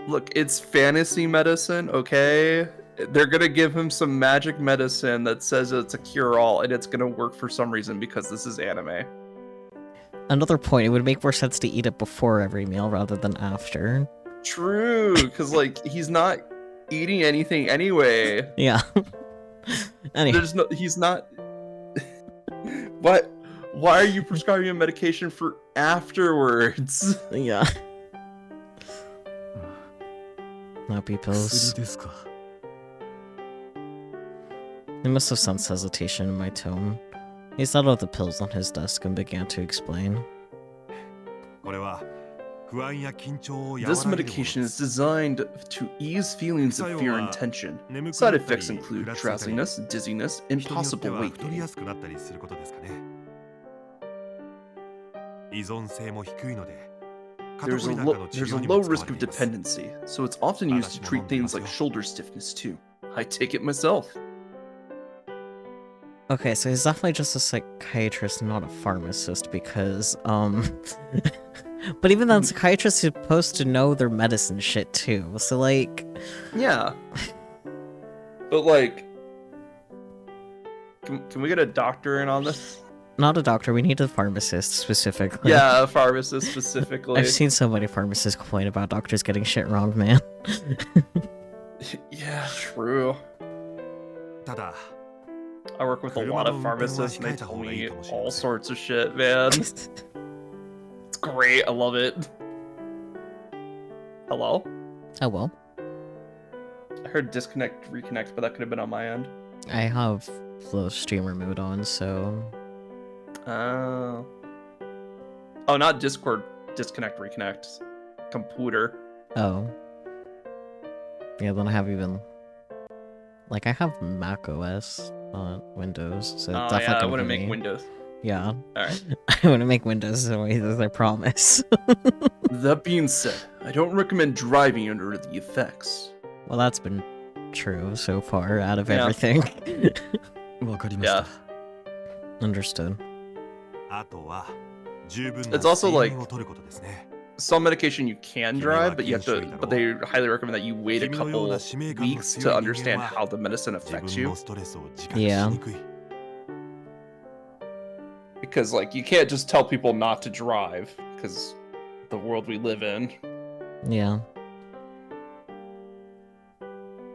Look, it's fantasy medicine, okay? They're gonna give him some magic medicine that says it's a cure-all, and it's gonna work for some reason because this is anime. Another point, it would make more sense to eat it before every meal rather than after. True, because like, he's not eating anything anyway. Yeah. Anyway. He's not... What? Why are you prescribing a medication for afterwards? Yeah. Happy pills. He must have sensed hesitation in my tone. He set out the pills on his desk and began to explain. This medication is designed to ease feelings of fear and tension. Side effects include drowsiness, dizziness, and possible weight gain. There's a low risk of dependency, so it's often used to treat things like shoulder stiffness too. I take it myself. Okay, so he's definitely just a psychiatrist, not a pharmacist, because, but even then, psychiatrists are supposed to know their medicine shit too, so like... Yeah. But like... Can we get a doctor in on this? Not a doctor, we need a pharmacist specifically. Yeah, a pharmacist specifically. I've seen so many pharmacists complain about doctors getting shit wrong, man. Yeah, true. I work with a lot of pharmacists and they tell me all sorts of shit, man. It's great, I love it. Hello? Oh well. I heard disconnect, reconnect, but that could have been on my end. I have the streamer mode on, so... Oh, not Discord. Disconnect, reconnect. Computer. Oh. Yeah, then I have even... Like, I have Mac OS on Windows, so Oh definitely yeah, I gonna wouldn't be make me. Windows. Yeah. Alright. I wouldn't make Windows as I promise. That being said, I don't recommend driving under the effects. Well, that's been true so far out of Yeah. everything. わかりました Yeah. Understood. あとは十分 It's な also 睡 like 眠を取ることですね some medication you can drive, but you have to. But they highly recommend that you wait a couple weeks to understand how the medicine 自 affects 分 you, のストレスを自覚しにくい because like you can't just tell people not to drive, because the world we live in. Yeah.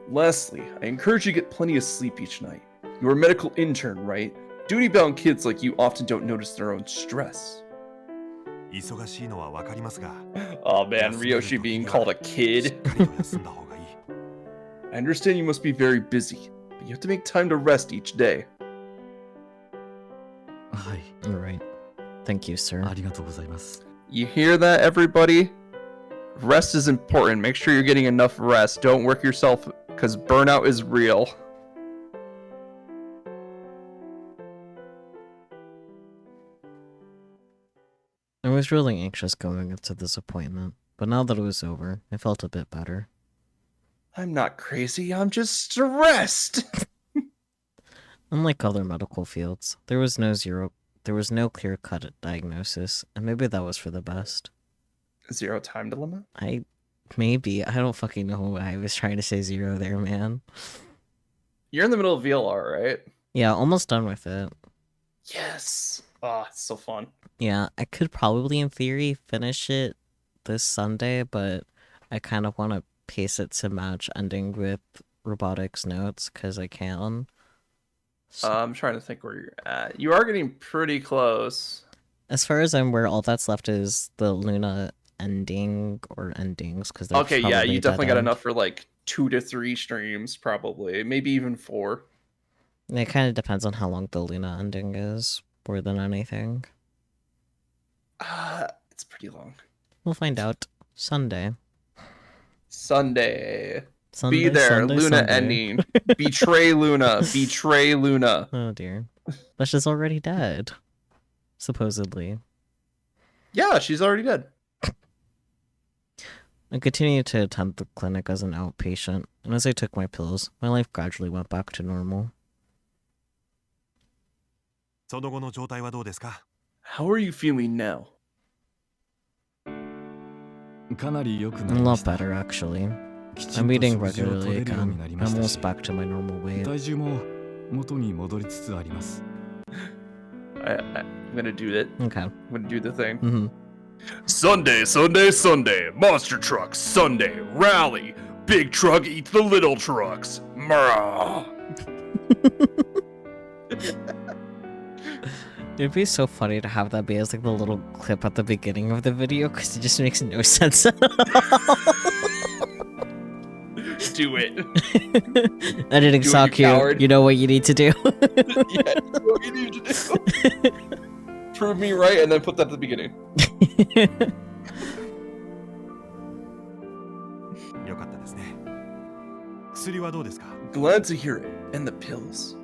Leslie, I encourage you to get plenty of sleep each night. You're a medical intern, right? Duty-bound kids like you often don't notice their own stress. 忙しいのはわかりますが Oh man, Ryoshi being called a しっ kid. かりと休んだ方がいい I understand you must be very busy, but you have to make time to rest each day. はい Alright. Thank you, sir. ありがとうございます You hear that, everybody? Rest is important. Make sure you're getting enough rest. Don't work yourself, because burnout is real. I was really anxious going into this appointment, but now that it was over, I felt a bit better. I'm not crazy, I'm just stressed. Unlike other medical fields, there was no clear-cut diagnosis, and maybe that was for the best. Zero time dilemma? I don't fucking know why I was trying to say zero there, man. You're in the middle of VLR, right? Yeah, almost done with it. Yes. Ah, it's so fun. Yeah, I could probably, in theory, finish it this Sunday, but I kind of want to pace it to match ending with robotics notes, because I can. So, I'm trying to think where you're at. You are getting pretty close. as far as I'm aware, all that's left is the Luna ending, or endings, because Okay, yeah, you definitely got enough for like 2 to 3 streams, probably. Maybe even 4. It kind of depends on how long the Luna ending is, more than anything. It's pretty long. We'll find out Sunday. Sunday. Sunday Be there, Sunday, Luna Sunday. ending. Betray Luna. Betray Luna. Oh dear. But she's already dead. Supposedly. Yeah, she's already dead. I continued to attend the clinic as an outpatient, and as I took my pills, my life gradually went back to normal. その後の状態はどうですか How are you feeling now? かなり良くな A りま lot した better, actually. きちん I'm と eating 食事を取 regularly れるように again. なり I'm ましたし almost back to my normal weight. 体重も元に戻りつつあります I'm gonna do it. Okay. I'm gonna do the thing. Mm-hmm. Sunday, Sunday, Sunday. Monster trucks, Sunday. Rally. Big truck eats the little trucks. Murrah. It'd be so funny to have that be as like the little clip at the beginning of the video, because it just makes no sense at all. Do it. Editing Do it, suck you you. coward. You know what you need to do. Yeah, what you need to do. Prove me right and then put that at the beginning. よかったですね薬はどうですか Glad to hear it. And the pills.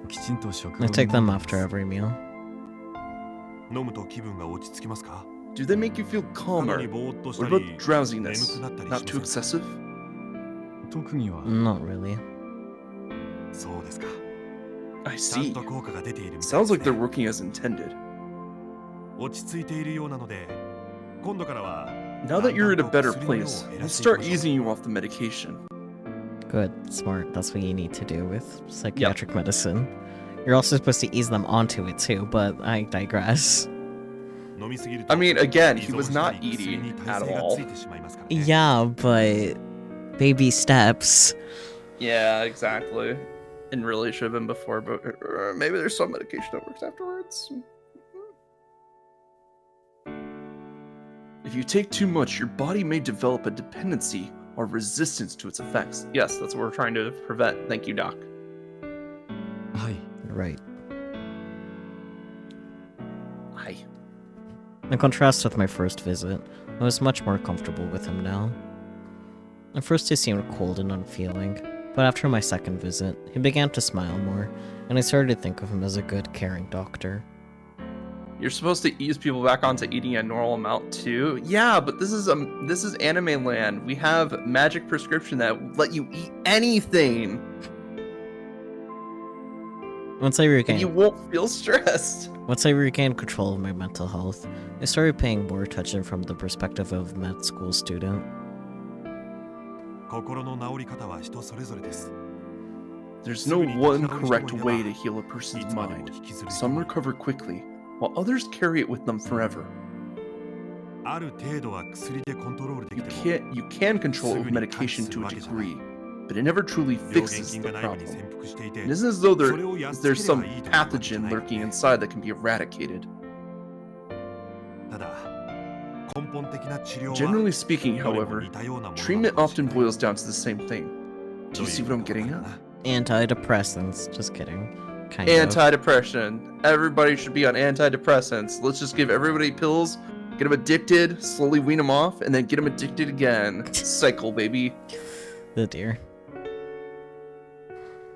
きちんと食 I を take 飲ん them で after ます every meal. 飲むと気分が落ち着きますか Do they make you feel 過度に calmer? ぼーっとし What た about り眠 drowsiness? くなったり Not し too ません excessive? 特には Not really. そうですか I ちゃん see. と効果が出ているみたい Sounds で like す they're ね working as intended. 落ち着いているようなので今度からは Now that you're in a better だんだんと薬の量を place, 減 I'll らしていき start ましょう easing you off the medication. Good, smart. That's what you need to do with psychiatric medicine. You're also supposed to ease them onto it too, but I digress. 飲みすぎると I mean, again, he 依存 was した not り薬 eating に at 耐性が all. ついてしまいますからね Yeah, but baby steps. Yeah, exactly. And really should have been before, but maybe there's some medication that works afterwards. If you take too much, your body may develop a dependency or resistance to its effects. Yes, that's what we're trying to prevent. Thank you, Doc. はい。 Right. Hi. In contrast with my first visit, I was much more comfortable with him now. At first he seemed cold and unfeeling, but after my second visit, he began to smile more, and I started to think of him as a good, caring doctor. You're supposed to ease people back onto eating a normal amount too. Yeah, but this is anime land. We have magic prescription that let you eat anything, Once I and you won't feel stressed. regained control of my mental health, I started paying more attention from the perspective of a med school student. 心の治り方は人それぞれです。 There's no one correct way to heal a person's mind. Some recover quickly, while others carry it with them forever. ある程度は薬でコントロールできても You can control it with medication to a degree, but it never truly 病原 fixes 菌 the が内部に problem. 潜伏していて It isn't as though それをやっつけ there's れ some ばいいというわけじゃ pathogen ないわ lurking け。 inside that can be eradicated. ただ根本的な治療は Generally speaking, どれも however, 似たようなものなの treatment かもしれ often ない boils down to the same thing. Do you see what I'm getting at? Antidepressants. Just kidding. Kind of. Antidepressant. Everybody should be on antidepressants. Let's just give everybody pills, get them addicted, slowly wean them off, and then get them addicted again. Cycle, baby. Oh dear.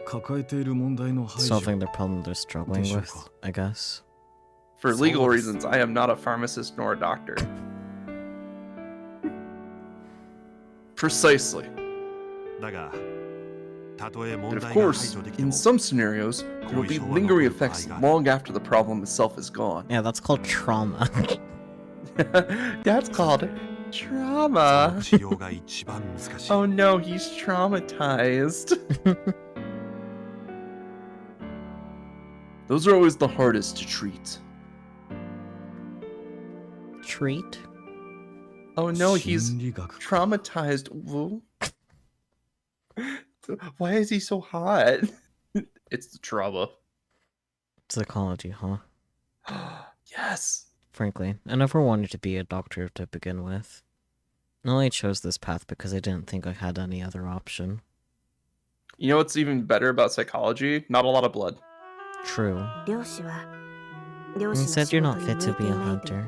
抱えている問題の排除 Solving the problem they're struggling with, I guess. For legal reasons, I am not a pharmacist nor a doctor. Precisely. だがたとえ But 問 of 題が排 course, 除できて in も some scenarios, there will be lingering effects long after the problem itself is gone. Yeah, that's called trauma. That's called そ trauma. の治療が一番難しい Oh no, he's traumatized. Those are always the hardest to treat. Treat? Oh no, he's 心理学 traumatized. Whoa. Why is he so hot? It's the trauma. Psychology, huh? Yes. Frankly, I never wanted to be a doctor to begin with. I only chose this path because I didn't think I had any other option. You know what's even better about psychology? Not a lot of blood. True. 漁師は You said you're not fit to be a hunter,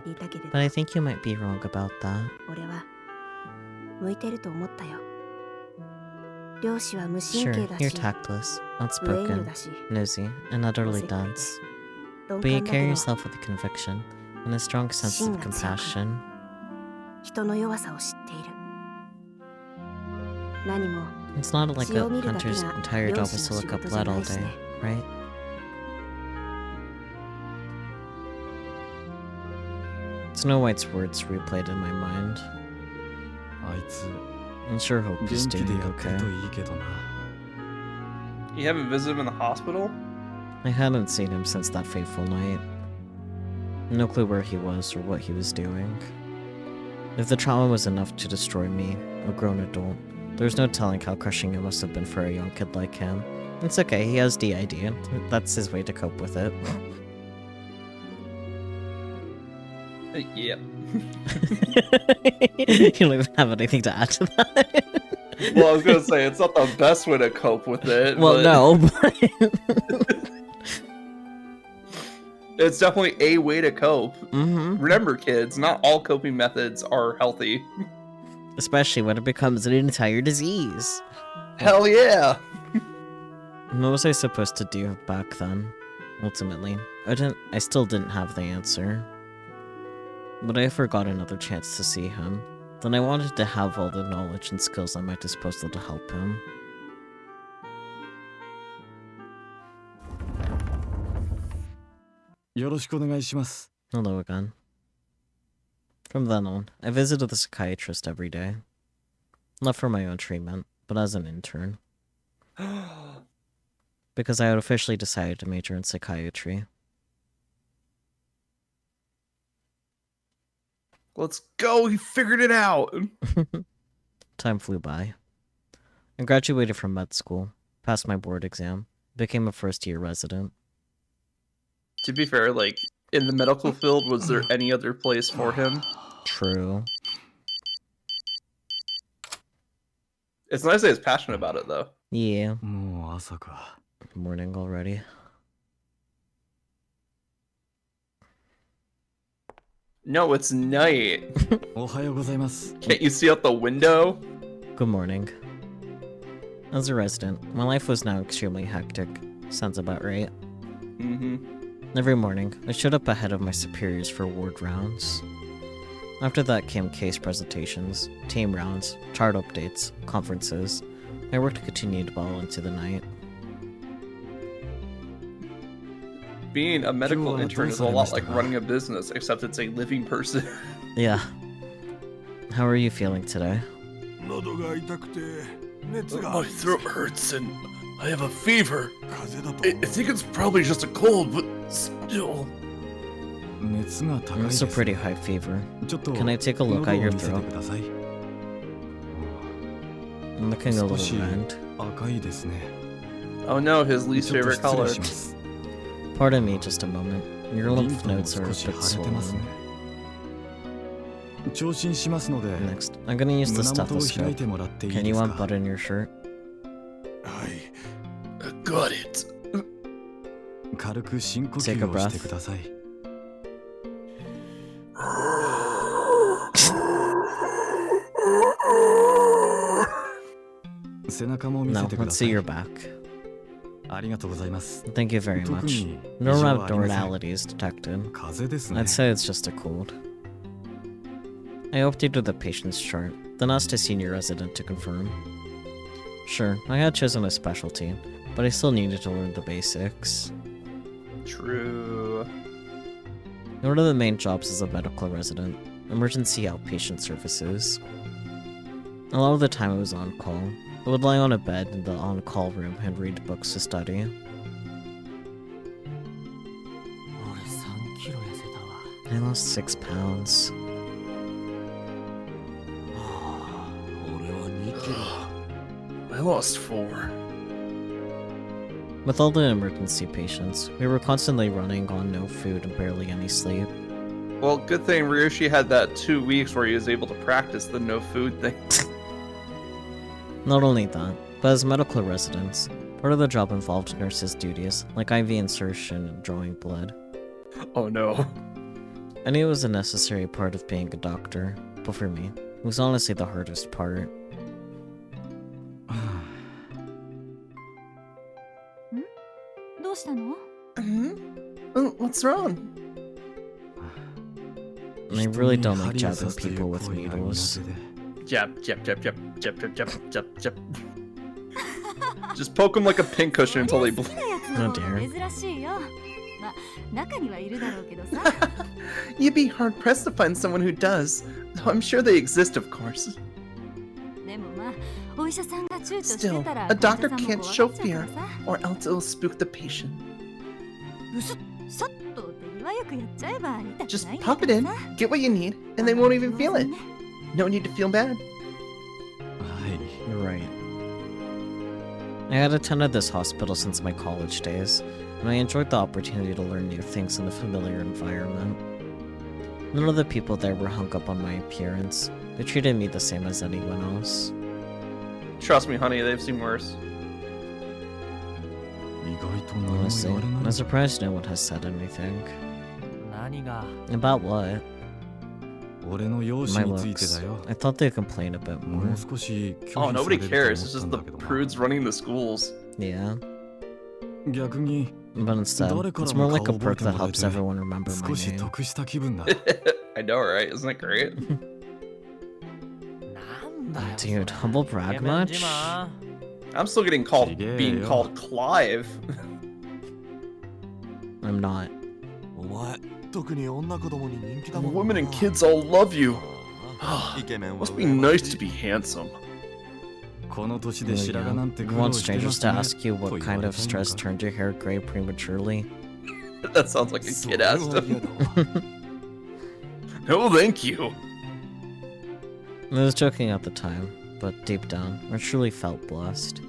but I think you might be wrong about that. 俺は向いてると思ったよ。漁師は無神 Sure, 経だ you're し、 tactless, 無遠慮 outspoken, だし、 nosy, and utterly dense. 鈍 But you 感だ carry けど yourself with conviction and a strong sense of compassion. 人の弱さを知っている。何も It's not like a 血を見るだけ hunter's が entire 漁 job 師 is to の仕 look up 事じゃ blood な all いし day, ね。 right? 'Snow White's words replayed in my mind. あいつ I sure hope 元 he's 気で doing やってると okay. いいけどな You haven't visited him in the hospital? I hadn't seen him since that fateful night. No clue where he was or what he was doing. If the trauma was enough to destroy me, a grown adult, there's no telling how crushing it must have been for a young kid like him. It's okay, he has DID. That's his way to cope with it. Yeah. You don't even have anything to add to that. Well, I was gonna say it's not the best way to cope with it. Well, but no, but... It's definitely a way to cope. Mm-hmm. Remember, kids, not all coping methods are healthy. Especially when it becomes an entire disease. Hell yeah! What was I supposed to do back then? Ultimately, I still didn't have the answer. But I forgot another chance to see him. Then I wanted to have all the knowledge and skills at my disposal to help him. Hello again. From then on, I visited the psychiatrist every day. Not for my own treatment, but as an intern. Because I had officially decided to major in psychiatry. Let's go! He figured it out! Time flew by. I graduated from med school, passed my board exam, became a first-year resident. To be fair, like, in the medical field, was there any other place for him? True. It's nice that he's passionate about it, though. Yeah. Morning already. No, it's night. おはようございます。 Can't you see out the window? Good morning. As a resident, my life was now extremely hectic. Sounds about right. Mm-hmm. Every morning, I showed up ahead of my superiors for ward rounds. After that came case presentations, team rounds, chart updates, conferences. My work continued well into the night. Being a medical intern is a lot like running a business, except it's a living person. Yeah. How are you feeling today? My throat hurts and I have a fever. I think it's probably just a cold, but still. It's a pretty high fever. Can I take a look at your throat? I'm looking a little red. Oh no, his least favorite color. Pardon me just a moment. Your lymph nodes are a bit swollen. Next, I'm gonna use the stethoscope. Can you unbutton your shirt? Got it. Take a breath. No, let's see your back. Thank you very much. No abnormalities detected. I'd say it's just a cold. I updated the patient's chart, then asked a senior resident to confirm. Sure, I had chosen a specialty, but I still needed to learn the basics. True. One of the main jobs as a medical resident, emergency outpatient services. A lot of the time I was on call. I would lie on a bed in the on-call room and read books to study. I lost 6 pounds. I lost 4. With all the emergency patients, we were constantly running on no food and barely any sleep. Well, good thing Ryoshi had that 2 weeks where he was able to practice the no food thing. Not only that, but as medical residents, part of the job involved nurses' duties, like IV insertion and drawing blood. Oh no. I knew it was a necessary part of being a doctor, but for me, it was honestly the hardest part. What's wrong? I really don't like jabbing people with needles. Jab. Just poke them like a pincushion until they bleed. Oh dear. You'd be hard-pressed to find someone who does, though I'm sure they exist, of course. Still, a doctor can't show fear, or else it'll spook the patient. Just pop it in, get what you need, and they won't even feel it. No need to feel bad. You're right. I had attended this hospital since my college days, and I enjoyed the opportunity to learn new things in a familiar environment. None of the people there were hung up on my appearance. They treated me the same as anyone else. Trust me, honey, they've seen worse. Honestly, I'm surprised no one has said anything. About what? My looks. I thought they'd complain a bit more. Oh, nobody cares. It's just the prudes running the schools. Yeah. But instead, it's more like a perk that helps everyone remember my name. I know, right? Isn't that great? Dude, humble brag much? I'm still getting called being called Clive. I'm not. Women and kids all love you. Must be nice to be handsome. You want strangers to ask you what kind of stress turned your hair gray prematurely? That sounds like a kid asked him. No, thank you. I was joking at the time, but deep down, I truly felt blessed.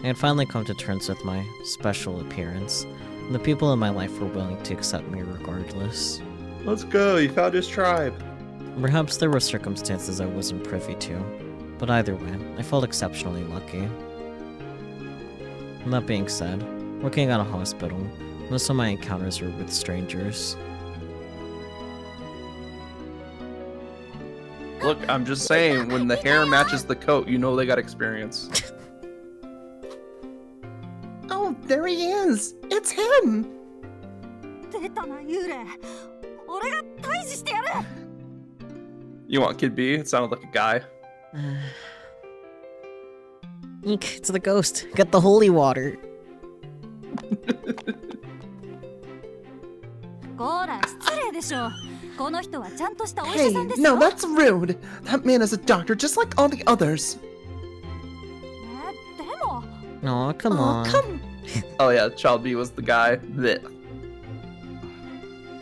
I had finally come to terms with my special appearance, and the people in my life were willing to accept me regardless. Let's go, you found his tribe. Perhaps there were circumstances I wasn't privy to, but either way, I felt exceptionally lucky. That being said, working at a hospital, most of my encounters are with strangers. Look, I'm just saying, when the hair matches the coat, you know they got experience. Oh, there he is! It's him! You want Kid B? It sounded like a guy. Eek, it's the ghost. Get the holy water. Hey, no, that's rude! That man is a doctor just like all the others. Aw, come Aw, on. come. Oh yeah, Child B was the guy. Blech.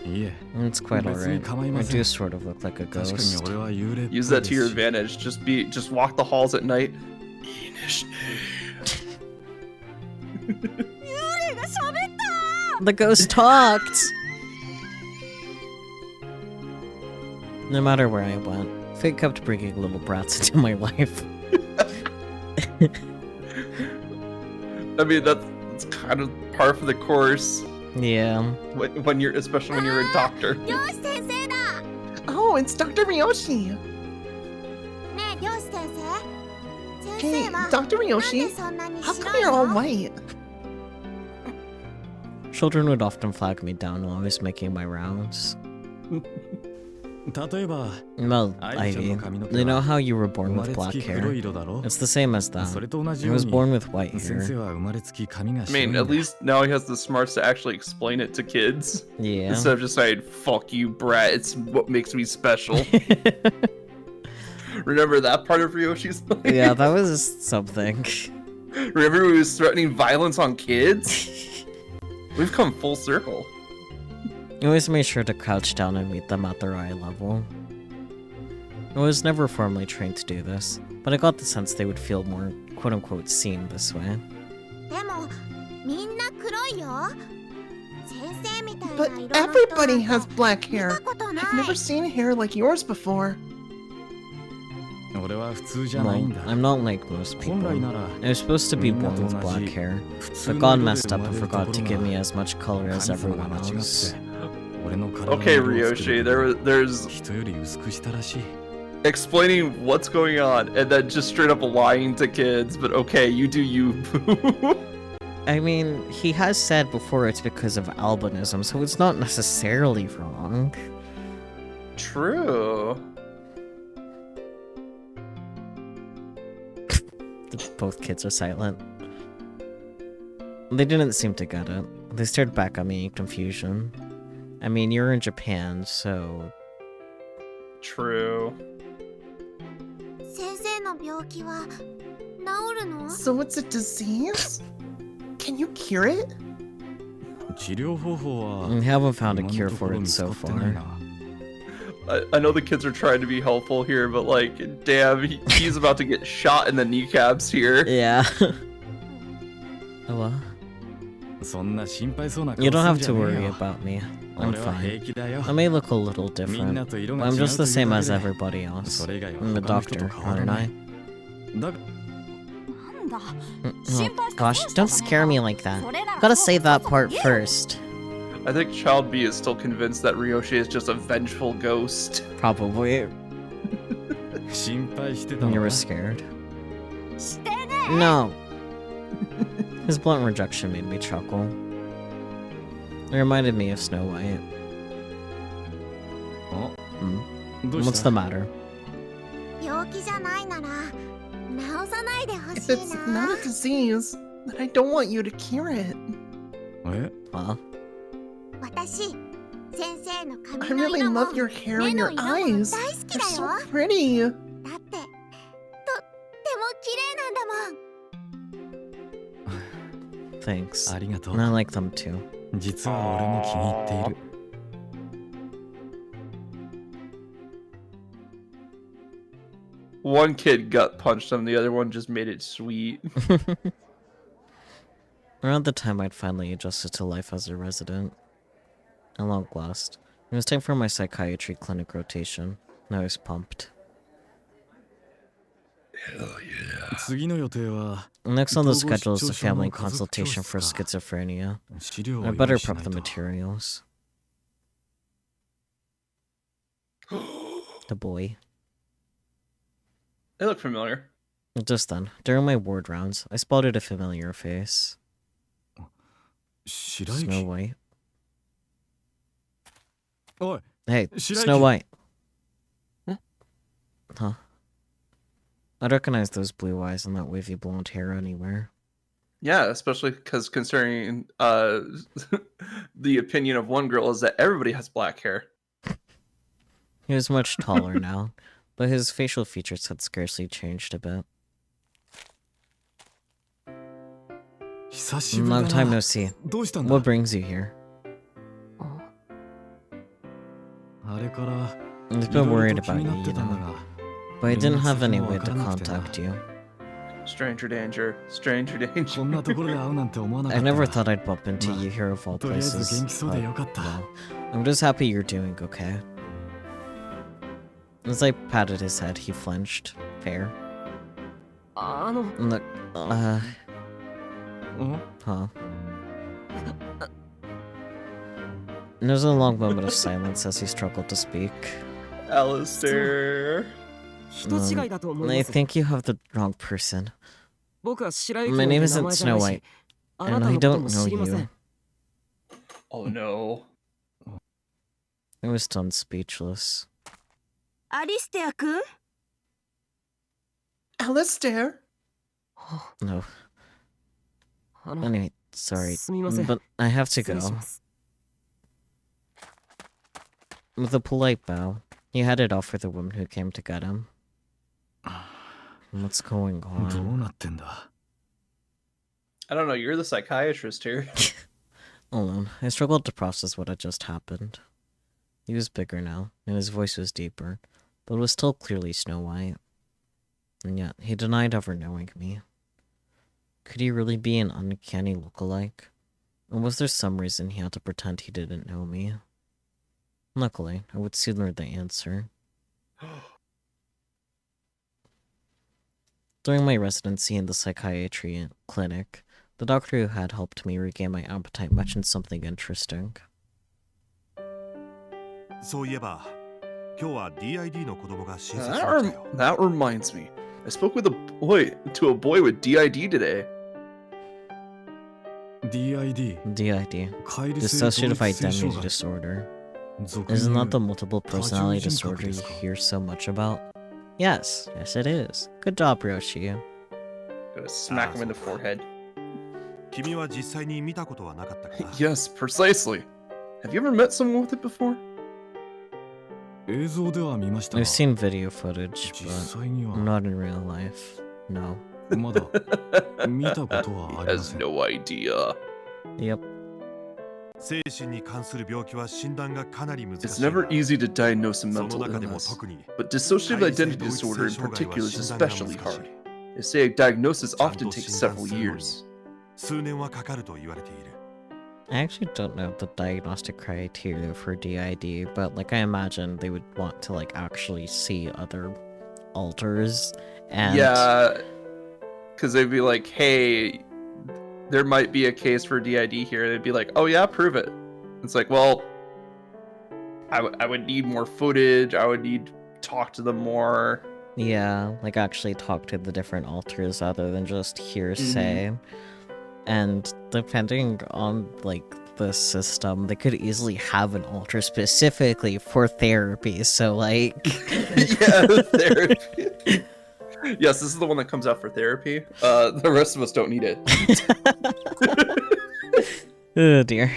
It's quite alright. I do sort of look like a ghost. Use that to your advantage. Just walk the halls at night. The ghost talked! No matter where I went, fate kept bringing little brats into my life. I mean, that's kind of par for the course. Yeah. Especially when you're a doctor. Oh, it's Dr. Ryoshi! Hey, Dr. Ryoshi, how come you're all white? Children would often flag me down while I was making my rounds. Well, Ivy, you know how you were born with black hair? It's the same as that. I was born with white hair. I mean, at least now he has the smarts to actually explain it to kids. Yeah. Instead of just saying, fuck you, brat, it's what makes me special. Remember that part of Ryoshi's life? Yeah, that was something. Remember when he was threatening violence on kids? We've come full circle. I always made sure to crouch down and meet them at their eye level. I was never formally trained to do this, but I got the sense they would feel more quote-unquote seen this way. But everybody has black hair. I've never seen hair like yours before. Well, I'm not like most people. I was supposed to be born with black hair, but God messed up and forgot to give me as much color as everyone else. Okay, Ryoshi, there's explaining what's going on and then just straight up lying to kids, but okay, you do you. I mean, he has said before it's because of albinism, so it's not necessarily wrong. True. Both kids are silent. They didn't seem to get it. They stared back at me in confusion. I mean, you're in Japan, so... True. So it's a disease? Can you cure it? We haven't found a cure for it so far. I know the kids are trying to be helpful here, but like, damn, he's about to get shot in the kneecaps here. Yeah. Oh well. You don't have to worry about me. I'm fine. I may look a little different, but I'm just the same as everybody else. I'm the doctor, aren't I? Oh, gosh, don't scare me like that. Gotta say that part first. I think Child B is still convinced that Ryoshi is just a vengeful ghost. Probably. You were scared? No. His blunt rejection made me chuckle. It reminded me of Snow White. What's the matter? If it's not a disease, then I don't want you to cure it. Huh? I really love your hair and your eyes. They're so pretty. Thanks. And I like them too. One kid gut punched him, the other one just made it sweet. Around the time I'd finally adjusted to life as a resident, at long last, it was time for my psychiatry clinic rotation, and I was pumped. 次の予定は Next on the schedule is the family consultation for schizophrenia. 資料を I 用 better 意しな prep い the と materials. The boy. They look familiar. Just then, during my ward rounds, I spotted a familiar face. 白 Snow 雪 White. おい Hey, Shiraiki. Snow White. Huh? Huh? I'd recognize those blue eyes and that wavy blonde hair anywhere. Yeah, especially because concerning the opinion of one girl is that everybody has black hair. He was much taller now, but his facial features had scarcely changed a bit. 久しぶりだ Long な time no see. どうしたんだ What brings you here? あれから I've いろ been い worried ろと気 about に you, なって you たんだ know, が but I didn't have any 連絡 way 先 to がわからなくて contact な you. Stranger danger, stranger こ danger. んなところで会うなんて思わなか I った never thought I'd bump into Well, you here of all とりあえず places. 元気そうで But, よかった well, I'm just happy you're doing okay. As I patted his head, he flinched. Fair. の Look, うん huh. There was a long moment of silence as he struggled to speak. Alistair. 人違いだと思い I ます think you have the wrong person. 僕は白雪 My の name 名 isn't 前じゃない Snow し White, あな and た I のこと don't も know 知りませ you. ん Oh no. I was stunned speechless. アリステア君 Alistair? No. あの Anyway, sorry, すみません but I have to 失礼し go. ます With a polite bow, he headed off for the woman who came to get him. What's going ど on? うなってんだ I don't know, you're the psychiatrist here. Alone, I struggled to process what had just happened. He was bigger now, and his voice was deeper, but it was still clearly Snow White. And yet, he denied ever knowing me. Could he really be an uncanny lookalike? Or was there some reason he had to pretend he didn't know me? Luckily, I would soon learn the answer. During my residency in the psychiatry clinic, the doctor who had helped me regain my appetite mentioned something interesting. そういえば、今日は DID の子供が診察 That, に来たよ。 that reminds me. I spoke with a boy with DID today. DID DID. 乖離性 Dissociative 同一性 Identity 障害 Disorder. 俗 Isn't に言 that the う multiple personality disorder you hear so much about? Yes, yes it is. Good job, Ryoshi. Gonna smack him in the forehead. 君は実際に見たことはなかったかな Yes, precisely. Have you ever met someone with it before? 映像では見ましたが I've seen video footage, 実 but 際には not in real life. No. まだ見たことは He ありま has せん no idea. Yep. 精神に関する病気は診断がかなり難しい It's never easy to diagnose a その mental 中でも illness, 特に but dissociative 乖離性 identity 同一 disorder 性 in 障害 particular は is 診断が especially 難し hard. い They say a diagnosis ちゃんと often takes 診断 several するのに years. 数年はかかると言われている I actually don't know the diagnostic criteria for DID, but like I imagine they would want to like actually see other alters and Yeah, because they'd be like, hey, there might be a case for DID here. They'd be like, oh yeah, prove it. It's like, well, I would need more footage. I would need to talk to them more. yeah, like actually talk to the different alters other than just hearsay. And depending on like the system, they could easily have an alter specifically for therapy. So like Yeah, therapy. Yes, this is the one that comes out for therapy. The rest of us don't need it. oh dear.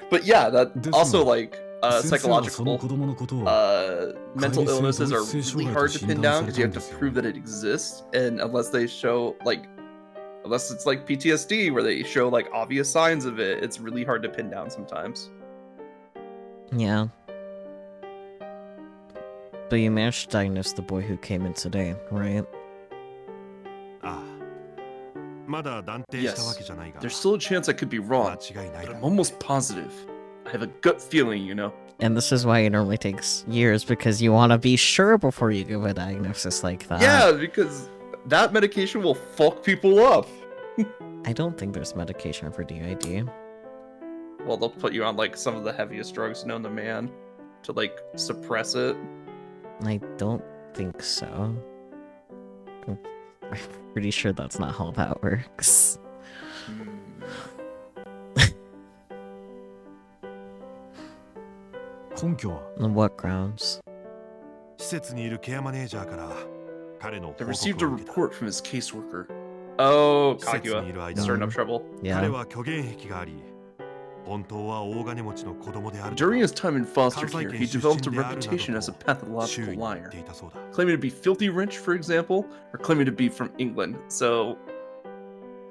But yeah, that This also one. like 先生はその psychological 子供のことを mental Kairi-sen illnesses are同一性 really 障害 hard と to 診 pin 断 down され because you た have ん to ですよ prove that it exists, and unless they show unless it's like PTSD where they show like obvious signs of it, it's really hard to pin down sometimes. Yeah. But you managed to diagnose the boy who came in today, right? ああまだ断定したわけじゃないが There's still a chance I could be 間 wrong, 違いない but だ I'm ろう almost positive. I have a gut feeling, you know. And this is why it normally takes years, because you want to be sure before you give a diagnosis like that. Yeah, because that medication will fuck people up. I don't think there's medication for DID. Well, they'll put you on like some of the heaviest drugs known to man to like suppress it. I don't think so. I'm pretty sure that's not how that works. On what grounds? They received a report from his caseworker. Oh, Kaguya. Stirring up trouble. Yeah. During his time in foster care, he developed a reputation as a pathological liar, claiming to be filthy rich, for example, or claiming to be from England. So,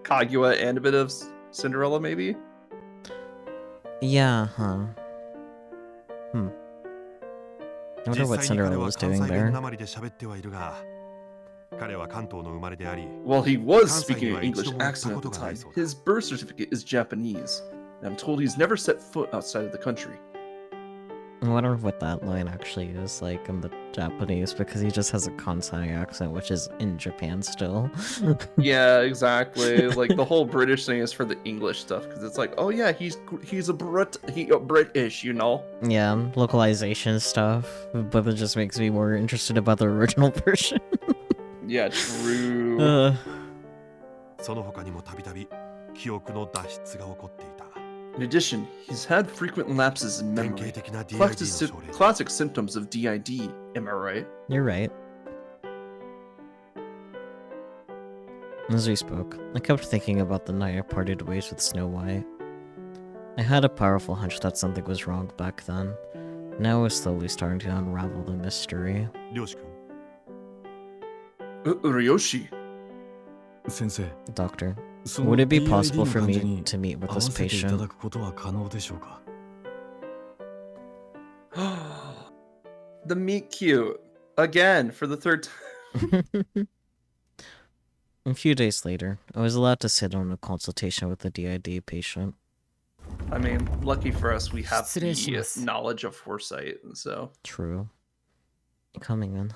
Kaguya and a bit of Cinderella, maybe? Yeah, huh. I wonder what Cinderella was doing there. Well, he was speaking an English accent at the time. His birth certificate is Japanese, and I'm told he's never set foot outside of the country. I wonder what that line actually is like in the Japanese, because he just has a Kansai accent, which is in Japan still. Yeah, exactly. Like the whole British thing is for the English stuff, because it's like, oh yeah, he's British, you know. Yeah, localization stuff, but it just makes me more interested about the original version. Yeah, true. In addition, he's had frequent lapses in memory. Classic symptoms of DID, am I right? You're right. As we spoke, I kept thinking about the night I parted ways with Snow White. I had a powerful hunch that something was wrong back then. Now I was slowly starting to unravel the mystery. Ryoshi. Sensei. Doctor, would it be possible for me to meet with this patient? The meet cute. Again, for the third time. A few days later, I was allowed to sit on a consultation with the DID patient. I mean, lucky for us, we have the knowledge of foresight, so... True. Coming in.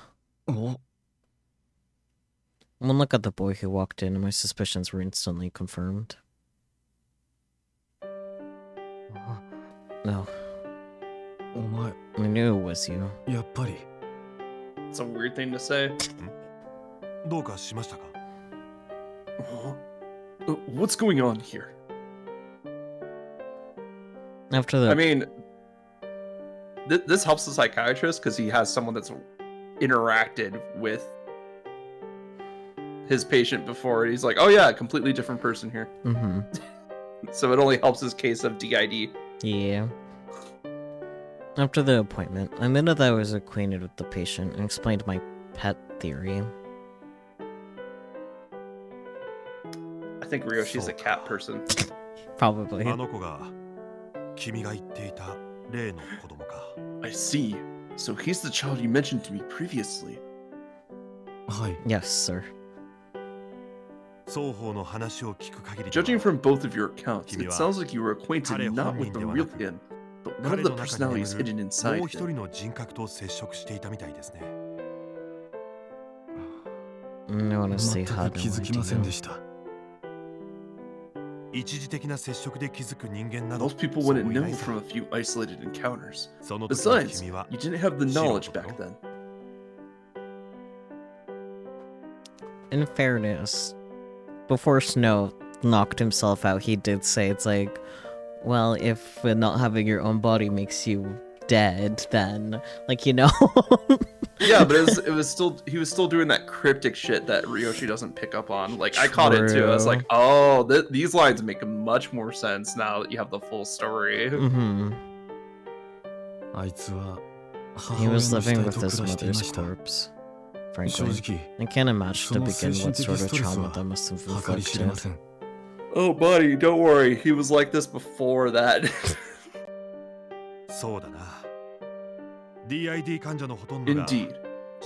One look at the boy who walked in and my suspicions were instantly confirmed. No. I knew it was you. It's a weird thing to say. What's going on here? After the... I mean, this helps the psychiatrist because he has someone that's interacted with his patient before. He's like, oh yeah, a completely different person here. Mm-hmm. So it only helps his case of DID. Yeah. After the appointment, I admitted that I was acquainted with the patient and explained my pet theory. I think Ryoshi's a cat person. Probably. I see. So he's the child you mentioned to me previously. Yes, sir. Judging from both of your accounts, it sounds like you were acquainted not with the real him, but one of the personalities hidden inside him. I honestly had no idea. Most people wouldn't know from a few isolated encounters. Besides, you didn't have the knowledge back then. In fairness, before Snow knocked himself out, he did say it's like, well, if not having your own body makes you dead, then, like, you know. Yeah, but he was still doing that cryptic shit that Ryoshi doesn't pick up on. Like, I caught it too. I was like, oh, these lines make much more sense now that you have the full story. Mm-hmm. He was living with his mother's corpse. Frankly, I can't imagine to begin what sort of trauma that must have inflicted. Oh, buddy, don't worry. He was like this before that. Indeed.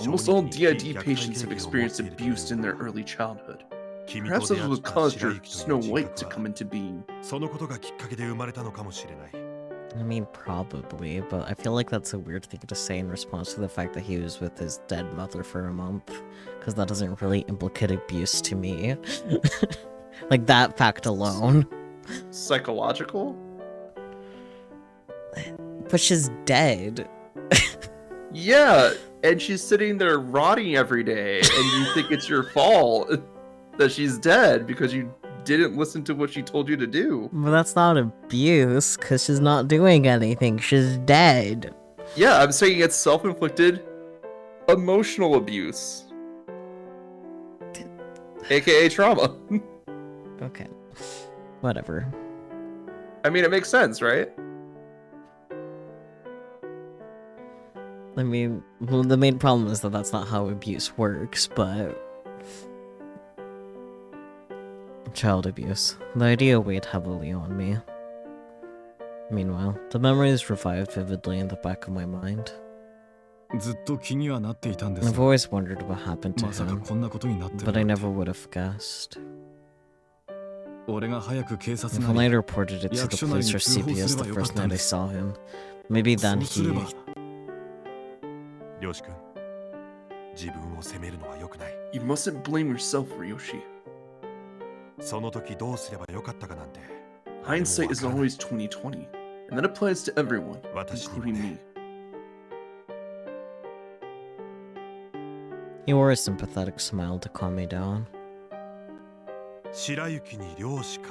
Almost all DID patients have experienced abuse in their early childhood. Perhaps this was caused your Snow White to come into being. I mean, probably, but I feel like that's a weird thing to say in response to the fact that he was with his dead mother for a month, because that doesn't really implicate abuse to me. Like, that fact alone. Psychological? But she's dead. Yeah, and she's sitting there rotting every day, and you think it's your fault that she's dead because you didn't listen to what she told you to do. But that's not abuse, because she's not doing anything. She's dead. Yeah, I'm saying it's self-inflicted emotional abuse. AKA trauma. Okay. Whatever. I mean, it makes sense, right? I mean, well, the main problem is that that's not how abuse works, but... Child abuse. The idea weighed heavily on me. Meanwhile, the memories revived vividly in the back of my mind. ずっと気にはなっていたんです I've が always wondered what happened to まさか him, こんなことになってる but I なんて never would have guessed. 俺が早く警察 If な only I り reported it to the 役所内に police or 通報 CPS すれば the よかっ first たん night で I す saw him. Maybe そ then うすれ he... ば漁師君、自分を責めるのは良くない。 You mustn't blame yourself, Ryoshi. その時どうすればよかったかなんて。 Hindsight is always 2020, and that applies to everyone, 私にも including ね me. He wore a sympathetic smile to calm me down. 白雪に漁師か。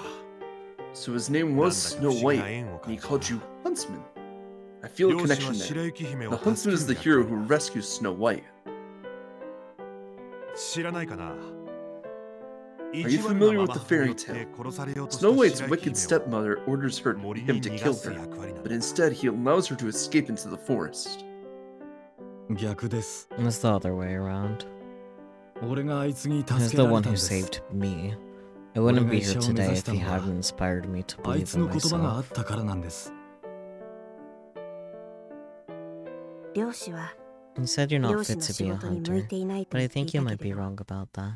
So his name was Snow White, and he called you Huntsman. I feel a 漁師 connection は there. 白雪姫 The を Huntsman 助 is け the る hero 役 who 割 rescues Snow White. 知らないかな。 Are you familiar with the fairy tale? Snow White's wicked stepmother orders him to kill her, but instead he allows her to escape into the forest. 逆です It's the other way around. 俺があいつに He's 助け the られ one たん who です saved me. I wouldn't be here today if he hadn't inspired me to あい believe つ in の言葉があっ myself. たからなんです 漁師は You said you're not 漁師 fit の to 仕 be a 事に向い hunter, ていないと but 言 I ってい think you た might け be れど wrong about that.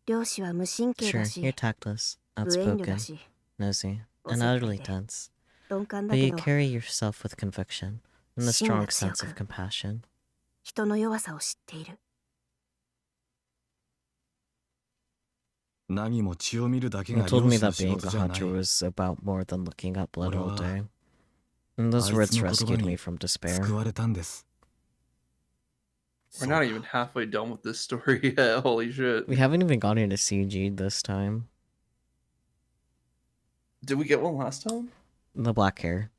漁師は無神経 Sure, だし you're tactless, 無遠慮だ outspoken, し nosy, and おせっかい utterly で tense. 鈍感だ But け you ど carry yourself with conviction and a 芯 strong が強 sense of く compassion. 人の弱さを知っている何も血を見るだけ You が told 漁 me 師の that 仕 being 事 a じゃない hunter was about more than looking at blood all 俺は day. And those あい words つの言葉 rescued に me from despair. 救われたんです We're not even halfway done with this story yet. Holy shit. We haven't even gotten into CG this time. Did we get one last time? The black hair.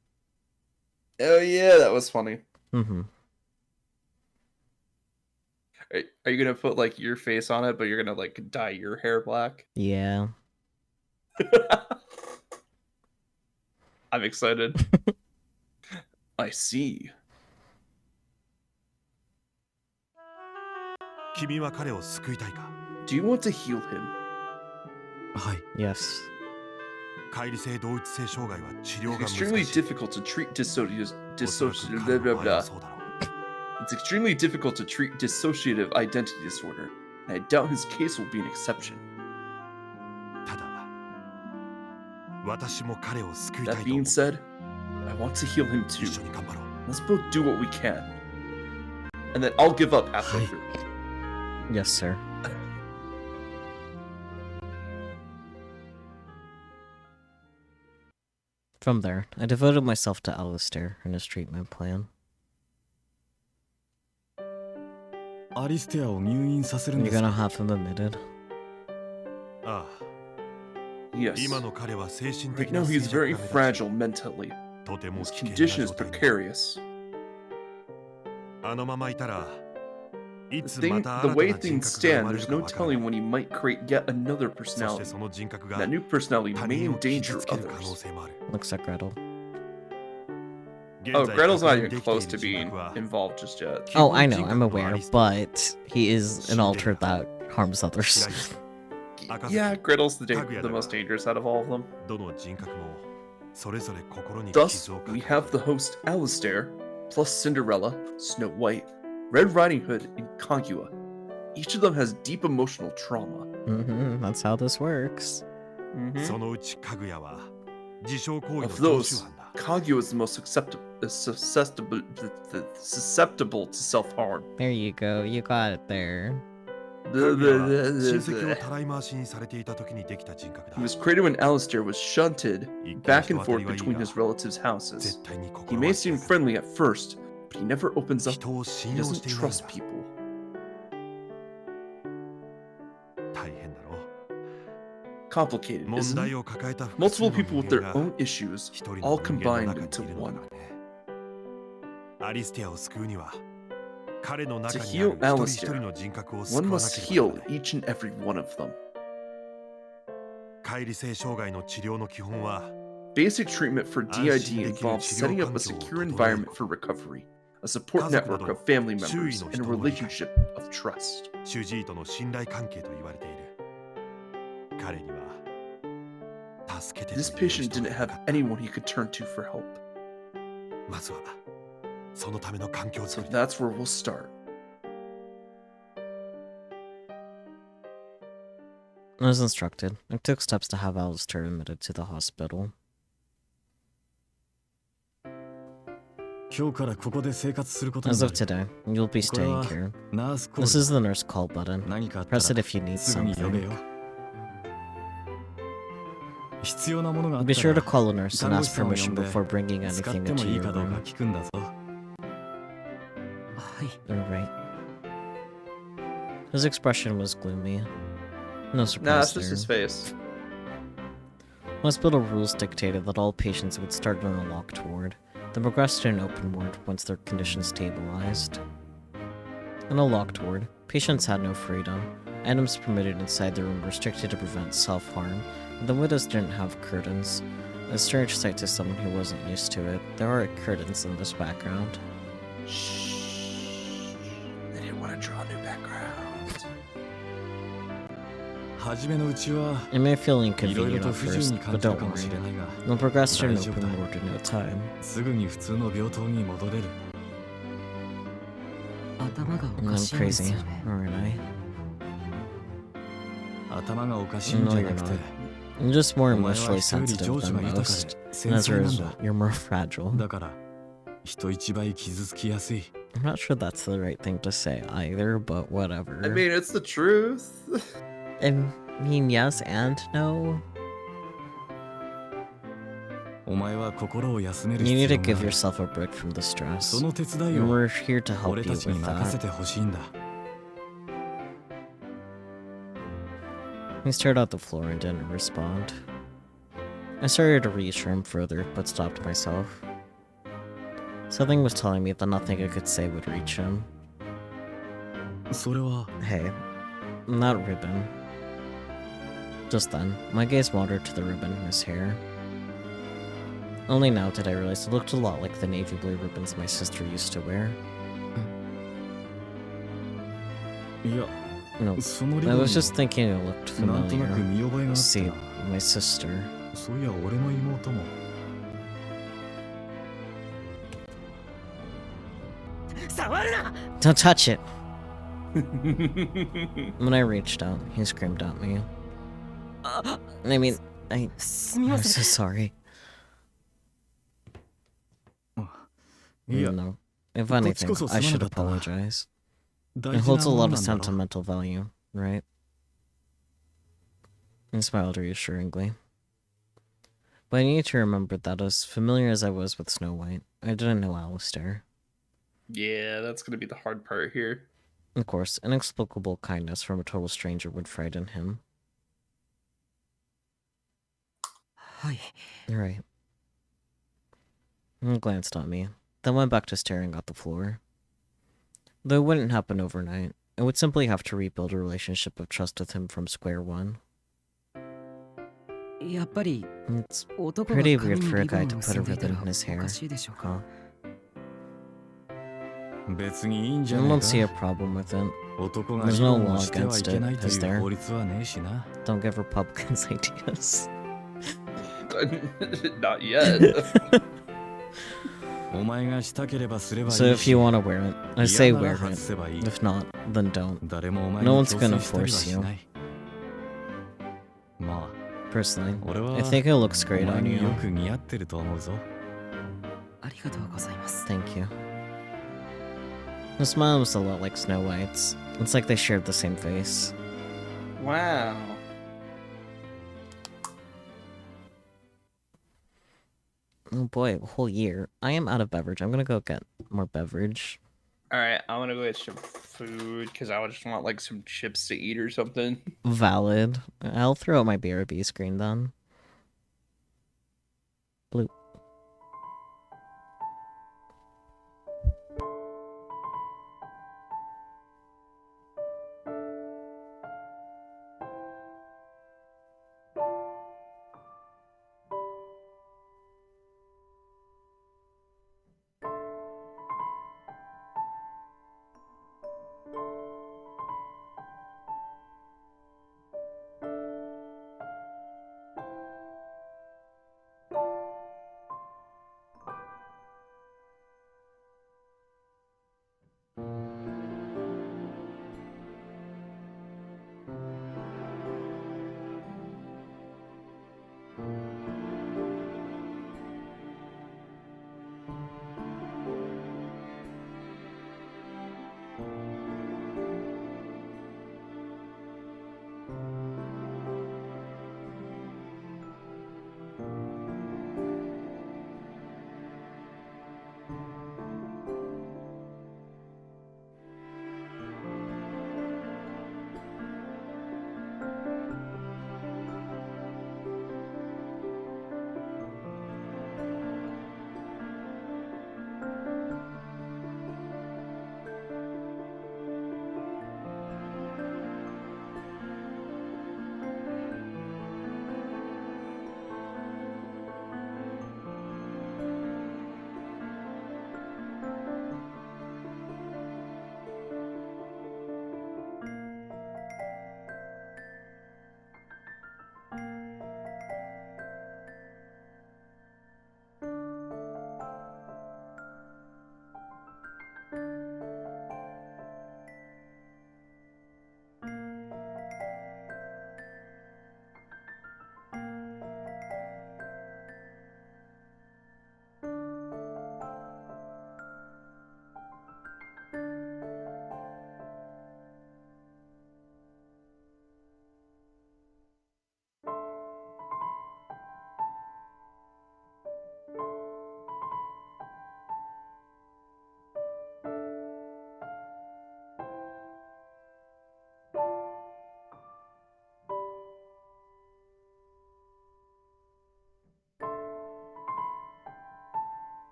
Oh yeah, that was funny. Mm-hmm. Are you gonna put like your face on it, but you're gonna like dye your hair black? Yeah. I'm excited. I see. 君は彼を救いたいか。 Do you want to heal him? はい Yes. 解離性同一性障害は治療 It's が難し extremely い。 difficult to treat おそらく彼の場合はそうだろう。 It's extremely difficult to treat dissociative identity disorder, and I doubt his case will be an exception. ただ、私も彼を救いたい That と思 being う。 said, I want to heal him 一 too. 緒に頑張ろう。 Let's both do what we can. And then I'll give up halfway Hi. through. Yes, sir. From there, I devoted myself to Alistair and his treatment plan. アリステアを入院させるん You're です gonna か have him admitted? ああ、 Yes. 今の彼は精神 Right 的 now な he's 衰弱 very が目立ち fragile mentally. とても His 危険 condition な is 状態に precarious. あのままいたらい The つま thing, た the 新た way な人 things 格が生 stand, まれ there's るか no わからない telling when he might create yet another そして personality. その人格が That new personality 他 may 人を傷 endanger つける可能 others. 性もある。 Looks like Gretel. 現 Oh, 在 Gretel's 確 not 認 even できてい close る to 人 being 格は involved just yet. Oh, I know, I'm aware, but he is an alter that harms others. 赤 Yeah, 月 Gretel's the, かぐや the だが most dangerous out of all of them. どの人格もそれぞれ心に Thus, 傷を抱 we え have the host Alistair, plus Cinderella, Snow White, Red Riding Hood, and Kaguya. Each of them has deep emotional trauma. Mm-hmm, that's how this works. そのうちかぐやは自傷行為の Of 常 those, 習犯だ。 Kaguya is the most susceptible to self-harm. There you go. You got it there. カグヤは親戚をたらい回しにされていた時にできた人格だ。 He was created when Alistair was shunted 一見 back 人 and 当た forth りはいい between が his relatives' houses. 絶対に He 心 may は seem 強い。 friendly at first, but he never opens up. 人を信 He 用 doesn't していないん trust だ。 people. 大変だろう。 Complicated, 問 isn't 題 it? を抱えた複数 Multiple の people with 人 their 間が own issues, 一人 all の人間 combined の中に into いるの one. だね。アリスティアを救うには彼の中 To にある heal 一人一 Alistair, 人の人格を one 救わな must ければ heal ならない。 each and every one of them. 解離性障害の治療の基本は Basic treatment for DID 安心できる involves 治療 setting up 環 a 境を secure 整える environment こと。 for recovery, a support 家族な network ど of family 周囲 members, の and a 人の理解。 relationship of trust. 主治医との信頼関係と言われている。彼には助けてと This 言える patient 人が didn't いな have かった。 anyone he could turn to for help. まずはそのための環境づ So くりだ。 that's where we'll start. As instructed, I took steps to have Alistair admitted to the hospital. 今日からここで生活することに As な of る。 today, you'll be これ staying は here. ナースコー This ル is だ。 the nurse call button. 何かあった Press it ら if you need すぐに呼べ something. よ。必要なものがあっ Be た sure to ら call a nurse 看 and 護師 ask さんを呼 permission んで before bringing 使っ anything ても into いい your かどうか room. 聞くんだぞ。はい。 Alright. His expression was gloomy. No Nah, surprise it's just his there. face. Hospital rules dictated that all patients would start in a locked ward, then progress to an open ward once their condition stabilized. In a locked ward, patients had no freedom. Items permitted inside the room were restricted to prevent self-harm, and the windows didn't have curtains. A strange sight to someone who wasn't used to it. There are curtains in this background. Shh. They didn't want to draw a new background. 初めのうちは It may feel いろいろ inconvenient と at 不自由 first, に感 but じる don't かもしれ worry. ないが、 You'll progress to an 大丈夫 open だ。 ward in no time. すぐに普通の病棟に戻れる。頭がおか I'm しいんです crazy, よね。 aren't I? 頭がおかしいんじゃなくて、 I'm just more お前は emotionally 人より sensitive 情緒 than が豊か most. で And 繊 as a 細なんだ。 result, you're more fragile. だから人一倍傷つきやすい。 I'm not sure that's the right thing to say either, but whatever. I mean, it's the truth. I mean, yes and no. お前は心を休め You る need 必 to 要 give がある。 yourself a break from the そ stress. の手伝い And を we're here to help 俺 you たちに with 任せ that. てほしいんだ。 He stared at the floor and didn't respond. I started to reassure him further, but stopped myself. Something was telling me that nothing I could say would reach him. それは Hey, that ribbon. Just then, my gaze wandered to the ribbon in his hair. Only now did I realize it looked a lot like the navy blue ribbons my sister used to wear. いや、 No, そのリボ I ン was just thinking it looked なんとなく familiar. 見覚えがあった See, な。 my sister. そういや俺の妹も。触るな。 Don't touch it! When I reached out, he screamed at me. I mean, すみま I'm せ so ん。 sorry. いや、 No. If こっち anything, こそ I すま should なかったな。 apologize. 大 It 事な holds a もの lot な of んだろ。 sentimental value, right? I smiled reassuringly. But I need to remember that as familiar as I was with Snow White, I didn't know Alistair. Yeah, that's gonna be the hard part here. Of course, inexplicable kindness from a total stranger would frighten him. はい。 Right. He glanced at me, then went back to staring at the floor. Though it wouldn't happen overnight, I would simply have to rebuild a relationship of trust with him from square one. やっぱり It's 男が pretty 髪 weird に for a リボ guy ン to を put 結 a んでいた ribbon ら in his お hair. かしいでしょうか。 Huh? 別にいいんじ I ゃねえ don't see a か。 problem with it. 男が There's リボ no ン law をしてはい against けない it, と is いう there? 法律はねえしな。 Don't give Republicans ideas. Not yet. お前がしたければすればいい So if し you want to wear it, I say 嫌な wear ら it. 外せばいい。 If not, then don't. 誰もお前 No に one's 強 gonna 制したりは force し you. ない。まあ、personally. 俺は I think it looks great お前 on に you. よく似合ってると思うぞ。ありがとうございます。 Thank you. The smile was a lot like Snow White's. It's like they shared the same face. Wow. Oh boy, a whole year. I am out of beverage. I'm gonna go get more beverage. All right, I want to go get some food because I just want like some chips to eat or something. Valid. I'll throw out my BRB screen then. Blue.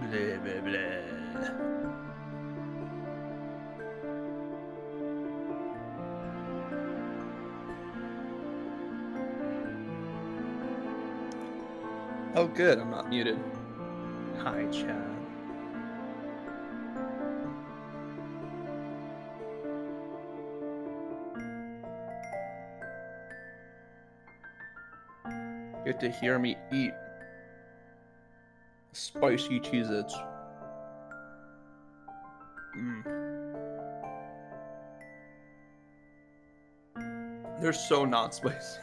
Blah, blah, blah. Oh, good. I'm not muted. Hi, Chad. You get to hear me eat spicy Cheez-Its. They're so not spicy.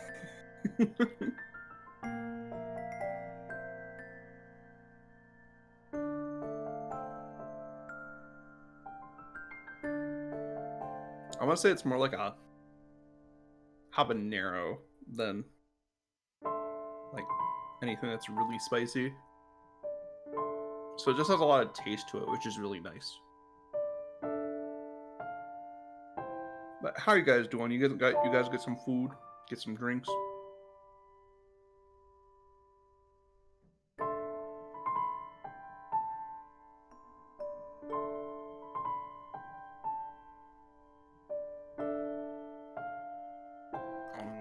I want to say it's more like a habanero than like anything that's really spicy. So it just has a lot of taste to it, which is really nice. But how are you guys doing? You guys get some food, get some drinks.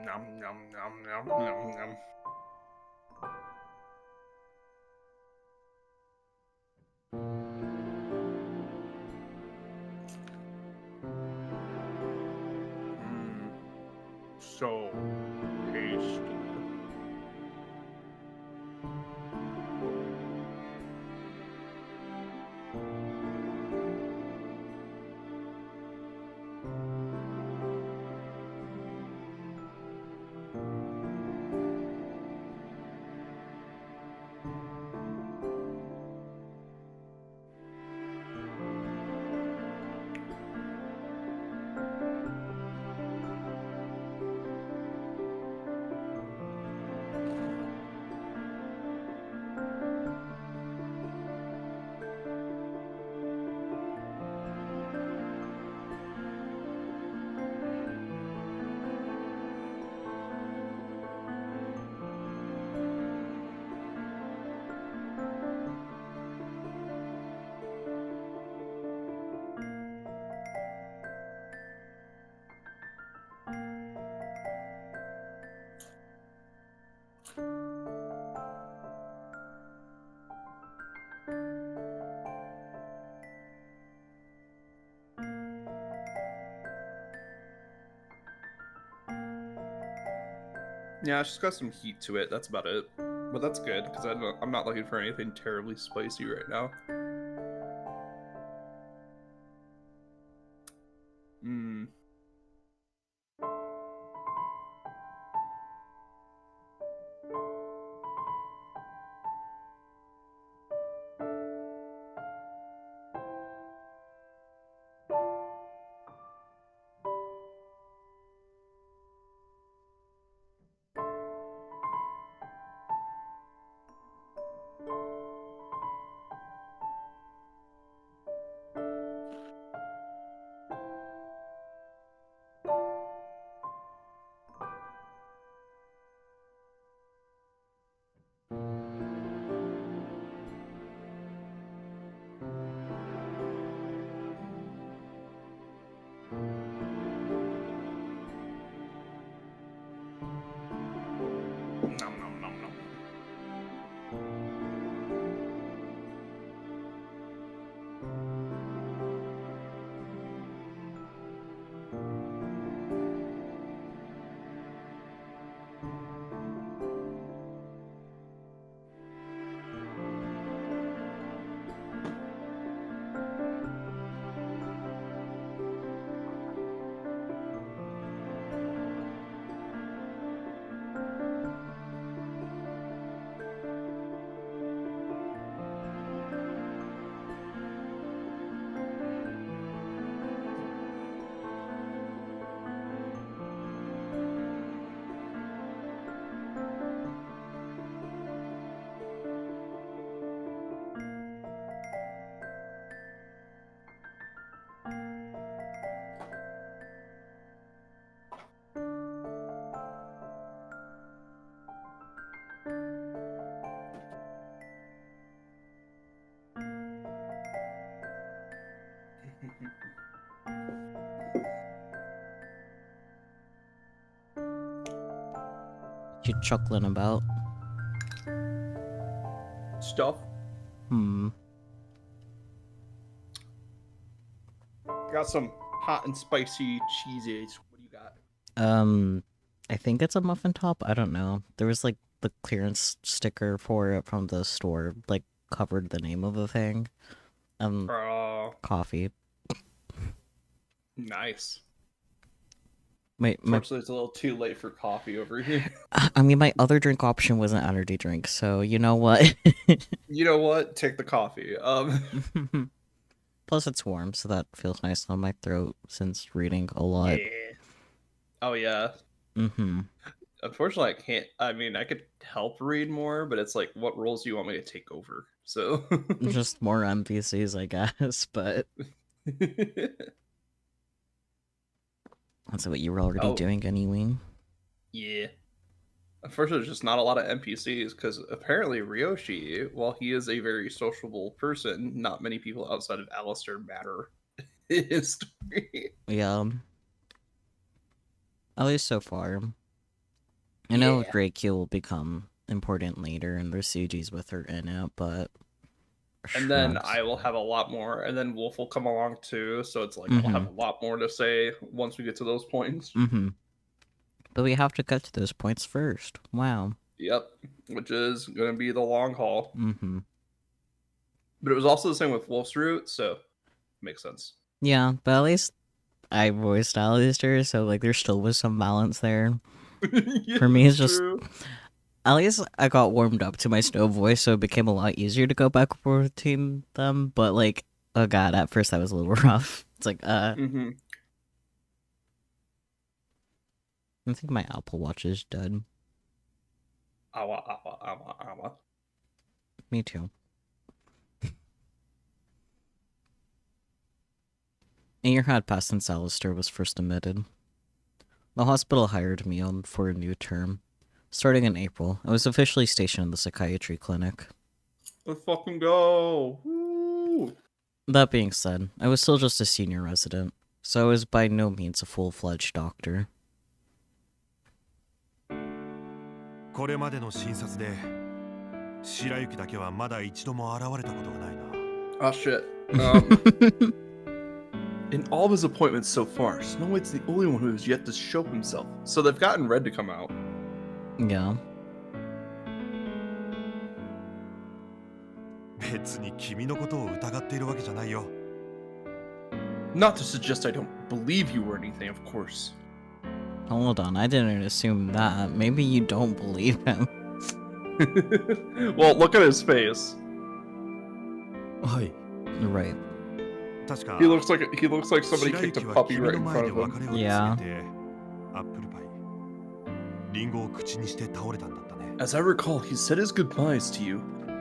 Nom nom nom nom nom nom. So tasty. Yeah, it's just got some heat to it. That's about it. But that's good because I'm not looking for anything terribly spicy right now. Mmm. Nom nom nom nom. You chuckling about? Stuff. Got some hot and spicy cheeses. What do you got? I think it's a muffin top. I don't know. There was like the clearance sticker for it from the store, like covered the name of the thing. Coffee. Nice. Unfortunately, it's a little too late for coffee over here. I mean, my other drink option was an energy drink, so you know what? You know what? Take the coffee. Plus, it's warm, so that feels nice on my throat since reading a lot. Yeah. Oh yeah. unfortunately, I can't. I mean, I could help read more, but it's like, what roles do you want me to take over? So Just more NPCs, I guess, but that's what you were already doing anyway. Yeah. Unfortunately, there's just not a lot of NPCs because apparently Ryoshi, while he is a very sociable person, not many people outside of Alistair matter in his story. Yeah. At least so far. I know Great Q will become important later, and there's CGs with her in it, but... And then I will have a lot more, and then Wolf will come along too, so it's like I'll have a lot more to say once we get to those points. But we have to get to those points first. Wow. Yep, which is going to be the long haul. But it was also the same with Wolf's route, so makes sense. Yeah, but at least I voiced Alistair, so like there still was some balance there. Yeah, for me, it's just true. At least I got warmed up to my Snow voice, so it became a lot easier to go back and forth between them. But like, oh god, at first that was a little rough. It's like, I think my Apple Watch is dead. Awa. Me too. A year had passed since Alistair was first admitted. The hospital hired me on for a new term. Starting in April, I was officially stationed in the psychiatry clinic. Let's fucking go! Woo! That being said, I was still just a senior resident, so I was by no means a full-fledged doctor. これまでの診察で白雪だけはまだ一度も現れたことがないな。 Oh shit. In all of his appointments so far, Snow White's the only one who has yet to show himself. So they've gotten Red to come out. Yeah. 別に君のことを疑っているわけじゃないよ。 Not to suggest I don't believe you or anything, of course. Hold on, I didn't assume that. Maybe you don't believe him. Well, look at his face. はい。 Right. 確か He looks like somebody kicked a puppy right in front of him. Yeah. アップルパイ。リンゴを口にして倒れたんだったね。 As I recall, he said his goodbyes to you,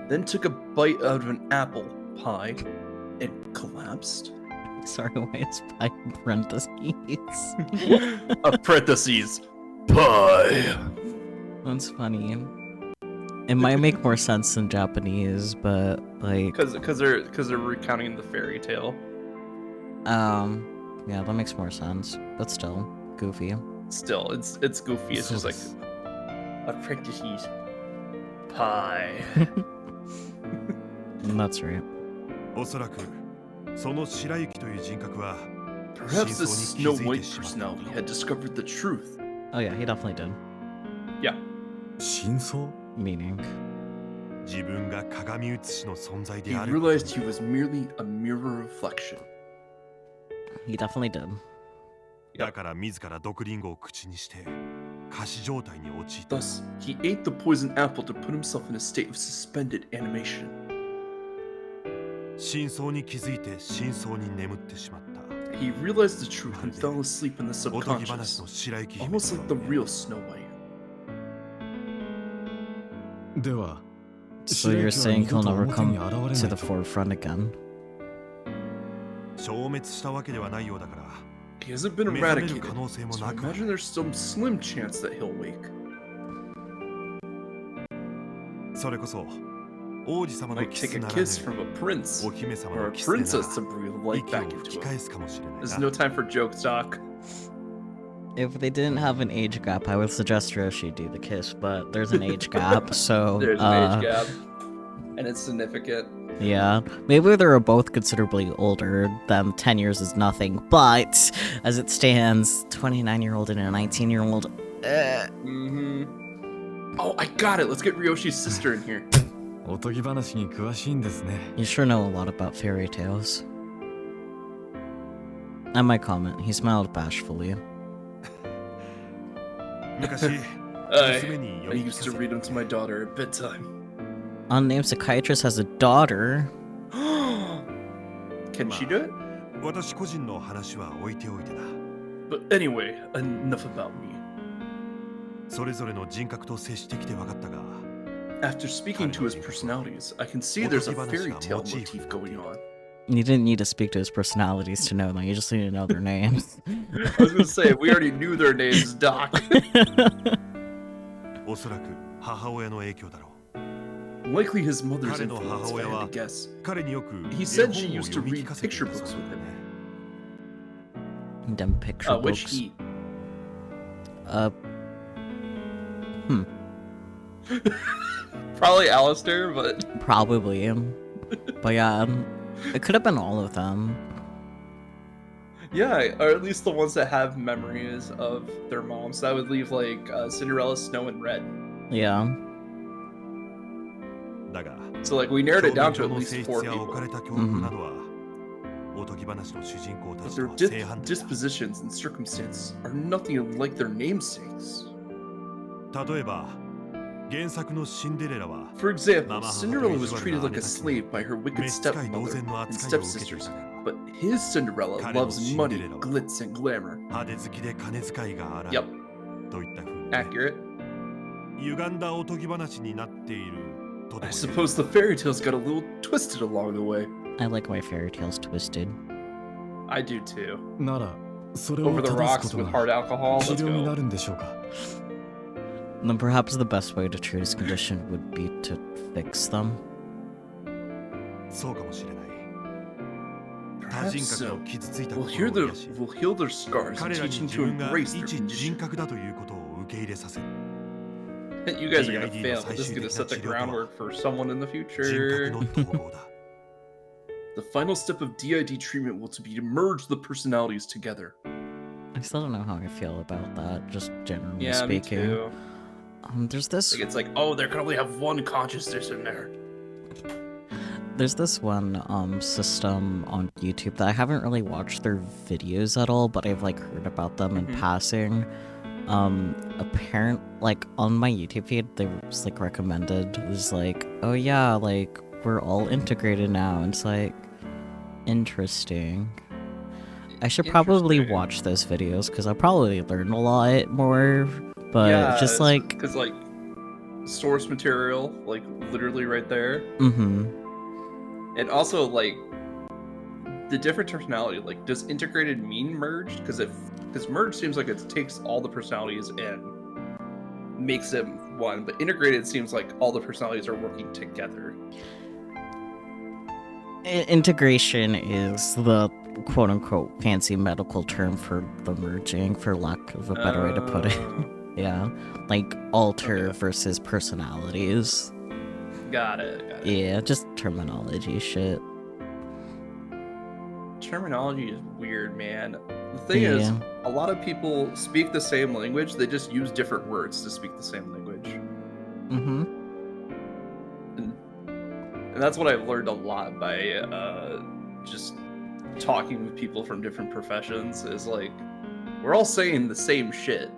then took a bite out of an apple pie and collapsed. Sorry, why is pie in parentheses? Parentheses. Pie. That's funny. It might make more sense in Japanese, but like... Because they're recounting the fairy tale. Yeah, that makes more sense. But still, goofy. Still, it's goofy. It's just like apprentices. Pie. That's right. おそらくその白雪という人格は Perhaps the 真相 Snow に気づい White てしまった personality had discovered the truth. Oh yeah, he definitely did. Yeah. 真相 Meaning... 自分が鏡写しの存在 He である realized he was merely a mirror reflection. He definitely did. だから自ら毒リンゴを口にして仮死状態に陥った Thus, he ate the poison apple to put himself in a state of suspended animation. 真相に気づいて真相に眠ってしまった He realized the truth and fell asleep in the おとぎ話 subconscious, の白雪姫 almost like the real Snow White. では So you're saying he'll never 表に come 現れない to the と forefront again? 消滅したわけではないようだから He hasn't been 目覚める eradicated, 可能性も so な I く imagine there's some slim chance that he'll wake. それこそ王子様の Might キ take ス a なら kiss ぬ from a prince お姫様 or の a キスでな princess to breathe life 息を back 吹 into き him. 返すかもしれない There's な no time for joke talk. If they didn't have an age gap, I would suggest Roshi do the kiss, but there's an age gap, so... There's an age gap, and it's significant. Yeah, maybe they're both considerably older, then 10 years is nothing, but as it stands, 29-year-old and a 19-year-old... Oh, I got it! Let's get Ryoshi's sister in here. おとぎ話に詳しいんですね You sure know a lot about fairy tales. At my comment, he smiled bashfully. 昔娘に I 読み聞 used か to せ read them to my daughter at bedtime. Unnamed psychiatrist has a daughter. Can she do it? 私個人の話は置いておいてだ But anyway, enough about me. それぞれの人格と接してきて分かったが、 After speaking to his personalities, I can see there's a fairy tale motif going on. You didn't need to speak to his personalities to know them. You just need to know their names. I was gonna say, we already knew their names, Doc. おそらく母親の影響だろう。 Likely his mother's 彼の influence, 母 if 親 I は had to guess. 彼によく He 絵 said she 本を used to 読み read 聞かせてい picture たそう books だ with ね。 him. Them picture Which books. he? Probably Alistair, but Probably. But yeah, it could have been all of them. yeah, or at least the ones that have memories of their moms. That would leave like Cinderella, Snow, and Red. Yeah. だが、 So like we narrowed it down to 表 at の least 性質 4 や置 people. かれた境遇などは、おとぎ話の主人公た But ちと their は正反対だ。 dispositions and circumstances are nothing like their namesakes. 例えば、原作のシンデレラは For example, 生母と Cinderella 意 was 地悪 treated な like 姉 a たちに slave by her wicked 召使い同 stepmother 然の and 扱いを受けてい stepsisters, たが、 but his Cinderella 彼の loves シンデ money, レラは glitz, and glamour. 派手好きで金遣いが荒い Yep, といった風に accurate. 歪んだおとぎ話になっているとで I も言う。 suppose the fairy tales got a little twisted along the way. I like my fairy tales twisted. I do too. ならそれを Over the 正すこ rocks と with が hard alcohol. 治 Let's 療にな go. るんでしょうか。 Then perhaps the best way to treat his condition would be to fix them. そうかもしれない。多 Perhaps 人格 so. の傷ついた We'll 心 heal を their 癒し、 we'll heal their scars and 彼ら teach に them 自 to 分が embrace their 一人 condition. 格だということを受け入れさせる。 You guys are gonna DID fail, の but 最 this is 終 gonna 的な set the 治療とは groundwork for someone in the 人 future. 格の統合だ。 The final step of DID treatment will to be to merge the personalities together. I still don't know how I feel about that, just generally Yeah, me speaking. too. There's this Like it's like, oh, there can only have one consciousness in there. There's this one system on YouTube that I haven't really watched their videos at all, but I've like heard about them in passing. Like on my YouTube feed, they was like recommended. It was like, oh yeah, like we're all integrated now. And it's like interesting. I should probably Interesting. watch those videos because I'll probably learn a lot more. But yeah, just like, because like source material, like literally right there, and also like the different personality. Like, does integrated mean merged? Because merged seems like it takes all the personalities and makes them one, but integrated seems like all the personalities are working together. integration is the quote-unquote fancy medical term for the merging, for lack of a better way to put it. Yeah, like alter versus personalities. Got it. Yeah, just terminology shit. Terminology is weird, man. The thing is, a lot of people speak the same language, they just use different words to speak the same language. And that's what I've learned a lot by just talking with people from different professions, is like, we're all saying the same shit,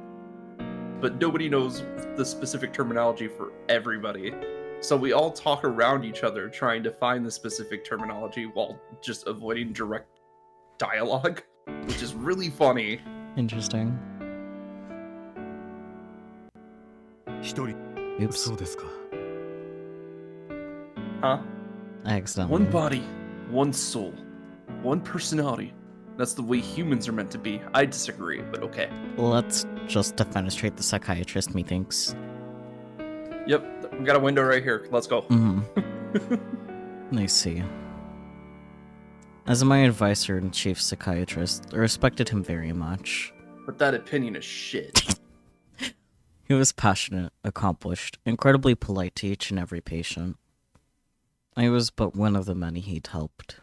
but nobody knows the specific terminology for everybody. So we all talk around each other trying to find the specific terminology while just avoiding direct dialogue, which is really funny. Interesting. 一人 Oops. そうですか。 Huh? I accidentally. One body, one soul, one personality. That's the way humans are meant to be. I disagree, but okay. Let's just defenestrate the psychiatrist, methinks. Yep, we got a window right here. Let's go. I see. As my advisor and chief psychiatrist, I respected him very much. But that opinion is shit. He was passionate, accomplished, incredibly polite to each and every patient. I was but one of the many he'd helped.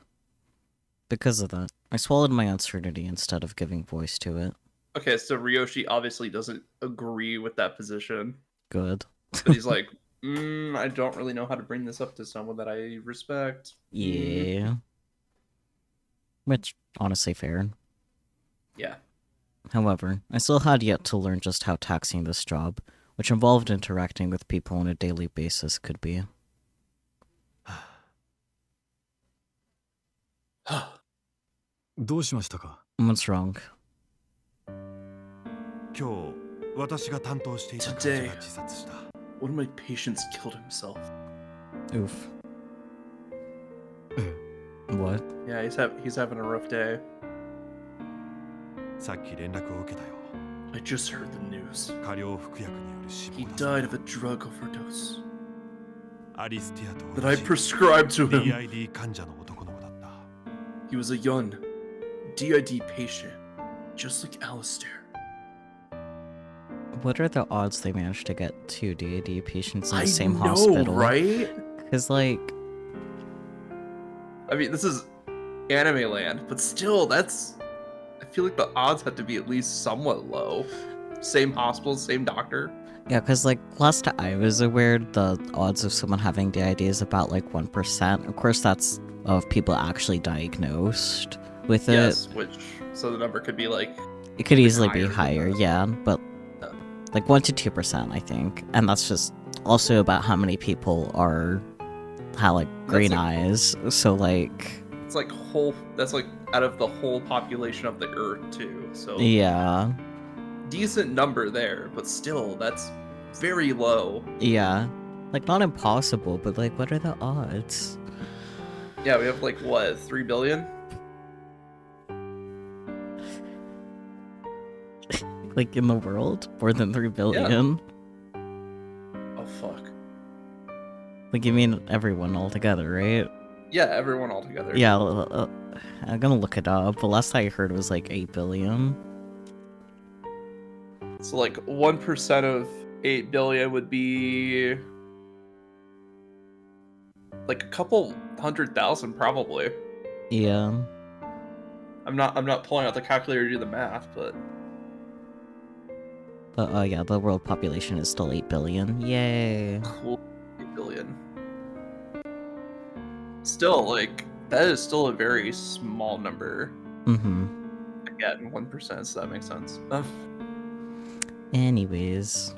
Because of that, I swallowed my uncertainty instead of giving voice to it. Okay, so Ryoshi obviously doesn't agree with that position. Good. But he's like, I don't really know how to bring this up to someone that I respect. Yeah. Which, honestly, fair. Yeah. However, I still had yet to learn just how taxing this job, which involved interacting with people on a daily basis, could be. どうしましたか。 What's wrong? 今日 Today, one of my patients killed himself. Oof. What? Yeah, he's having a rough day. さっき連絡を受けたよ。 I just heard the news. 過量服薬による死 He 亡だ。 died of a drug overdose アリスティアと that 同 I じ prescribed to him. DID 患者の男の子だった。 He was a young DID patient, just like Alistair. What are the odds they managed to get 2 DAD patients in the I same know, hospital? right? Because, like... I mean, this is anime land, but still, that's... I feel like the odds have to be at least somewhat low. Same hospital, same doctor. Yeah, because, like, last I was aware, the odds of someone having DID is about, like, 1%. Of course, that's of people actually diagnosed with it. Yes, which... So the number could be, like... It could easily be higher higher, than that. yeah, but... Like, 1 to 2%, I think. And that's just also about how many people have, like, green like- eyes. So, like... It's like whole... That's like out of the whole population of the Earth, too. So... Yeah. Decent number there, but still, that's very low. Yeah. Like, not impossible, but, like, what are the odds? Yeah, we have, like, what, 3 billion? Like, in the world? More than 3 billion? Oh, fuck. Like, you mean everyone altogether, right? Yeah, everyone altogether. Yeah, I'm gonna look it up. The last I heard was, like, 8 billion. So, like, 1% of 8 billion would be... like, a couple 100,000, probably. Yeah. I'm not pulling out the calculator to do the math, but... But, yeah, the world population is still 8 billion. Yay. Cool. 8 billion. Still, like, that is still a very small number. Mm-hmm. Again, 1%, so that makes sense. Anyways.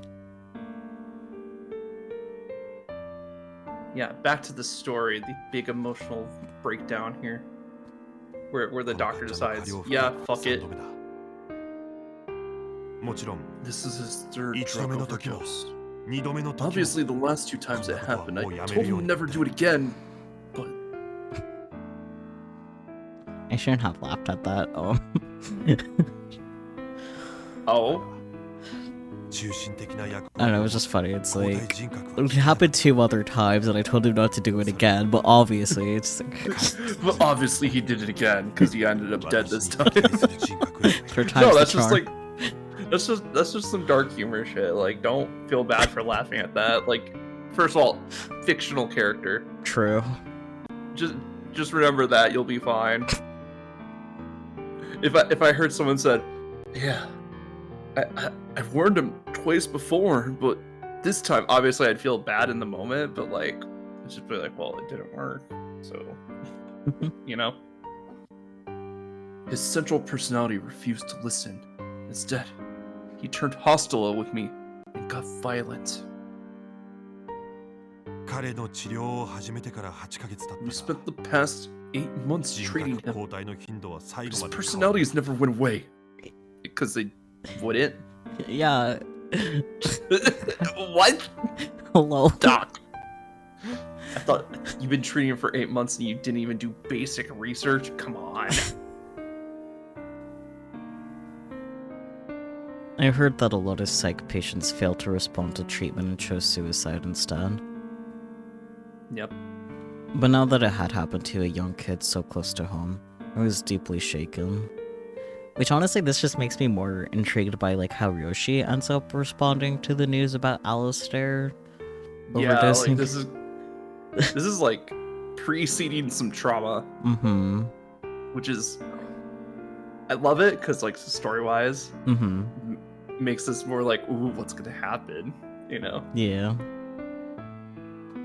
Yeah, back to the story, the big emotional breakdown here. Where the doctor decides, yeah, fuck it. もちろん This is his third 1度 drug 目の時も overdose. 2度目の時も Obviously, the last 2 times it happened, I told him never do it again. But I shouldn't have laughed at that. Oh. Oh? 中心的な役 I don't know, it was just funny. It's 交代 like... 人格を It happened 2 other times, and I told him not to do it again, but obviously, it's... but obviously he did it again because he ended up dead this time. 対する人格へ For times No, the that's just charm. like... That's just some dark humor shit. Like, don't feel bad for laughing at that. Like, first of all, fictional character. True. Just remember that, you'll be fine. If I heard someone said, yeah, I've warned him twice before, but this time, obviously I'd feel bad in the moment, but like, it's just be like, well, it didn't work, so, you know? His central personality refused to listen. Instead, he turned hostile with me and got violent. 彼の治療を始めてから8ヶ月経 We った spent the past 8 months 人 treating 格 him. 交代の頻度は最 His 後まで personalities never went away. Because they wouldn't. Yeah. What? Hello. Doc. I thought you've been treating him for 8 months and you didn't even do basic research? Come on. I heard that a lot of psych patients failed to respond to treatment and chose suicide instead. Yep. But now that it had happened to a young kid so close to home, I was deeply shaken. Which honestly, this just makes me more intrigued by like how Ryoshi ends up responding to the news about Alistair Yeah, overdosing. like this is like preceding some trauma, Mm-hmm. which is I love it because like story-wise Mm-hmm. makes this more like, ooh, what's gonna happen, you know? Yeah.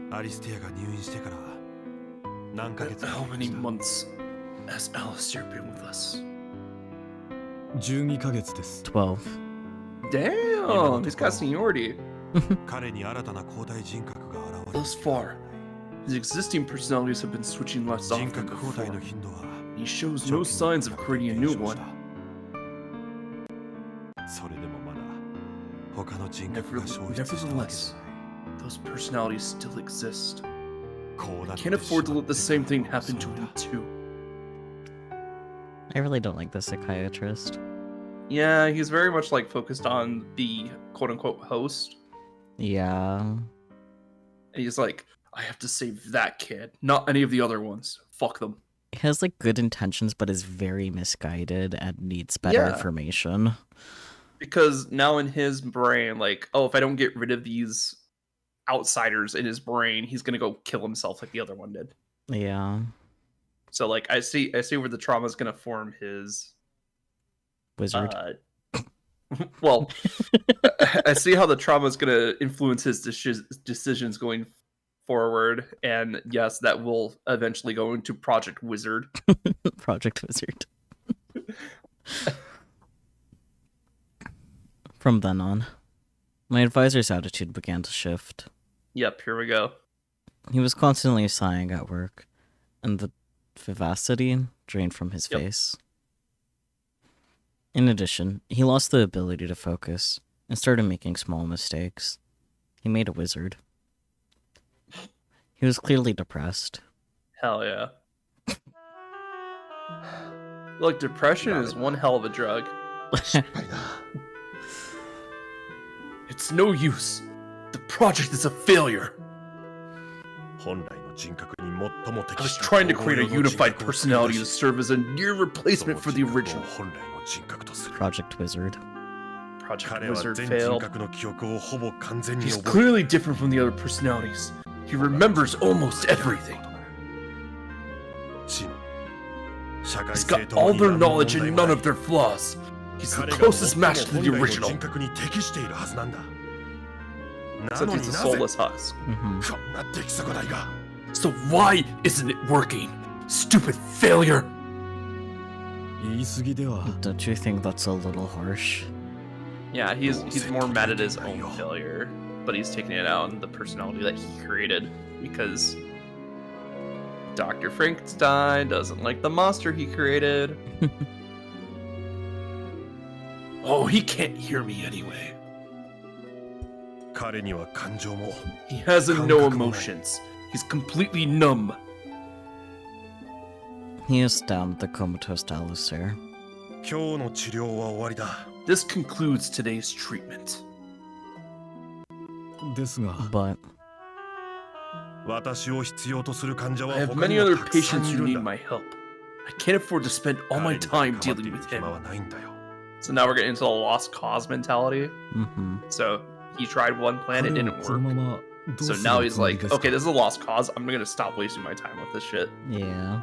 アリスティアが入院してから何ヶ月 How many months has Alistair been with us? 12ヶ月です 12. Damn, he's got seniority. 彼に新たな交代人格が現れ Thus far, his existing personalities have been switching less 人 often 格交代 before. の頻度は He shows no signs of creating a new one. それでもまだ他の人格が消失したわけじ Nevertheless, ゃない those personalities still exist. こうだって Can't afford to let the しま same って thing も happen to そうだ him too. I really don't like the psychiatrist. Yeah, he's very much like focused on the quote unquote host. Yeah. And he's like, I have to save that kid, not any of the other ones. Fuck them. He has like good intentions, but is very misguided and needs better Yeah. information. Because now in his brain, like, oh, if I don't get rid of these outsiders in his brain, he's gonna go kill himself like the other one did. Yeah. So like I see where the trauma is gonna form his Wizard. well, I see how the trauma is gonna influence his decisions going forward, and yes, that will eventually go into Project Wizard. Project Wizard. From then on, my advisor's attitude began to shift. Yep, here we go. He was constantly sighing at work, and the vivacity drained from his Yep. face. In addition, he lost the ability to focus and started making small mistakes. He made a wizard. He was clearly depressed. Hell yeah. Look, depression is one hell of a drug. It's no use. The project is a failure. 本来の人格に最も I 適 was した trying to create a 統合用の人 unified 格を作り personality 出 to し serve as a near その replacement for the 人格を original. 本来の人格とする Project Wizard. Project 彼は Wizard 全人 failed. 格の記憶をほぼ完全に He's 覚え clearly different from the other personalities. He remembers almost everything. 知能社会 He's 性 got とも all に their 何の問 knowledge 題 and も none ない of their flaws. He's the 彼が closest 最も match to 本 the 来の original. 人格に適しているはずなんだな Except の he's に a なぜ soulless husk. Mm-hmm. こんな出来損ないが So why isn't it working? Stupid failure. 言い過ぎでは Don't you think that's a little harsh? Yeah, he's more mad at his own failure, but he's taking it out on the personality that he created because Dr. Frankenstein doesn't like the monster he created. Oh, he can't hear me anyway. 彼には感情も He has no 感覚もない emotions. He's completely numb. He is down the comatose Alistair. 今日の治療は終わりだ This concludes today's treatment. ですが But 私を必要とする患者 I は have 他 many にも other たくさん patients い who る need んだ my help. I can't afford to spend all 彼 my に time 構ってい dealing る with 暇は him. ないんだよ So now we're getting into the lost cause mentality. mm-hmm. So he tried one plan, it 彼を didn't この work. ままどう So す now る he's つもり like, ですか okay, this is a lost cause. I'm gonna stop wasting my time with this shit. Yeah.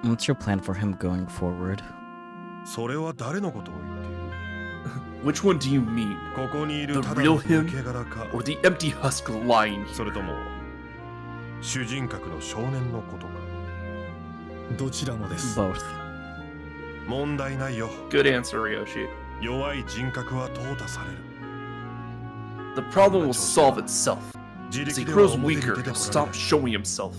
What's your plan for him going forward? それは誰のことを言っている Which one do you mean? ここにい The るただ real の him 抜け殻か or the empty husk lying そ here? れとも主人格の少年のことかどちらもです Both. 問題ないよ Good answer, Ryoshi. 弱い人格は淘汰される The problem will solve itself. 自 As he 力では grows 表に weaker, 出て he'll こられ stop ない showing himself.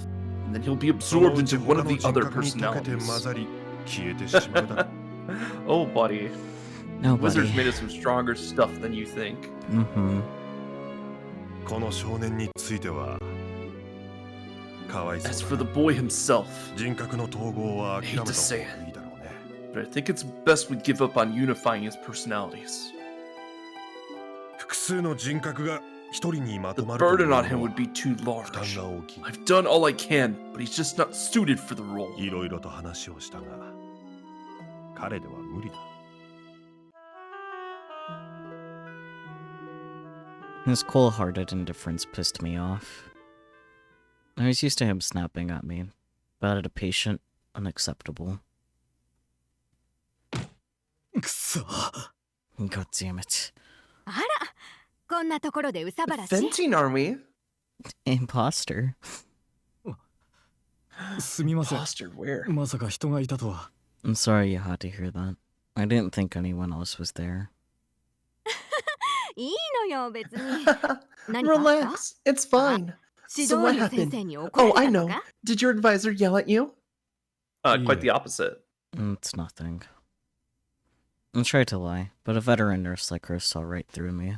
And then he'll be その absorbed うち into one 他 of の the 人 other 格に溶けて混 personalities. ざり消えてしまうだろう Oh, buddy. No, Wizards buddy. made us some stronger stuff than you think. Mm-hmm. この少年についてはかわい As そ for う the だ boy himself, 人格の統合は諦めた I hate to say 方がいいだろうね but I think it's best we give up on unifying his personalities. 複数の人格が一人にま The とまるという burden の on は him would be too 負 large. 担が大きい I've done all I can, but he's just not suited for the role. いろいろと話をしたが彼では無理だ His cold-hearted indifference pissed me off. I was used to him snapping at me, but at a patient, unacceptable. くそ God damn it. あら、こんなところでうさばらし。 Venting, are we? Imposter. すみません Foster, where? まさか人がいたとは I'm sorry you had to hear that. I didn't think anyone else was there. いいのよ、別に。何かあった Relax, it's fine. 指 So 導 what 員先 happened? 生に怒ら Oh, れ I た know. のか Did your advisor yell at you? Quite Yeah. the opposite. It's nothing. I tried to lie, but a veteran nurse like her saw right through me.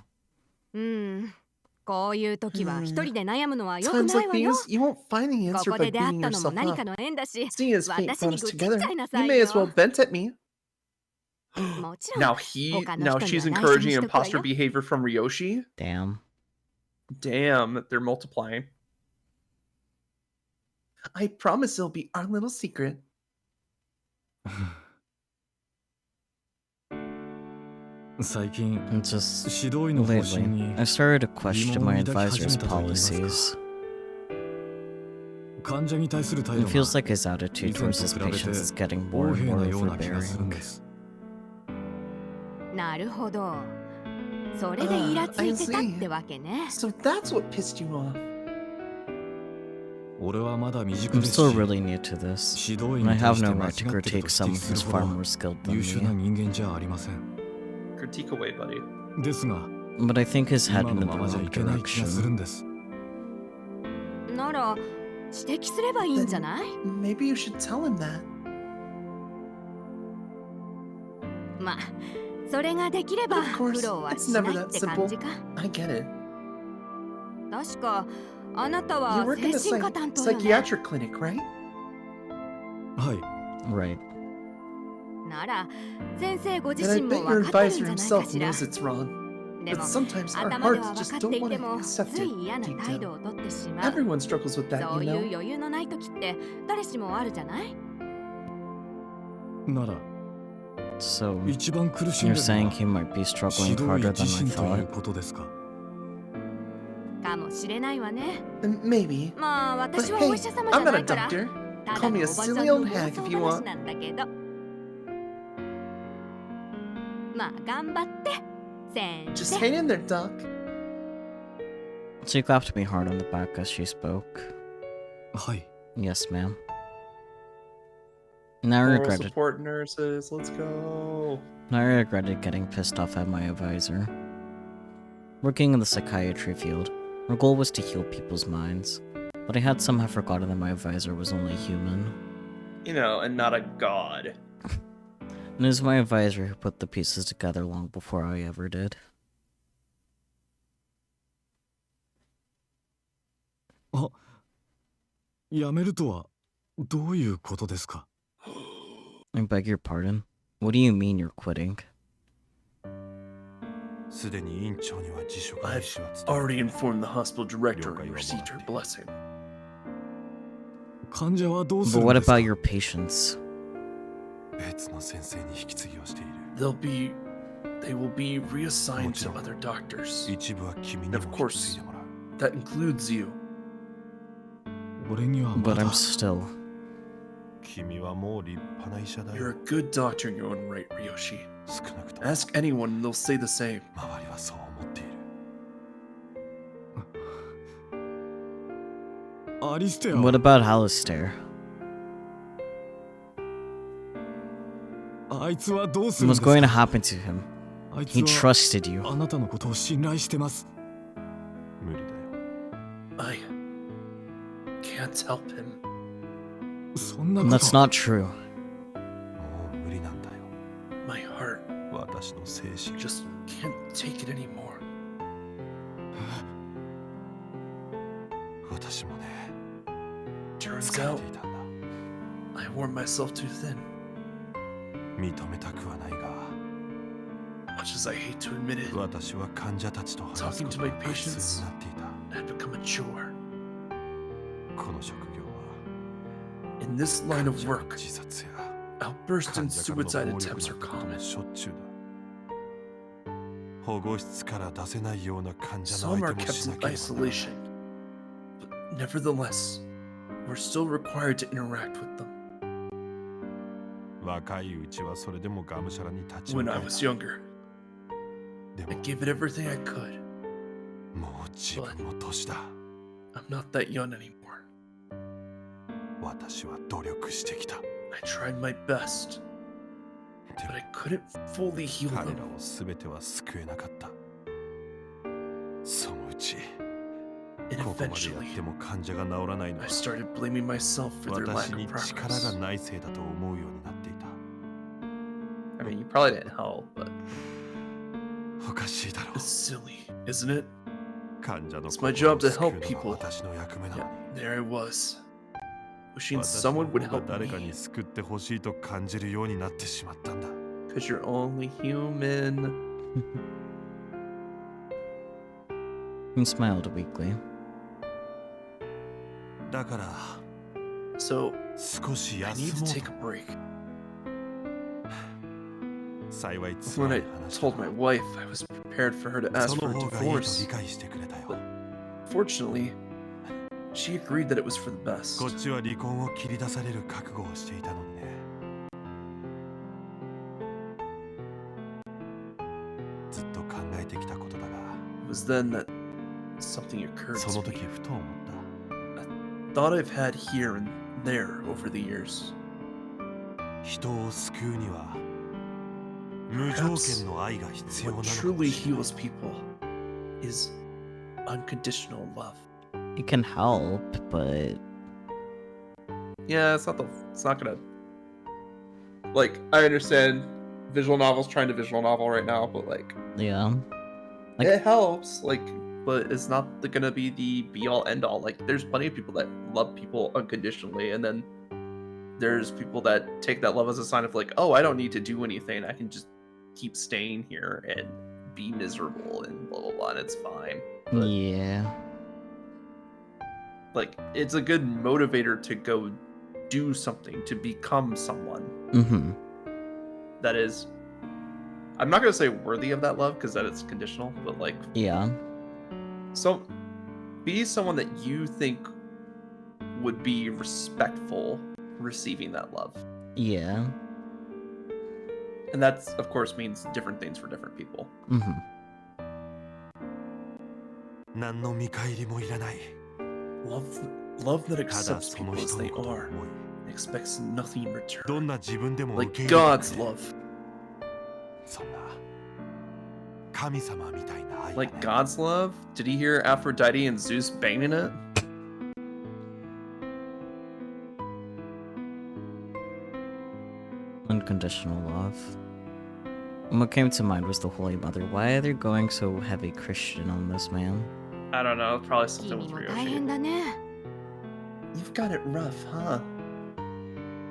こういう時は一人で悩むのは良く Times ない like わよ。 these, you won't find the こ answer こ by で出会 beating ったのも yourself 何 up. かの縁だし、 Seeing as fate 私に brought us 愚痴っち together, ゃいな you さい may as well よ。 vent at me. もちろん Now she's encouraging imposter behavior from Ryoshi. Damn. Damn, they're multiplying. I promise it'll be our little secret. Just lately, I started to question my advisor's policies. It feels like his attitude towards his patients is getting more and more overbearing. なるほど。それでイラついてたってわけね。 So that's what pissed you off. I'm still really new to this, and I have no right to critique someone who's far more skilled than me. Critique away, buddy. But I think he's heading in the wrong direction. なら指摘すればいいんじゃない？ Maybe you should tell him that. まあ、それができれば Of course, 苦労は it's しな never いっ that て感 simple. じか。 I get it. 確かあなた You は work in 精 a 神科担当よね。 psychiatric clinic, right? Right. なら先生ご自 And I 身 bet も your 分かってる advisor んじゃないか himself しら。 knows it's wrong. で But も sometimes our 頭では hearts 分 just かって don't い want て to も accept つ it い嫌な deep 態度 down. をとってしまう。 Everyone struggles with that, そう you いう know? 余裕のない時って誰しもあるじゃない？ So, you're saying he might be struggling harder than I thought? かもしれないわね。 Maybe. まあ But 私は hey, お医者様じゃ I'm な not a いから。 doctor. た Call だ me の a おばちゃん silly の old 妄 hag 想 if you 話 want. なんだけど。まあ頑張って先 Just 生。 hang in there, Doc. She clapped me hard on the back as she spoke. Yes, ma'am. And I Moral regretted. support nurses, let's go. I regretted getting pissed off at my advisor. Working in the psychiatry field, our goal was to heal people's minds, but I had somehow forgotten that my advisor was only human. You know, and not a god. And it was my advisor who put the pieces together long before I ever did. I beg your pardon? What do you mean you're quitting? I've already informed the hospital director and received her blessing. But what about your patients? They will be reassigned to other doctors. And of course, that includes you. But I'm still... You're a good doctor in your own right, Ryoshi. Ask anyone and they'll say the same. What about Alistair? What's going to happen to him? He trusted you. I can't help him. That's not true. My heart just can't take it anymore. Turns out, I wore myself too thin. Much as I hate to admit it, talking to my patients had become a chore. In this line of work, outbursts and suicide attempts are common. Some are kept in isolation, but nevertheless, we're still required to interact with them. When I was younger, I gave it everything I could. But I'm not that young anymore. I tried my best, but I couldn't fully heal them. And eventually, I started blaming myself for their lack of progress. I mean, you probably didn't help, but おかしいだろ It's silly, isn't it? 患者の It's my 心 job を to 救う help のが people. 私の役目なの Yeah, に there I was. Wishing 私の someone 方 would が help 誰か me. に救ってほしいと感じるようになってしまったんだ because you're only human. He smiled weakly. だから So, 少し I 休 need も to う take a break. 幸い When 辛 I い話 told my wife I was prepared for her to だ ask そ for の a 方がいいと divorce, 理解してくれたよ fortunately, she agreed that it was for the こ best. っちは離婚を切り出される覚悟をしていたのにねずっと考えてきたことだが It was then that something occurred そ to の me. 時ふと思った Thought I've had here and there over the years. 人を救うには無条件の愛が必要なの What かも truly しれない heals people is unconditional love. It can help, but Yeah, it's not gonna. Like, I understand visual novels trying to visual novel right now, but like, yeah. Like- it helps. Like, but it's not gonna be the be all end all. Like, there's plenty of people that love people unconditionally, and then there's people that take that love as a sign of like, oh, I don't need to do anything. I can just keep staying here and be miserable and blah blah blah, and it's fine. But, Yeah. like, it's a good motivator to go do something, to become someone Mm-hmm. that is, I'm not gonna say worthy of that love because that it's conditional, but like, Yeah. so be someone that you think would be respectful receiving that love. Yeah. And that's, of course, means different things for different people. Mm-hmm. 何の見返りもいらない Love that ただ accepts そ people の as 人の they ことを are 思い and expects nothing in ど return. んな自分でも受 Like け入れてくれ God's love. そんな神様みたいな愛が Like ね God's love? Did he hear Aphrodite and Zeus banging it? Unconditional love. And what came to mind was the Holy Mother. Why are they going so heavy Christian on this man? I don't know. Probably something 君 with も大変 Ryoshi. だね。 You've got it rough, huh?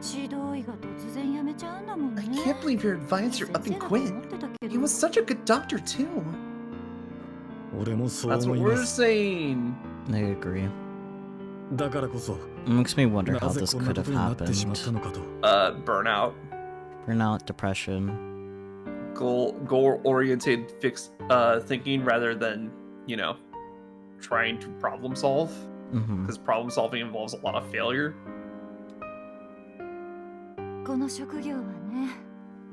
指導医が突然辞めちゃうんだもんね。 I can't believe your advisor up 先 and 生だと quit. 思ってたけ He ど was such a good doctor, too. 俺もそう That's 思 what いま we're す saying. I agree. だからこそ It makes me wonder な how ぜ this こんな could こ have とになってしま happened. ったのかと Burnout. Burnout, depression. Goal oriented fixed thinking rather than, you know, trying to problem solve. Mm-hmm. Because problem solving involves a lot of failure. この職業はね、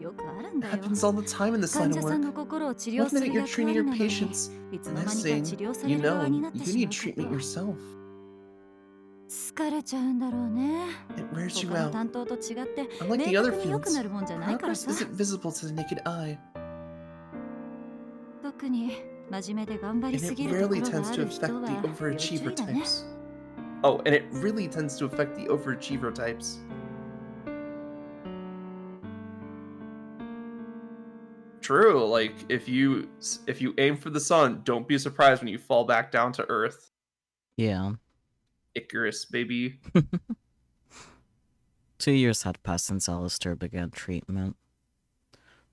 よくあるんだよ。 Happens all the time in this 患 line 者 of さん work. の心を治療 One する minute you're 役 treating 割 your なのに、 patients, いつ the の間 next にか thing 治療さ you れる側 know, になって you しま need うこ treatment と。 yourself. 疲れちゃうんだろうね。 It wears you 他の out. 担当と違って Unlike 明 the other 確に良く fields, なるもんじゃないから progress さ。 isn't visible to the naked eye, 特に真面目で頑張り and す it ぎるとこ rarely ろが tends あ to る人 affect は the 要注 overachiever 意だね。 types. Oh, and it really tends to affect the overachiever types. True, like if you aim for the sun, don't be surprised when you fall back down to earth. Yeah. Icarus, baby. 2 years had passed since Alistair began treatment.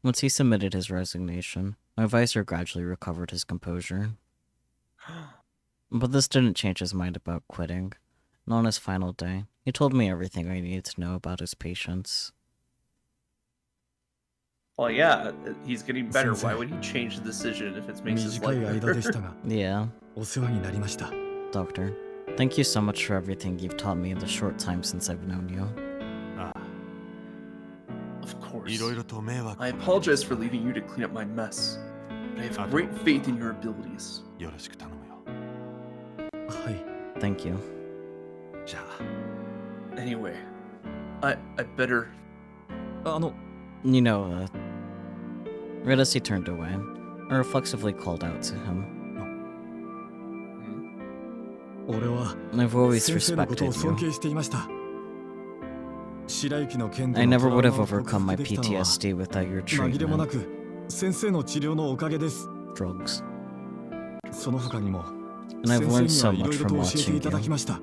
Once he submitted his resignation, my advisor gradually recovered his composure. But this didn't change his mind about quitting. And on his final day, he told me everything I needed to know about his patients. Well, yeah, he's getting better. Sensei. Why would he change the decision if it makes his 短 life い間でした better? が Yeah, お世話になりました Doctor. Thank you so much for everything you've taught me in the short time since I've known you. ああ Of い course. ろいろと迷惑 I apologize for leaving you to clean up my mess, but I have great faith in your abilities. よろしく頼むよはい Thank you. じゃ Anyway, I better. ああの You know, right as he turned away, I reflexively called out to him. 俺は I've always 先生のことを respected 尊 you. 敬していました I never would have overcome my PTSD without your 紛れもな treatment. く先生の治療のおかげです。 Drugs. その他にも And I've 先 learned 生 so にはいろ much いろと from 教えて watching いただき you. ました。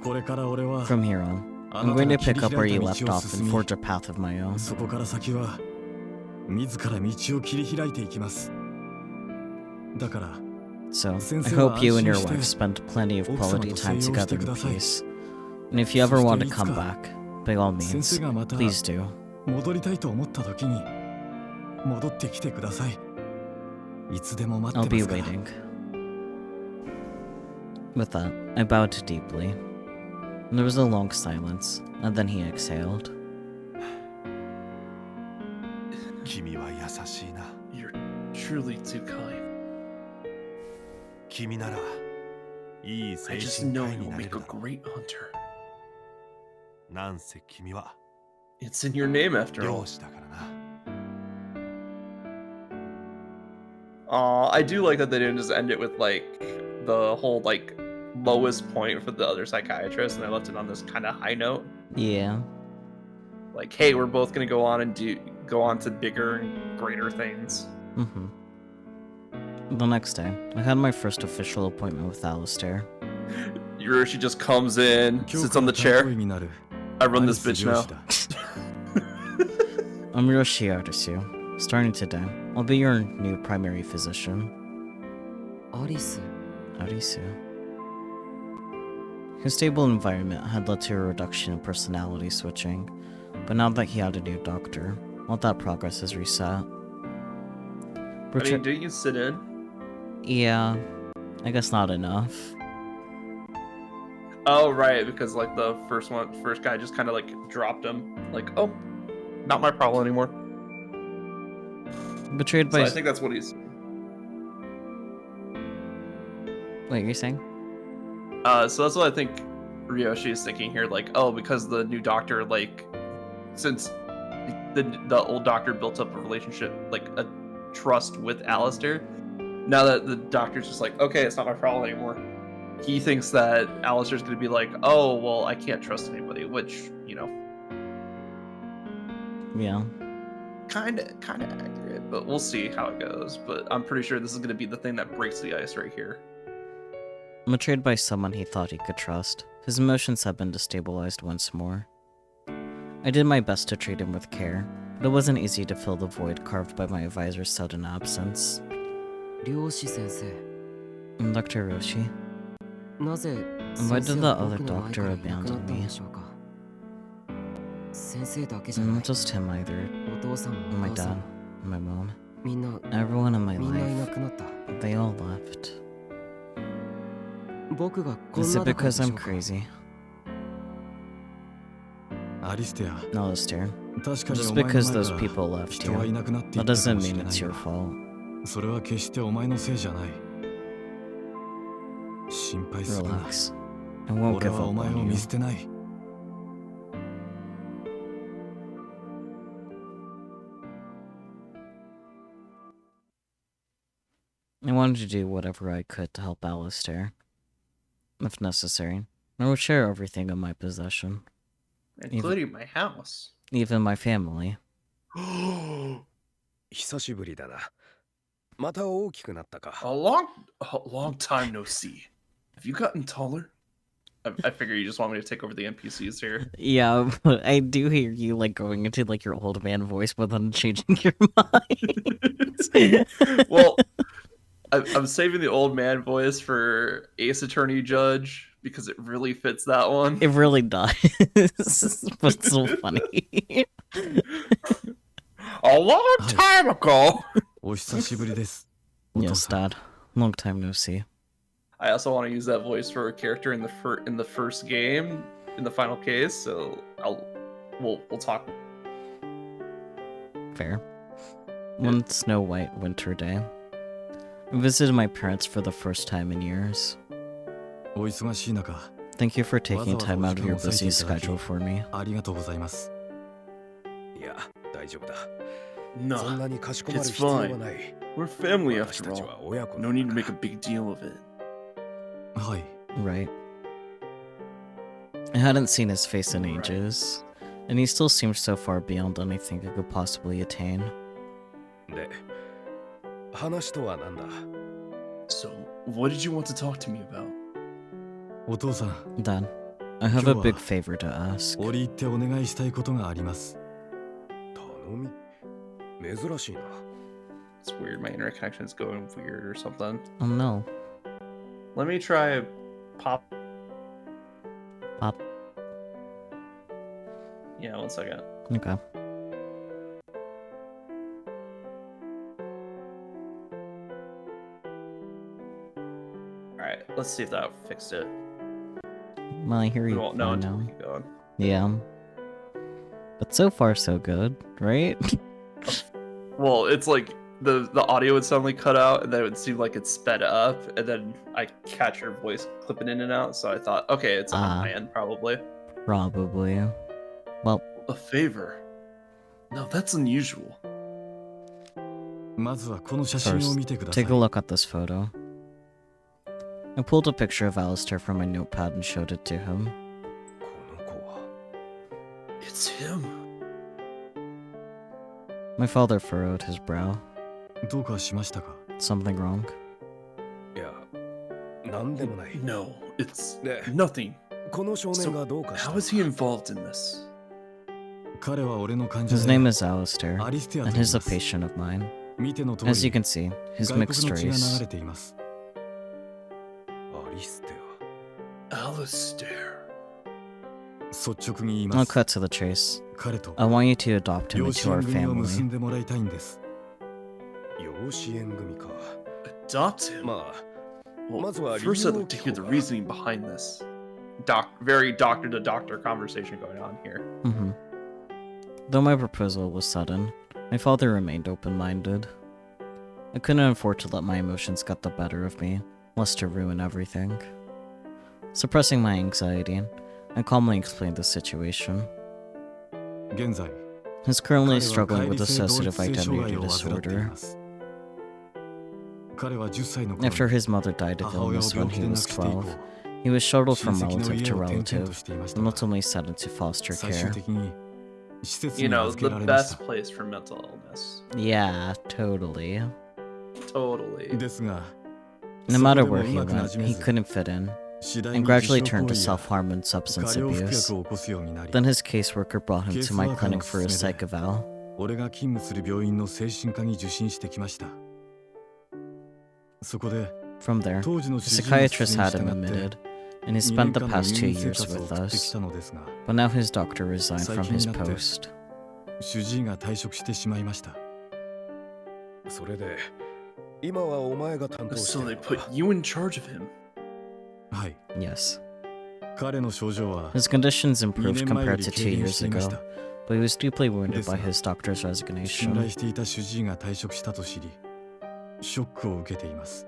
これから俺は From here on, あ I'm なた going が to 切り pick up where 開い you た left 道を off 進 and み、 forge a path of my own. そこから先は自ら道を切り開いていきます。だから So, I 先生は hope you and your 安心 wife して spend plenty of 奥様 quality と time 静養して together く in ださい。 peace. And if you ever そ want して to いつ come か back, by all 先 means, 生がまた please do. 戻りたいと思った時に戻ってきてください。いつでも待 I'll ってま be すから。 waiting. With that, I bowed deeply. And there was a long silence, and then he exhaled. 君は優しいな。 You're truly too kind. 君ならいい I 精 just 神 know 科医 you に will なれ make る a だろう。 great hunter. なんせ君は It's in your name after 漁 all. 師だからな。 I do like that they didn't just end it with like the whole like lowest point for the other psychiatrist, and they left it on this kind of high note. Yeah. Like, hey, we're both gonna go on to bigger and greater things. The next day, I had my first official appointment with Alistair. She just comes in, 今日 sits か on ら the 担当 chair. 医になる I run アリ this ス bitch 漁 now. 師だ。 I'm Yoshi Arisu. Starting today, I'll be your new primary physician. アリス Arisu. His stable environment had led to a reduction in personality switching, but now that he had a new doctor, all that progress is reset. I mean, didn't you sit in? Yeah, I guess not enough. Oh, right, because like the first guy just kind of like dropped him. Like, oh, not my problem anymore. Betrayed So by... I think that's what he's. Wait, you're saying? So that's what I think Ryoshi is thinking here. Like, oh, because the new doctor, like, since the old doctor built up a relationship, like a trust with Alistair, now that the doctor's just like, okay, it's not my problem anymore. He thinks that Alistair's gonna be like, oh, well, I can't trust anybody, which, you know, Yeah. kind of accurate, but we'll see how it goes. But I'm pretty sure this is gonna be the thing that breaks the ice right here. Betrayed by someone he thought he could trust, his emotions had been destabilized once more. I did my best to treat him with care, but it wasn't easy to fill the void carved by my advisor's sudden absence. 漁師先生 Dr. Roshi, なぜ why 先 did 生 the は other 僕の前から doctor いなくな abandon ったん me? でしょうか先生だけじゃない Not just him either. お父さんも My お母さ dad, んも my mom, みんな everyone in my みんないな life, くなった they all left. 僕がこん Is な it だからで because し I'm ょうか crazy? アリステア、 Alistair, 確かに just お前の because 前 those か people ら left 人はい you, なくなってい that ったか doesn't もし mean れな it's い your が、 fault. それは決してお前のせいじゃない。心配するな。 Relax. I won't 俺 give はお up 前を on 見 you. 捨てない。 I wanted to do whatever I could to help Alistair. If necessary, I would share everything in my possession, Including my house. even my family. 久しぶりだな。また大きくなったか。 A long time no see. Have you gotten taller? I figure you just want me to take over the NPCs here. Yeah, but I do hear you like going into like your old man voice, but then changing your mind. Well, I'm saving the old man voice for Ace Attorney Judge because it really fits that one. It really does, but it's so funny. A long time ago. お久しぶりです。 Yes, Dad. Long time no see. I also want to use that voice for a character in the first game, in the final case. So we'll talk. Fair. One snow white winter day, I visited my parents for the first time in years. お忙しい中、 Thank you for taking わざわざ time out of your お時間を割いて busy いただき schedule for me. ありがとうございます。いや、大丈夫だ。 No, そんなにかしこまる it's 必要は fine. ない。 We're family 私 after たちは all. 親子だ No need to make a big deal of it. はい。 Right. I hadn't seen his face in ages, and he still seemed so far beyond anything I could possibly attain. で、話とはなんだ? So, what did you want to talk to me about? お父さん、 Dad, I have a big favor to ask. 折り入ってお願いしたいことがあります。頼み? 珍しいな。 It's weird. My internet connection is going weird or something. Oh no. Let me try pop. Pop. Yeah, 1 second. Okay. Alright, let's see if that fixed it. Well, I hear We you won't know fine until now. we keep going. Yeah. But so far so good, right? Well, it's like the audio would suddenly cut out, and then it would seem like it's sped up, and then I catch your voice clipping in and out. So I thought, okay, it's on my end probably. Probably. Well, A favor? No, that's unusual. まずはこの写真を見てください。 take a look at this photo. I pulled a picture of Alistair from my notepad and showed it to him. この子は It's him. My father furrowed his brow. どうかしましたか? Something wrong? いや、なんでもない。 No, it's で、 nothing. この少年がどうかした How is he involved in this? 彼は俺の患者 His で name is Alistair, アリステアと and 言い he's a ます。 patient of mine. 見ての通 As you り、 can see, he's 外 mixed 国の血が流 race. れています。アリステ Alistair. 率直に言い I'll ます。 cut to the chase. 彼と I want you to adopt him 養 into 子 our 縁組を結ん family. でもらいたいんです。ア。養子縁組か。 Adopt him? まあ、 Well, まずは first I'd 理由を like to hear the 聞こうか。 reasoning behind this. Very doctor to doctor conversation going on here. Mm-hmm. Though my proposal was sudden, my father remained open-minded. I couldn't afford to let my emotions get the better of me, lest to ruin everything. Suppressing my anxiety, I calmly explained the situation. 現在、 He's 彼 currently は struggling 乖 with 離性同 dissociative 一性障 identity 害を患ってい disorder. ます。彼は10歳の頃 After に his mother died of 母親を illness 病 when 気 he で亡 was くして以降、 12, he was shuttled 親 from 戚の relative 家 to を転々 relative としていました and が、 ultimately sent into foster 最終 care. 的に施設 You に know, 預け the られまし best た。 place for mental illness. Yeah, totally. Totally. ですが、 No そこ matter でも where う he まく馴 went, 染め he ず、 couldn't fit in, 次第 and に gradually 自傷 turned 行 to 為や self-harm and substance 過量服 abuse. 薬を起こすようになり、 Then his caseworker brought him to my Caseworker clinic の for a 勧めで、 psych eval. 俺が勤務する病院の精神科に受診してきました。そこで、 From there, 当時の the 主治医の psychiatrist 勧 had め him に従って admitted, and he 2 spent 年 the 間の past 2入院生 years 活を with 送ってき us. たのですが、 But now his doctor resigned from his 最近になって post. 主治医が退職してしまいました。それで、今はお前が担当して So る they の put か。 you in charge of him. はい。 Yes. 彼の症状は His conditions 2 improved 年前よ compared り to 2軽減 years していまし ago, た。 but he was deeply wounded です by が、 his doctor's 信 resignation. 頼していた主治医が退職したと知り、ショックを受けています。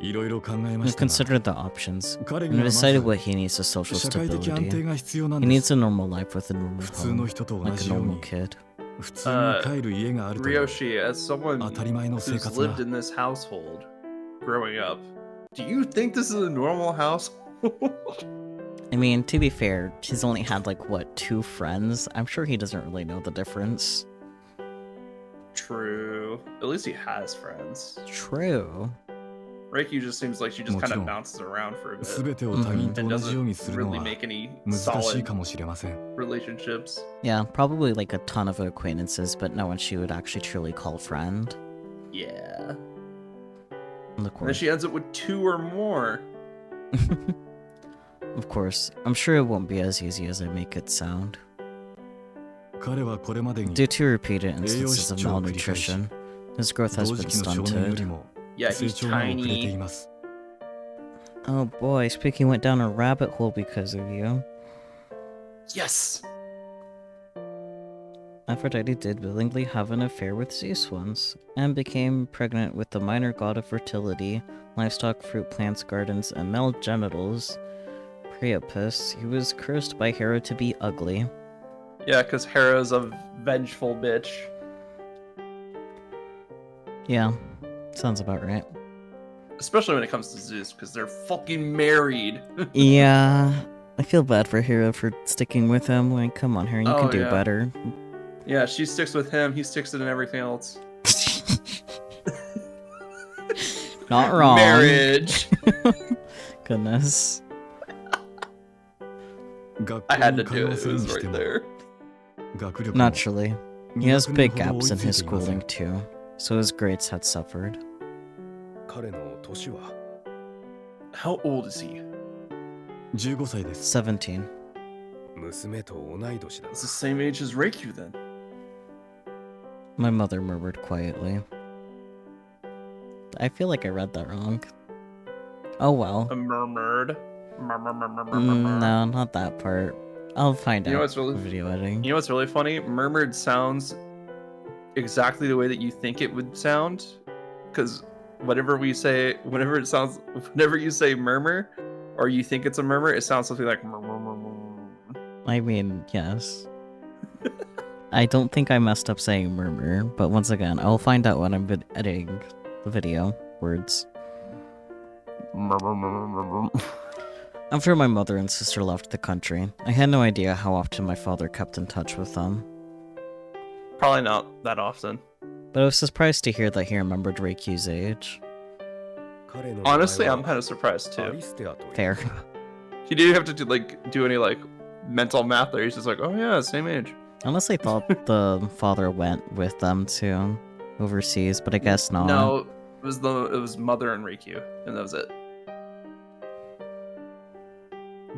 いろいろ考えま We've したが、 considered the options 彼 and にはま decided ず what he needs is social 社会的安定 stability. が必要なん He で needs す。 a normal life with a normal 普通の home, 人と同 like a じよう normal に kid. 普通に帰る家があるという Ryoshi, as someone 当たり前の生 who's 活が lived in this household growing up, do you think this is a normal household? I mean, to be fair, he's only had like, what, 2 friends? I'm sure he doesn't really know the difference. True. At least he has friends. True. Reiki just seems like she just kind of もちろん bounces around for a bit 全てを他人と and 同じように doesn't するの really は make any 難しい solid かもしれません。 relationships. Yeah, probably like a ton of acquaintances, but no one she would actually truly call friend. Yeah. And of And then course, she ends up with 2 or more. of course, I'm sure it won't be as easy as I make it sound. 彼はこれまでに Due to repeated instances of 栄養失調を繰り返し、 malnutrition, his growth has 同 been 時期の少年より stunted. も Yeah, 成 he's 長が遅れてい tiny. ます。 Oh boy, Spiky went down a rabbit hole because of you. Yes. Aphrodite did willingly have an affair with Zeus once, and became pregnant with the minor god of fertility, livestock, fruit, plants, gardens, and male genitals. Priapus, he was cursed by Hera to be ugly. Yeah, because Hera's a vengeful bitch. Yeah, sounds about right. Especially when it comes to Zeus, because they're fucking married. Yeah, I feel bad for Hira for sticking with him. Like, come on, Hira, you can do better. Yeah, she sticks with him. He sticks it in everything else. Not wrong. Marriage. Goodness. I had to do it. It was right there. Naturally. He has big gaps in his schooling too, so his grades had suffered. How old is he? 17. It's the same age as Reikyu then. My mother murmured quietly. I feel like I read that wrong. Oh well. Murmured. No, not that part. I'll find out. You know what's really video editing. You know what's really funny? Murmured sounds exactly the way that you think it would sound, because whenever you say murmur, or you think it's a murmur, it sounds something like. I mean, yes. I don't think I messed up saying murmur, but once again, I'll find out when I'm editing the video words. After my mother and sister left the country, I had no idea how often my father kept in touch with them. Probably not that often. But I was surprised to hear that he remembered Reikyu's age. Honestly, I'm kind of surprised too. Fair. He didn't have to do any mental math there. He's just like, oh yeah, same age. Unless I thought the father went with them to overseas, but I guess not. No, it was mother and Reikyu, and that was it.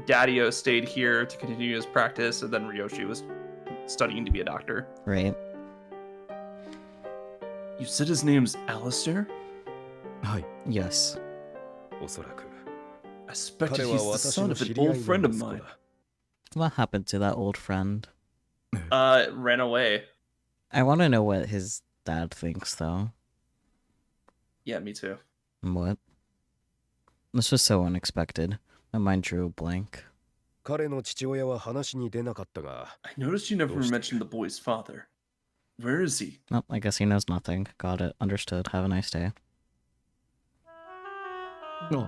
Daddy-o stayed here to continue his practice, and then Ryoshi was studying to be a doctor. Right. You said his name's Alistair? Yes. I suspected he's the son of an old friend of mine. What happened to that old friend? Ran away. I want to know what his dad thinks, though. Yeah, me too. What? This was so unexpected. My mind drew a blank. I noticed you never mentioned the boy's father. Where is he? Nope, I guess he knows nothing. Got it. Understood. Have a nice day. No,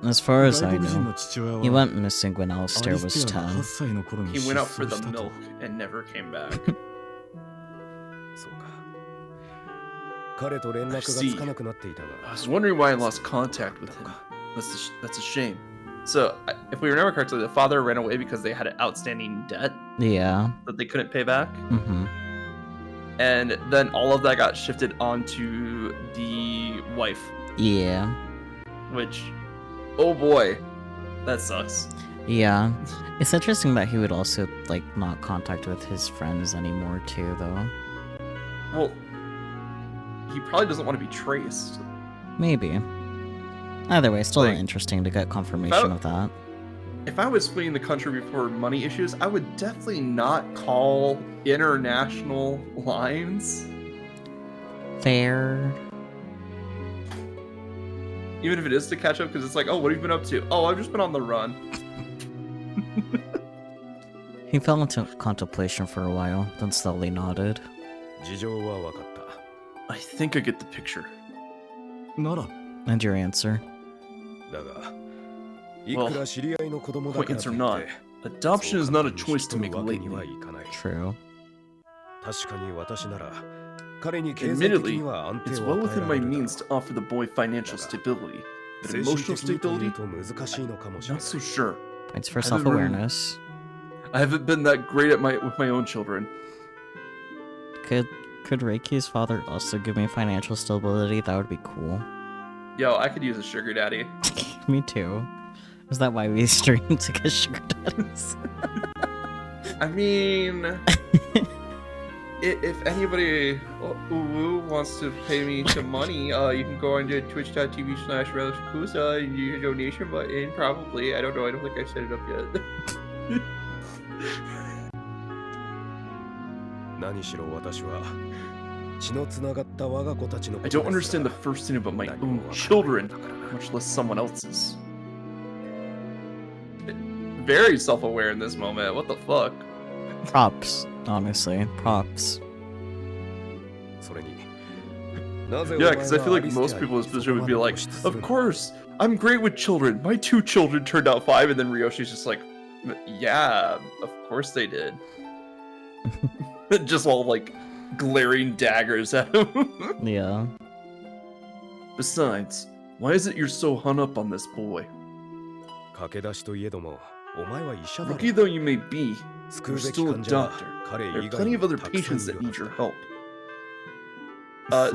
as far as I know, he went missing when Alistair was 10. He went out for the milk and never came back. I see. I was wondering why I lost contact with him. That's a shame. So, if we remember correctly, the father ran away because they had an outstanding debt. Yeah. That they couldn't pay back. Mm-hmm. And then all of that got shifted onto the wife. Yeah. Which, oh boy, that sucks. Yeah. It's interesting that he would also, not contact with his friends anymore, too, though. Well, he probably doesn't want to be traced. Maybe. Either way, still interesting to get confirmation of that. If I was fleeing the country before money issues, I would definitely not call international lines. Fair. Even if it is to catch up, because it's like, oh, what have you been up to? Oh, I've just been on the run. He fell into contemplation for a while, then slowly nodded. I think I get the picture. And your answer? Well, acquaintance or not, adoption is not a choice to make lately. True. Admittedly, it's well within my means to offer the boy financial stability, but emotional stability? Not so sure. It's for self-awareness. I haven't been that great at with my own children. Could Reikyu's father also give me financial stability? That would be cool. Yo, I could use a sugar daddy. Me too. Is that why we stream to get sugar daddies? I mean, if anybody wants to pay me some money, you can go on to twitch.tv/RelicsKusa and use your donation button, probably. I don't know, I don't think I've set it up yet. I don't understand the first thing about my own children, much less someone else's. Very self-aware in this moment, what the fuck? Props, honestly, props. Yeah, because I feel like most people in this position would be like, of course, I'm great with children. My 2 children turned out 5, and then Ryoshi's just like, yeah, of course they did. Just all like glaring daggers at him. Yeah. Besides, why is it you're so hung up on this boy? 駆け出しといえども、お前は医者だろ。 Rookie though you may be, 救 you're うべき still a 患者は doctor. 彼 There 以 are 外 plenty に of other たくさんい patients る that は need ず your だ。 help.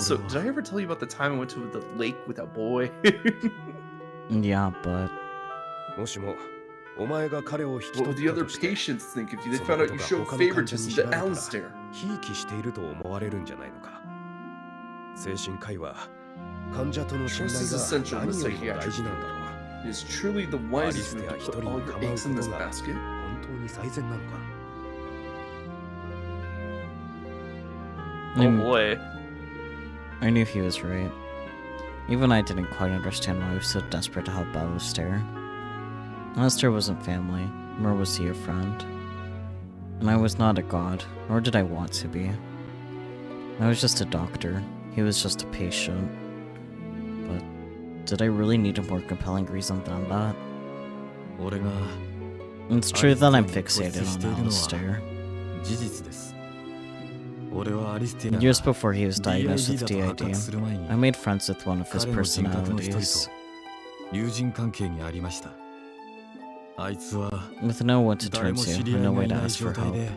So, did I ever tell you about the time I went to the lake with that boy? Yeah, but もしもお前が彼を引き What 取 would っ the た other として、 patients think if they そ found の out こ you とが showed 他の患者に favoritism 知ら to れたら、 Alistair? ひいきしていると思われるんじゃないのか。精神科医は患者との信 Trust is 頼 essential が in 何 the よりも psychiatric 大事なんだろう。 It is truly the wisest move to put all your eggs in this basket. 本当に最善なのか。 Oh boy. I knew he was right. Even I didn't quite understand why he was so desperate to help Alistair. Alistair wasn't family, nor was he a friend. And I was not a god, nor did I want to be. I was just a doctor. He was just a patient. But did I really need a more compelling reason than that? 俺が It's true that I'm fixated on Alistair. 事実です。俺はアリスティア Years before he was が diagnosed with DID だと発覚す DID, る前に I made friends with one of his 彼の人格の一人 personalities. と友人関係にありました。あいつは With no one to 誰 turn も知 to り合 and い no が way い to ない ask 状 for 態 help. で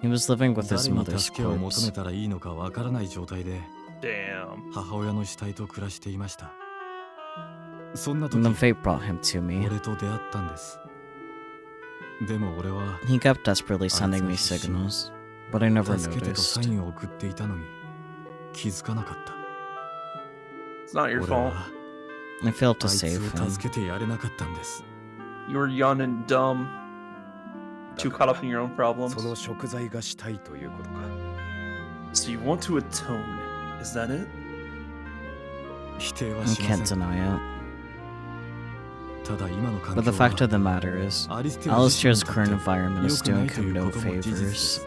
He was living with his 誰に mother's 助けを求 corpse. めたらいいのかわからない状態で Damn. 母親の死体と暮らしていました。そんな時 And then fate brought him to me. 俺と出会ったんです。でも俺は He kept desperately sending me signals, but I never 助けてとサ noticed. インを送っていたのに気づかなかった。 It's not your 俺 fault. は I failed あ to い save つを him. 助けてやれなかったんです。 You were young and dumb. Too caught up in your own problems. その贖罪がしたいということか。 So you want to atone. Is that it? 否定は I しま can't せん。 deny it. ただ今の環 But the 境 fact は of the matter is, アリスティア自身 Alistair's にとって current environment is 良くな doing いとい him う no ことも事実で favors. す。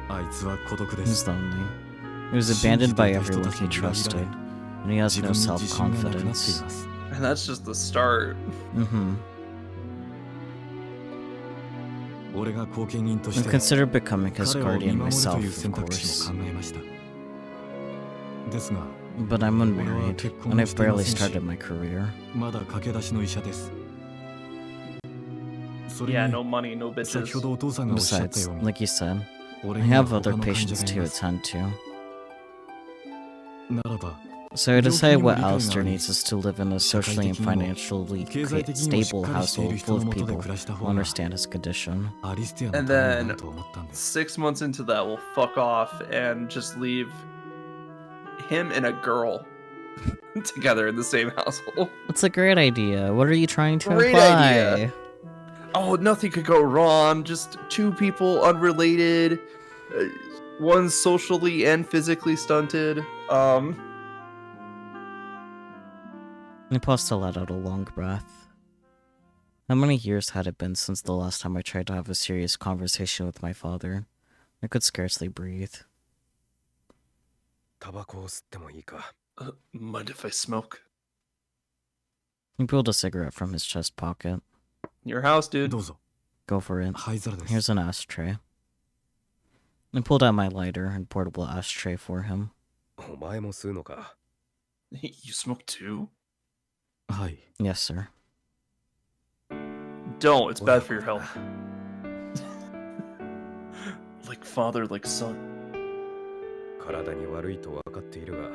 あいつは孤独で He's す。 lonely. He was abandoned by everyone he trusted, and he has 自 no 分に自信がなくなってい self-confidence. ます。 And that's just the start. Mm-hmm. 俺が後見人とし I て considered becoming his 彼を guardian 見守ると myself, いう of 選択肢 course. も考えました。ですが、 But I'm unmarried, and I've barely 俺は結婚もしていませんし。 started my career. まだ駆け出しの医者です。それ Yeah, に no money, no 先ほ bitches. どお父さんがおっしゃった Besides, ように、 like you said, 俺 I には have 他 other の患者 patients がい to ます。 attend to. ならば、 So I decided what Alistair 病気にも理解があり、 needs is to live in a 社会 socially and 的にも financially 経済的にもしっ stable かりしている household 人 full の of もとで people 暮らした who 方が understand his condition. アリスティアの And ためにな then ると思ったんです。 6 months into that, we'll fuck off and just leave him and a girl together in the same household. That's a great idea. What are you trying to Great imply? idea. Oh, nothing could go wrong. Just 2 people unrelated. One socially and physically stunted. I paused to let out a long breath. How many years had it been since the last time I tried to have a serious conversation with my father? I could scarcely breathe. タバコを吸ってもいいか。 Mind if I smoke? He pulled a cigarette from his chest pocket. Your house, dude. どうぞ。 Go for it. 灰皿です。 Here's an ashtray. I pulled out my lighter and portable ashtray for him. お前も吸うのか。 You smoke too? はい。 Yes, sir. Don't. It's bad for your health. Like father, like son. 体に悪いと分かっているが、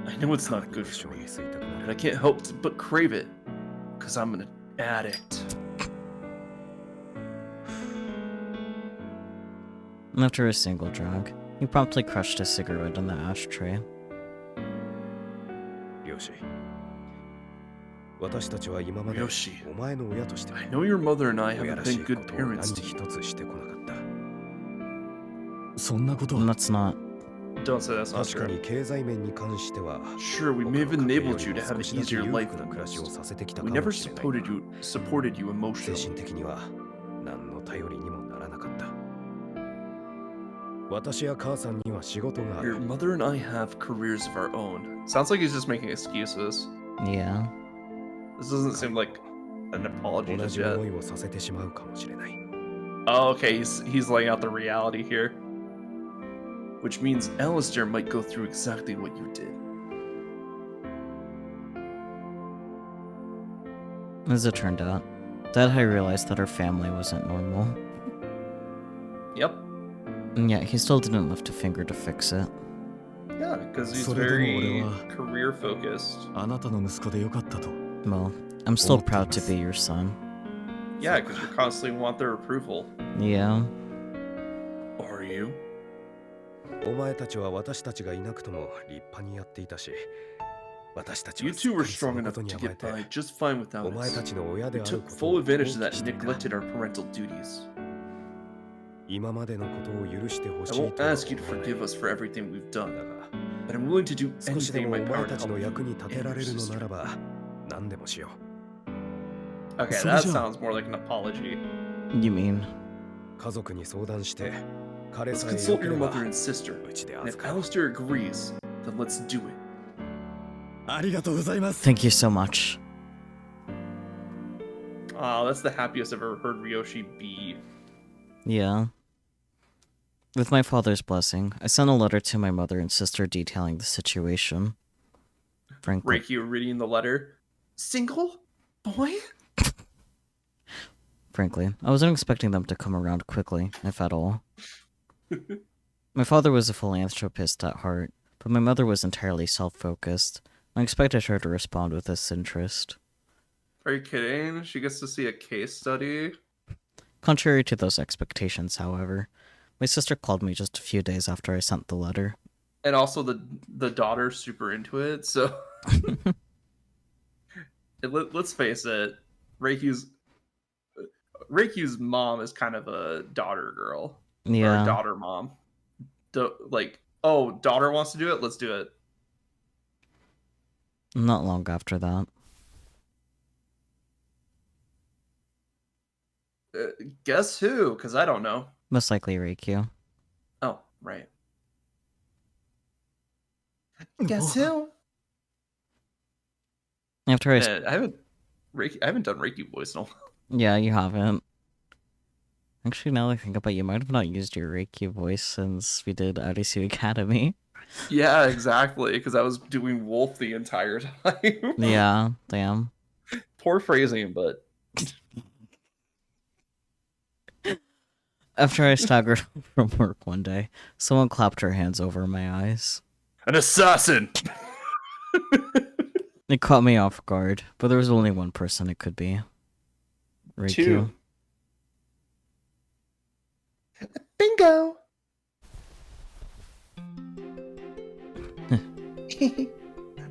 I know it's not good 一 for 緒に me, 吸いたくな but る。 I can't help but crave it. Because I'm an addict. After a single drag, he promptly crushed his cigarette in the ashtray. よし。私たちは今までよし。お前の親として I know your mother and I 親 haven't らしい been こ good とを parents 何 to you. 一つしてこなかった。そんなことは And that's not. Don't say that's not 確か true. に経済面に関しては Sure, we may have 他の家庭よ enabled り you も to have 少 an しだけ easier 裕 life 福な than 暮らしを most. させてきた We か never もしれないが supported you 精 emotionally. 神的には何の頼りにもならなかった。私や母さんには仕事があ Your る。 mother and I have careers of our own. Sounds like he's just making excuses. Yeah. This doesn't seem like an apology 同 just じ yet. 思いをさせてしまうかもしれない。 Oh, okay, he's laying out the reality here. Which means Alistair might go through exactly what you did. As it turned out, Dad had realized that our family wasn't normal. Yep. And yet, he still didn't lift a finger to fix it. Yeah, because he's それでも俺 very は career focused. あなたの息子でよかったと。 Well, I'm still Oh, proud to goodness. be your son. Yeah, because you constantly want their approval. Yeah. Are you? お前たちは私たちがいなくとも立派にやっていたし、私たち You はすっ two か were りそ strong のこ enough とに to 甘え get て、 by just fine without お前た us. ちの親で We ある took こと full を advantage 放 of that 棄してい and た。 neglected our parental duties. 今までのことを許してほし I い won't とは ask you to 思わない。 forgive us for everything we've だ done, が、 but I'm willing to do 少しで anything in も my お power 前 to たちの help you 役に立て and ら your れるのな sister. らば、何でもしよ Okay, So that yeah. sounds more like an apology. You mean? う。家族に相談して、彼 Let's さえ良 consult け your れば、 mother and sister, うちで and if 預かろう。 Alistair agrees, then let's do it. ありがとうございます。 Thank you so much. Oh, that's the happiest I've ever heard Ryoshi be. Yeah. With my father's blessing, I sent a letter to my mother and sister detailing the situation. Frankly, Reiki reading the letter. Single? Boy? I wasn't expecting them to come around quickly, if at all. My father was a philanthropist at heart, but my mother was entirely self-focused. I expected her to respond with this interest. Are you kidding? She gets to see a case study? Contrary to those expectations, however, my sister called me just a few days after I sent the letter. And also the daughter's super into it, so... Let's face it, Reikyu's mom is kind of a daughter girl. Or a Yeah. daughter mom. Like, oh, daughter wants to do it? Let's do it. Not long after that. Guess who? Because I don't know. Most likely Reikyu. Oh, right. Guess who? After I... I haven't done Reiki voice in a while. Yeah, you haven't. Actually, now that I think about it, you might have not used your Reiki voice since we did Odyssey Academy. Yeah, exactly. Because I was doing Wolf the entire time. Yeah, damn. Poor phrasing, but... After I staggered from work one day, someone clapped her hands over my eyes. An assassin! It caught me off guard, but there was only one person it could be. Reikyu. Two. Bingo!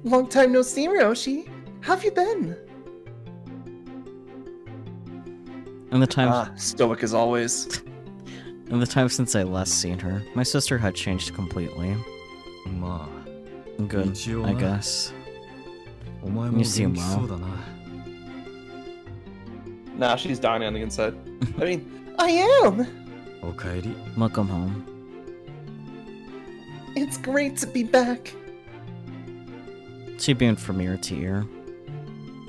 Long time no see, Ryoshi. How have you been? In the time Stoic as always. in the time since I last seen her, my sister had changed completely. ま Good, 一応 I な。 guess. あ、お前も You seem 元気そうだな。 Nah, she's dying on the inside. I mean, I am! おかえり。 Welcome home. It's great to be back. She beamed from ear to ear.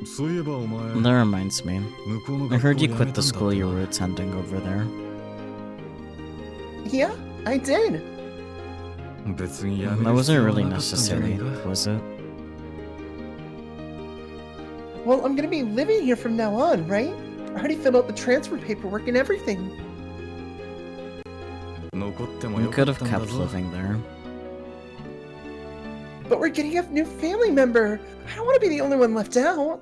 そういえばお前、 That reminds me. 向こうの I 学校 heard you 辞め quit たんだ the って school you な were attending over there. Yeah, I did. 別に辞める That 必 wasn't 要は really なかったんじゃない necessary, か。 was it? Well, I'm gonna be living here from now on, right? I already filled out the transfer paperwork and everything. 残っても You よか could っ have たんだ kept ぞ。 living there. But we're getting a new family member. I don't want to be the only one left out.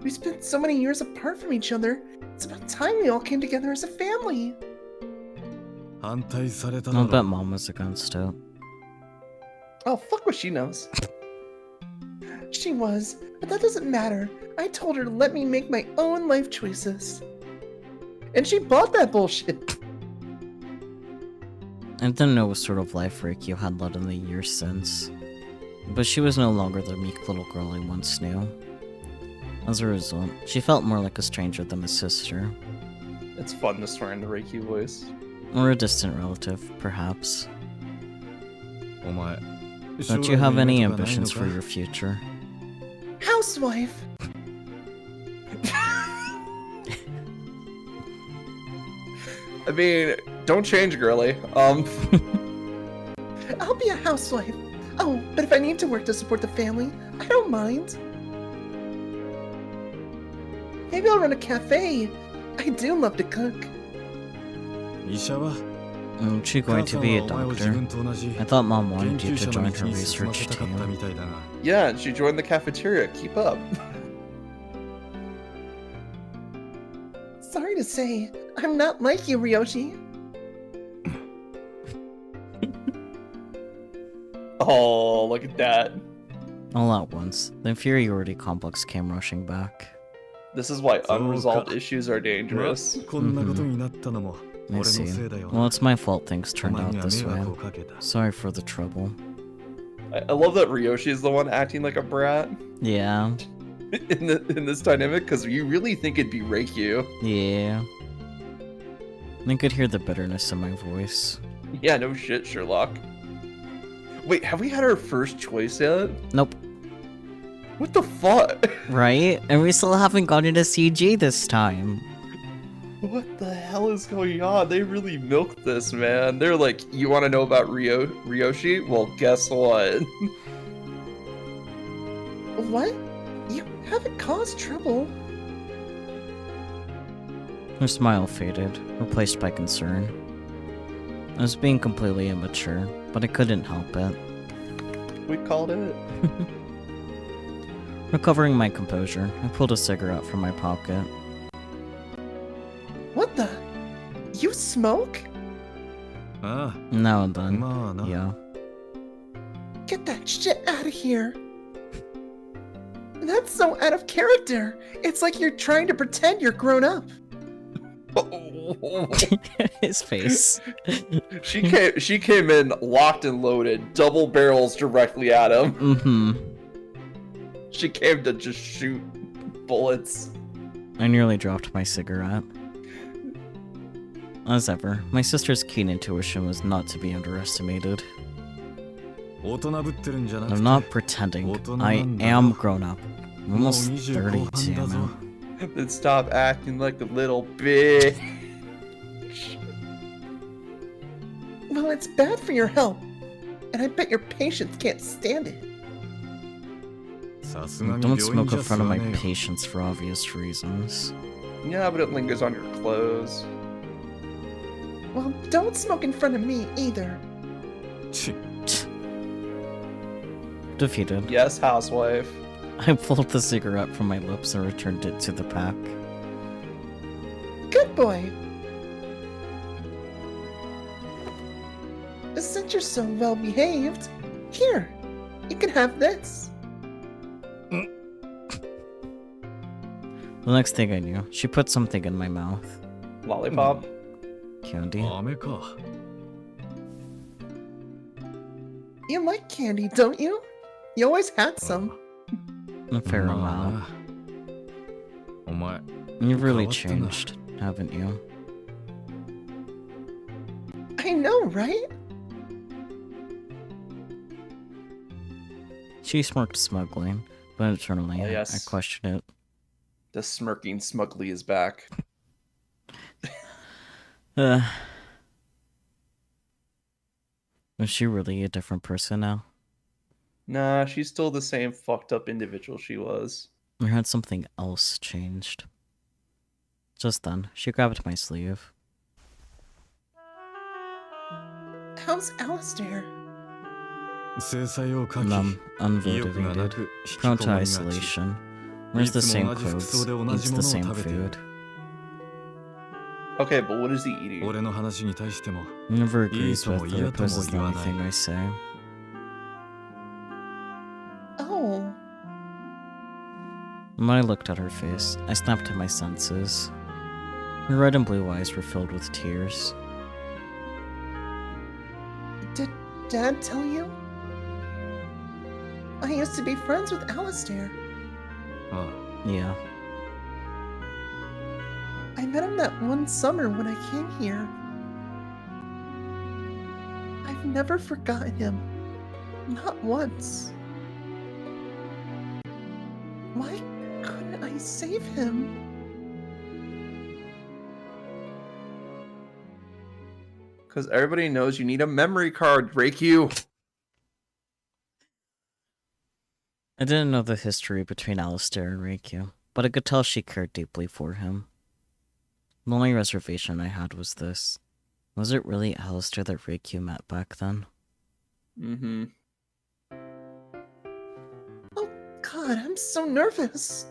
We spent so many years apart from each other. It's about time we all came together as a family. 反対された I'll だ bet ろ。 Mom was against it. Oh, fuck what she knows. She was, but that doesn't matter. I told her to let me make my own life choices. And she bought that bullshit. I didn't know what sort of life Reikyu had led in the years since. But she was no longer the meek little girl I once knew. As a result, she felt more like a stranger than a sister. it's fun to swear in the Reiki voice. Or a distant relative, perhaps. お前、 Don't you have any 将来の夢とかないのか ambitions for your future? Housewife! I mean, don't change, girly. I'll be a housewife. Oh, but if I need to work to support the family, I don't mind. Maybe I'll run a cafe. I do love to cook. 医者は She going to be a 母さんはお前を自 doctor? 分と同じ I thought Mom 研 wanted you 究 to 者の join 道 her に進ま research せたかった team. みたいだが Yeah, and she joined the cafeteria. Keep up. Sorry to say, I'm not like you, Ryoshi. Oh, look at that. All at once, the inferiority complex came rushing back. This is why So, unresolved ka- issues are dangerous. こんなことになったのも I 俺の see. せいだよ Well, it's my fault things お turned 前 out には this 迷 way. 惑をかけた Sorry for the trouble. I love that Ryoshi is the one acting like a brat Yeah, in this dynamic, because you really think it'd be Reikyu. yeah. I could hear the bitterness in my voice. Yeah, no shit, Sherlock. Wait, have we had our first choice yet? Nope. What the fuck? Right? And we still haven't gotten to CG this time. What the hell is going on? They really milked this, man. They're like, you want to know about Ryoshi? Well, guess what? What? You haven't caused trouble. Her smile faded, replaced by concern. I was being completely immature, but I couldn't help it. We called it. Recovering my composure, I pulled a cigarette from my pocket. What the? You smoke? あ Now and あ then, まあな yeah. Get that shit out of here. That's so out of character. It's like you're trying to pretend you're grown up. His face. She came in locked and loaded, double barrels directly at him. Mm-hmm. She came to just shoot bullets. I nearly dropped my cigarette. As ever, my sister's keen intuition was not to be underestimated. 大人ぶってるんじゃなく I'm て not pretending. I am grown up. I'm almost 30, damn it. Then stop acting like a little bitch. Well, it's bad for your health. And I bet your patients can't stand it. さすがに Don't 病院 smoke じゃ in 済 front of ま my ねえよ patients for obvious reasons. Yeah, but it lingers on your clothes. Well, don't smoke in front of me either. ち Defeated. Yes, housewife. I pulled the cigarette from my lips and returned it to the pack. Good boy. Since you're so well behaved, here, you can have this. The next thing I knew, she put something in my mouth. Lollipop. Candy. 雨か You like candy, don't you? You always had some. A fair まあ amount. なお前 You've really 変わったな。 changed, haven't you? I know, right? She smirked smugly, but internally, Oh, yes. I questioned it. The smirking smugly is back. Is she really a different person now? Nah, she's still the same fucked up individual she was. Or had something else changed? Just then, she grabbed my sleeve. How's Alistair? 制裁をかき Numb, 意欲がな unmotivated, く引き prone こ to もりがち isolation, wears the same いつも同じ服装 clothes, で同 eats じ the ものを same 食べている food, Okay, but what is he eating? 俺の話に対しても never agrees いいとも with 嫌 or とも opposes 言わない。 anything I say. Oh, When I looked at her face, I snapped to my senses. Her red and blue eyes were filled with tears. did Dad tell you? I used to be friends with Alistair. あ Yeah. I met him that one summer when I came here. I've never forgotten him. Not once. Why couldn't I save him? Because everybody knows you need a memory card, Reikyu. I didn't know the history between Alistair and Reikyu, but I could tell she cared deeply for him. The only reservation I had was this. Was it really Alistair that Reikyu met back then? Mm-hmm. Oh god, I'm so nervous.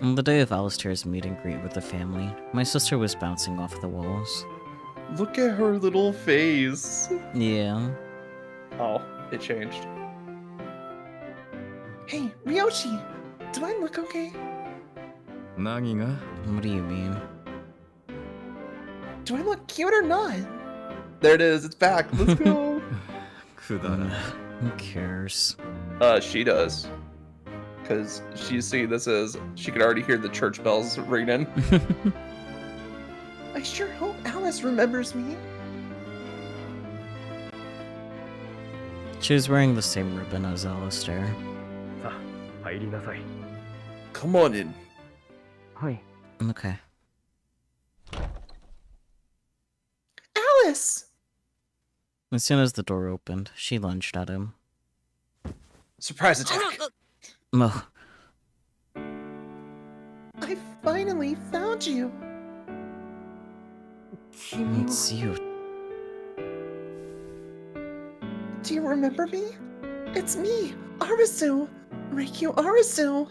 On the day of Alistair's meet and greet with the family, my sister was bouncing off the walls. Look at her little face. Yeah. Oh, it changed. Hey, Ryoshi, do I look okay? Nagi ga? What do you mean? Do I look cute or not? There it is. It's back. Let's go. Kudara. Who cares? She does. Because she's seeing this as she could already hear the church bells ringing. I sure hope Alice remembers me. She was wearing the same ribbon as Alistair. Come on in. Okay. Alice! As soon as the door opened, she lunged at him. Surprise attack. Oh, I finally found you. it's you. Do you remember me? It's me, Arisu. Reikyu Arisu.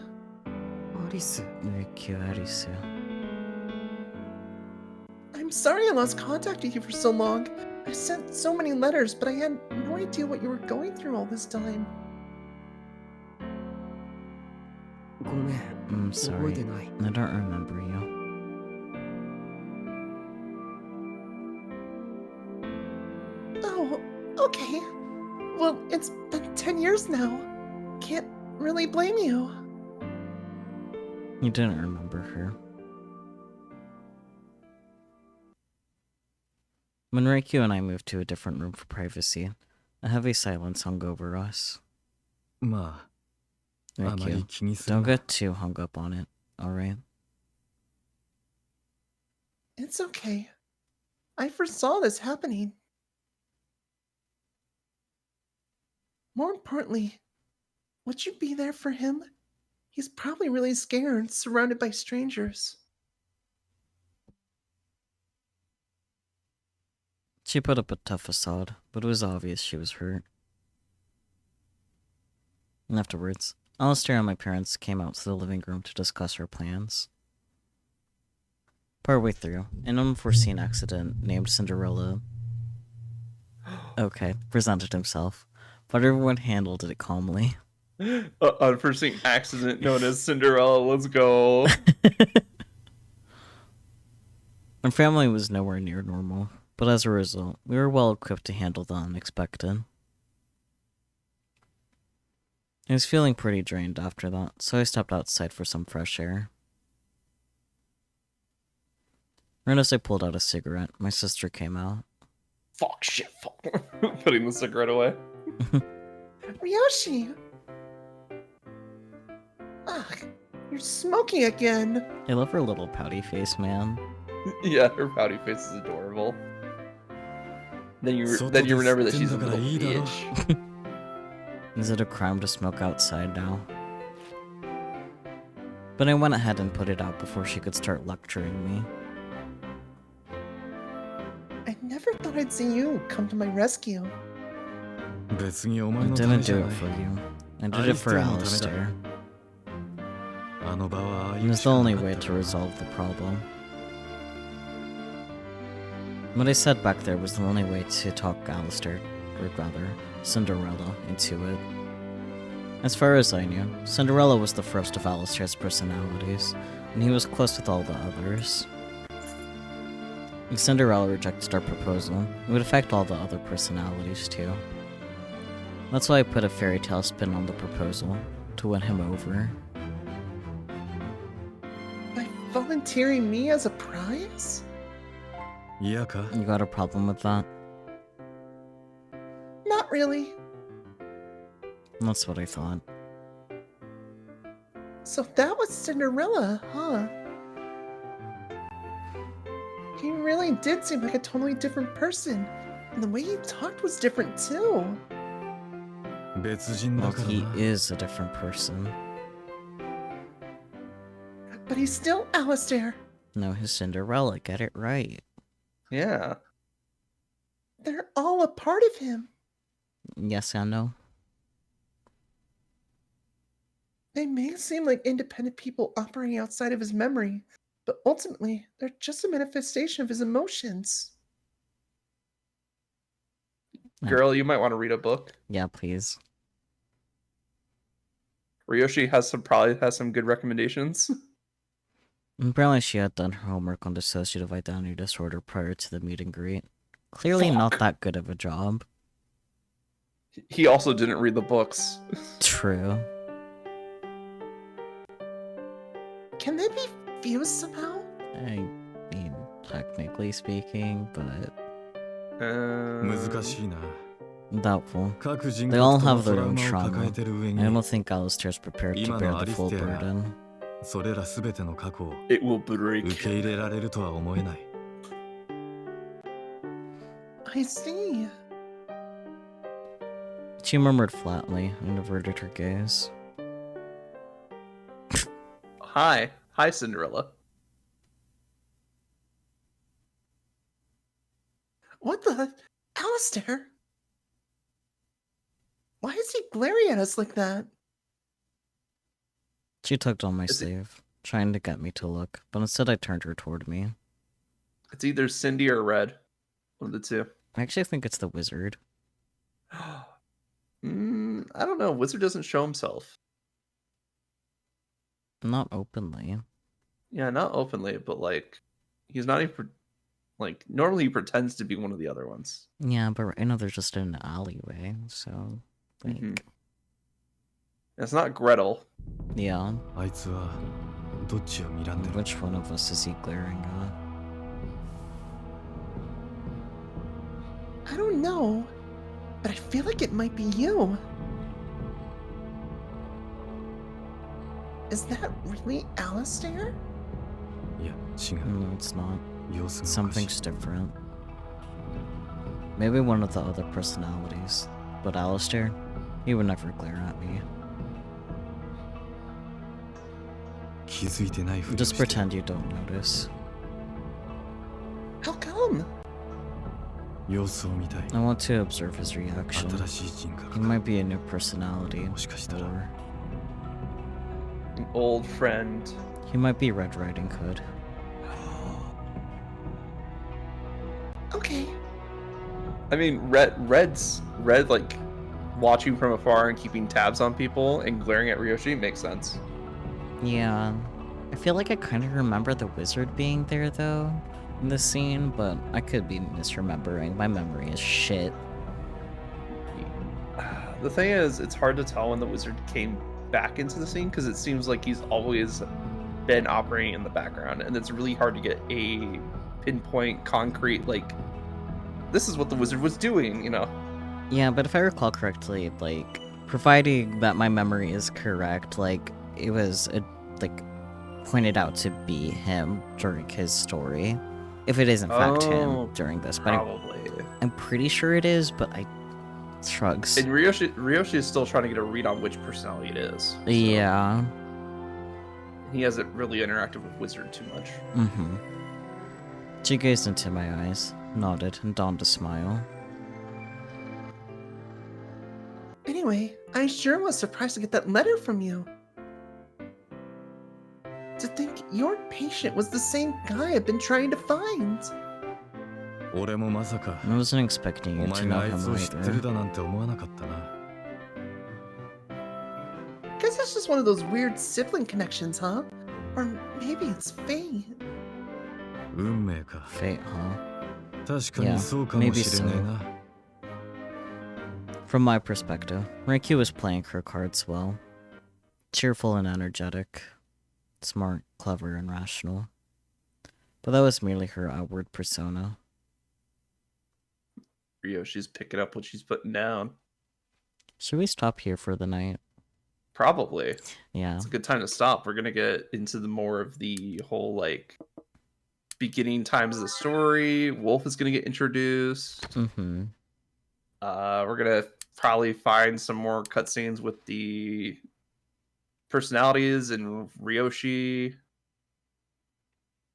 Reikyu Arisu. I'm sorry I lost contact with you for so long. I sent so many letters, but I had no idea what you were going through all this time. I'm sorry. I don't remember you. Oh, okay. Well, it's been 10 years now. Can't really blame you. You didn't remember her. When Reikyu and I moved to a different room for privacy, a heavy silence hung over us. Ma. Reikyu, don't get too hung up on it, alright? It's okay. I foresaw this happening. More importantly, would you be there for him? He's probably really scared, surrounded by strangers. She put up a tough facade, but it was obvious she was hurt. And afterwards, Alistair and my parents came out to the living room to discuss our plans. Partway through, an unforeseen accident named Cinderella presented himself, but everyone handled it calmly. Unforeseen accident known as Cinderella. Let's go. Our family was nowhere near normal, but as a result, we were well equipped to handle the unexpected. I was feeling pretty drained after that, so I stepped outside for some fresh air. Right as I pulled out a cigarette, my sister came out. Fuck, shit, fuck. Putting the cigarette away. Ryoshi! Ugh, you're smoking again. I love her little pouty face, man. Yeah, her pouty face is adorable. Then you remember that she's a little bitch. Is it a crime to smoke outside now? But I went ahead and put it out before she could start lecturing me. I never thought I'd see you come to my rescue. I didn't do it for you. I did it for Alistair. It was the only way to resolve the problem. What I said back there was the only way to talk Alistair, or rather, Cinderella, into it. As far as I knew, Cinderella was the first of Alistair's personalities, and he was close with all the others. If Cinderella rejected our proposal, it would affect all the other personalities too. That's why I put a fairy tale spin on the proposal, to win him over. By volunteering me as a prize? You got a problem with that? Not really. That's what I thought. So that was Cinderella, huh? He really did seem like a totally different person. And the way he talked was different too. Well, he is a different person. But he's still Alistair. No, he's Cinderella. Get it right. Yeah. They're all a part of him. Yes, I know. They may seem like independent people operating outside of his memory, but ultimately, they're just a manifestation of his emotions. Girl, you might want to read a book. Yeah, please. Ryoshi probably has some good recommendations. Apparently she had done her homework on dissociative identity disorder prior to the meet and greet. Clearly not that good of a job. He also didn't read the books. True. Can they be fused somehow? I mean, technically speaking, but... doubtful. They all have their own trauma. I don't think Alistair's prepared to bear the full burden. It will break. I see. She murmured flatly and averted her gaze. Hi, Cinderella. What the? Alistair? Why is he glaring at us like that? She tugged on my sleeve, trying to get me to look, but instead I turned her toward me. It's either Cindy or Red. One of the two. I actually think it's the wizard. I don't know. Wizard doesn't show himself. Not openly. Yeah, not openly, but like, he's not even like. Normally, he pretends to be one of the other ones. Yeah, but right now they're just in an alleyway, so like. It's not Gretel. Yeah. Which one of us is he glaring at? I don't know, but I feel like it might be you. Is that really Alistair? No, it's not. Something's different. Maybe one of the other personalities. But Alistair, he would never glare at me. Just pretend you don't notice. How come? I want to observe his reaction. He might be a new personality, or an old friend. He might be Red Riding Hood. Okay. I mean, Red like watching from afar and keeping tabs on people and glaring at Ryoshi makes sense. Yeah, I feel like I kind of remember the wizard being there though in this scene, but I could be misremembering. My memory is shit. The thing is, it's hard to tell when the wizard came back into the scene because it seems like he's always been operating in the background, and it's really hard to get a pinpoint, concrete, like, this is what the wizard was doing, you know? Yeah, but if I recall correctly, like, providing that my memory is correct, like, it was, like, pointed out to be him during his story. If it is, in fact, him during this. But probably. I'm pretty sure it is, but I... Shrugs. And Ryoshi is still trying to get a read on which personality it is. So. Yeah. He hasn't really interacted with Wizard too much. Mm-hmm. She gazed into my eyes, nodded, and donned a smile. Anyway, I sure was surprised to get that letter from you. To think your patient was the same guy I've been trying to find. I wasn't expecting you to know him either. Guess it's just one of those weird sibling connections, huh? Or maybe it's fate. Fate, huh? Yeah, maybe so. From my perspective, Riku was playing her cards well. Cheerful and energetic. Smart, clever, and rational. But that was merely her outward persona. Ryoshi's picking up what she's putting down. Should we stop here for the night? Probably. Yeah. It's a good time to stop. We're gonna get into the more of the whole like beginning times of the story. Wolf is gonna get introduced. Mm-hmm. We're gonna probably find some more cutscenes with the personalities and Ryoshi.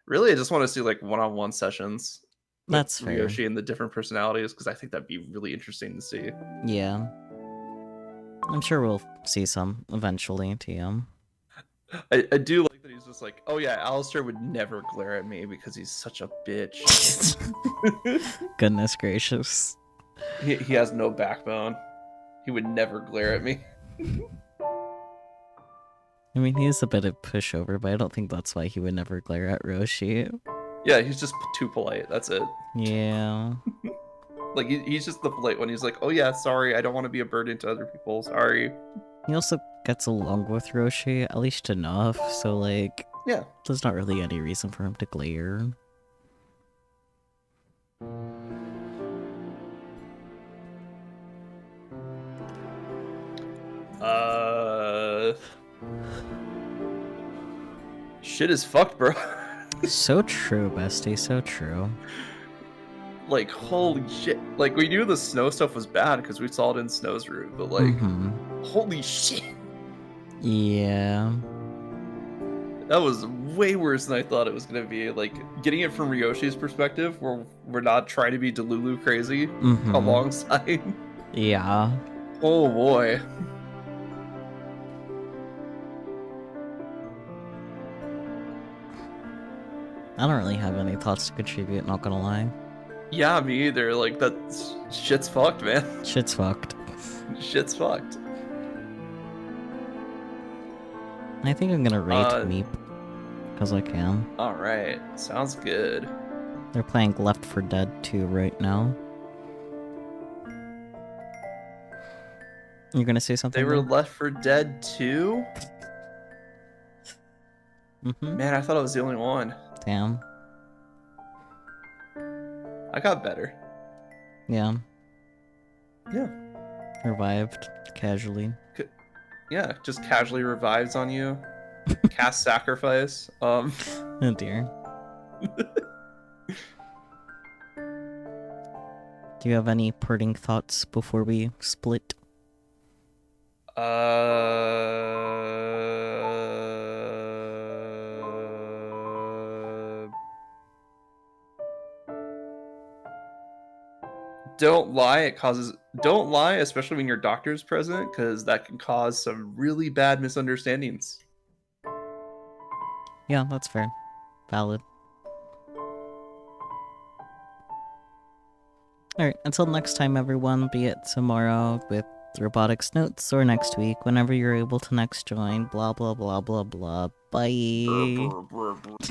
Really, I just want to see like one-on-one sessions with That's fair. Ryoshi and the different personalities because I think that'd be really interesting to see. Yeah. I'm sure we'll see some eventually, TM. I do like that he's just like, oh yeah, Alistair would never glare at me because he's such a bitch. Goodness gracious. He has no backbone. He would never glare at me. I mean, he is a bit of pushover, but I don't think that's why he would never glare at Roshi. Yeah, he's just too polite. That's it. Yeah. Like, he's just the polite one. He's like, oh yeah, sorry, I don't want to be a burden to other people. Sorry. He also gets along with Roshi, at least enough, so like... Yeah. There's not really any reason for him to glare. Shit is fucked, bro. So true, bestie, so true. Like, holy shit. Like, we knew the snow stuff was bad because we saw it in Snow's route, but like, holy shit. Yeah. That was way worse than I thought it was going to be. Like, getting it from Ryoshi's perspective, where we're not trying to be Delulu crazy alongside. Yeah. Oh boy. I don't really have any thoughts to contribute, not gonna lie. Yeah, me either. Like, that shit's fucked, man. Shit's fucked. Shit's fucked. I think I'm gonna rate Meep. Because I can. Alright, sounds good. They're playing Left 4 Dead 2 right now. You're gonna say something? They were Left 4 Dead 2? Man, I thought I was the only one. Damn. I got better. Yeah. Yeah. Revived casually. Yeah, just casually revives on you. Cast sacrifice. Oh dear. Do you have any parting thoughts before we split? Don't lie. Don't lie, especially when your doctor's present, because that can cause some really bad misunderstandings. Yeah, that's fair. Valid. Alright, until next time everyone, be it tomorrow with Robotics Notes or next week, whenever you're able to next join, blah blah blah blah blah. Bye!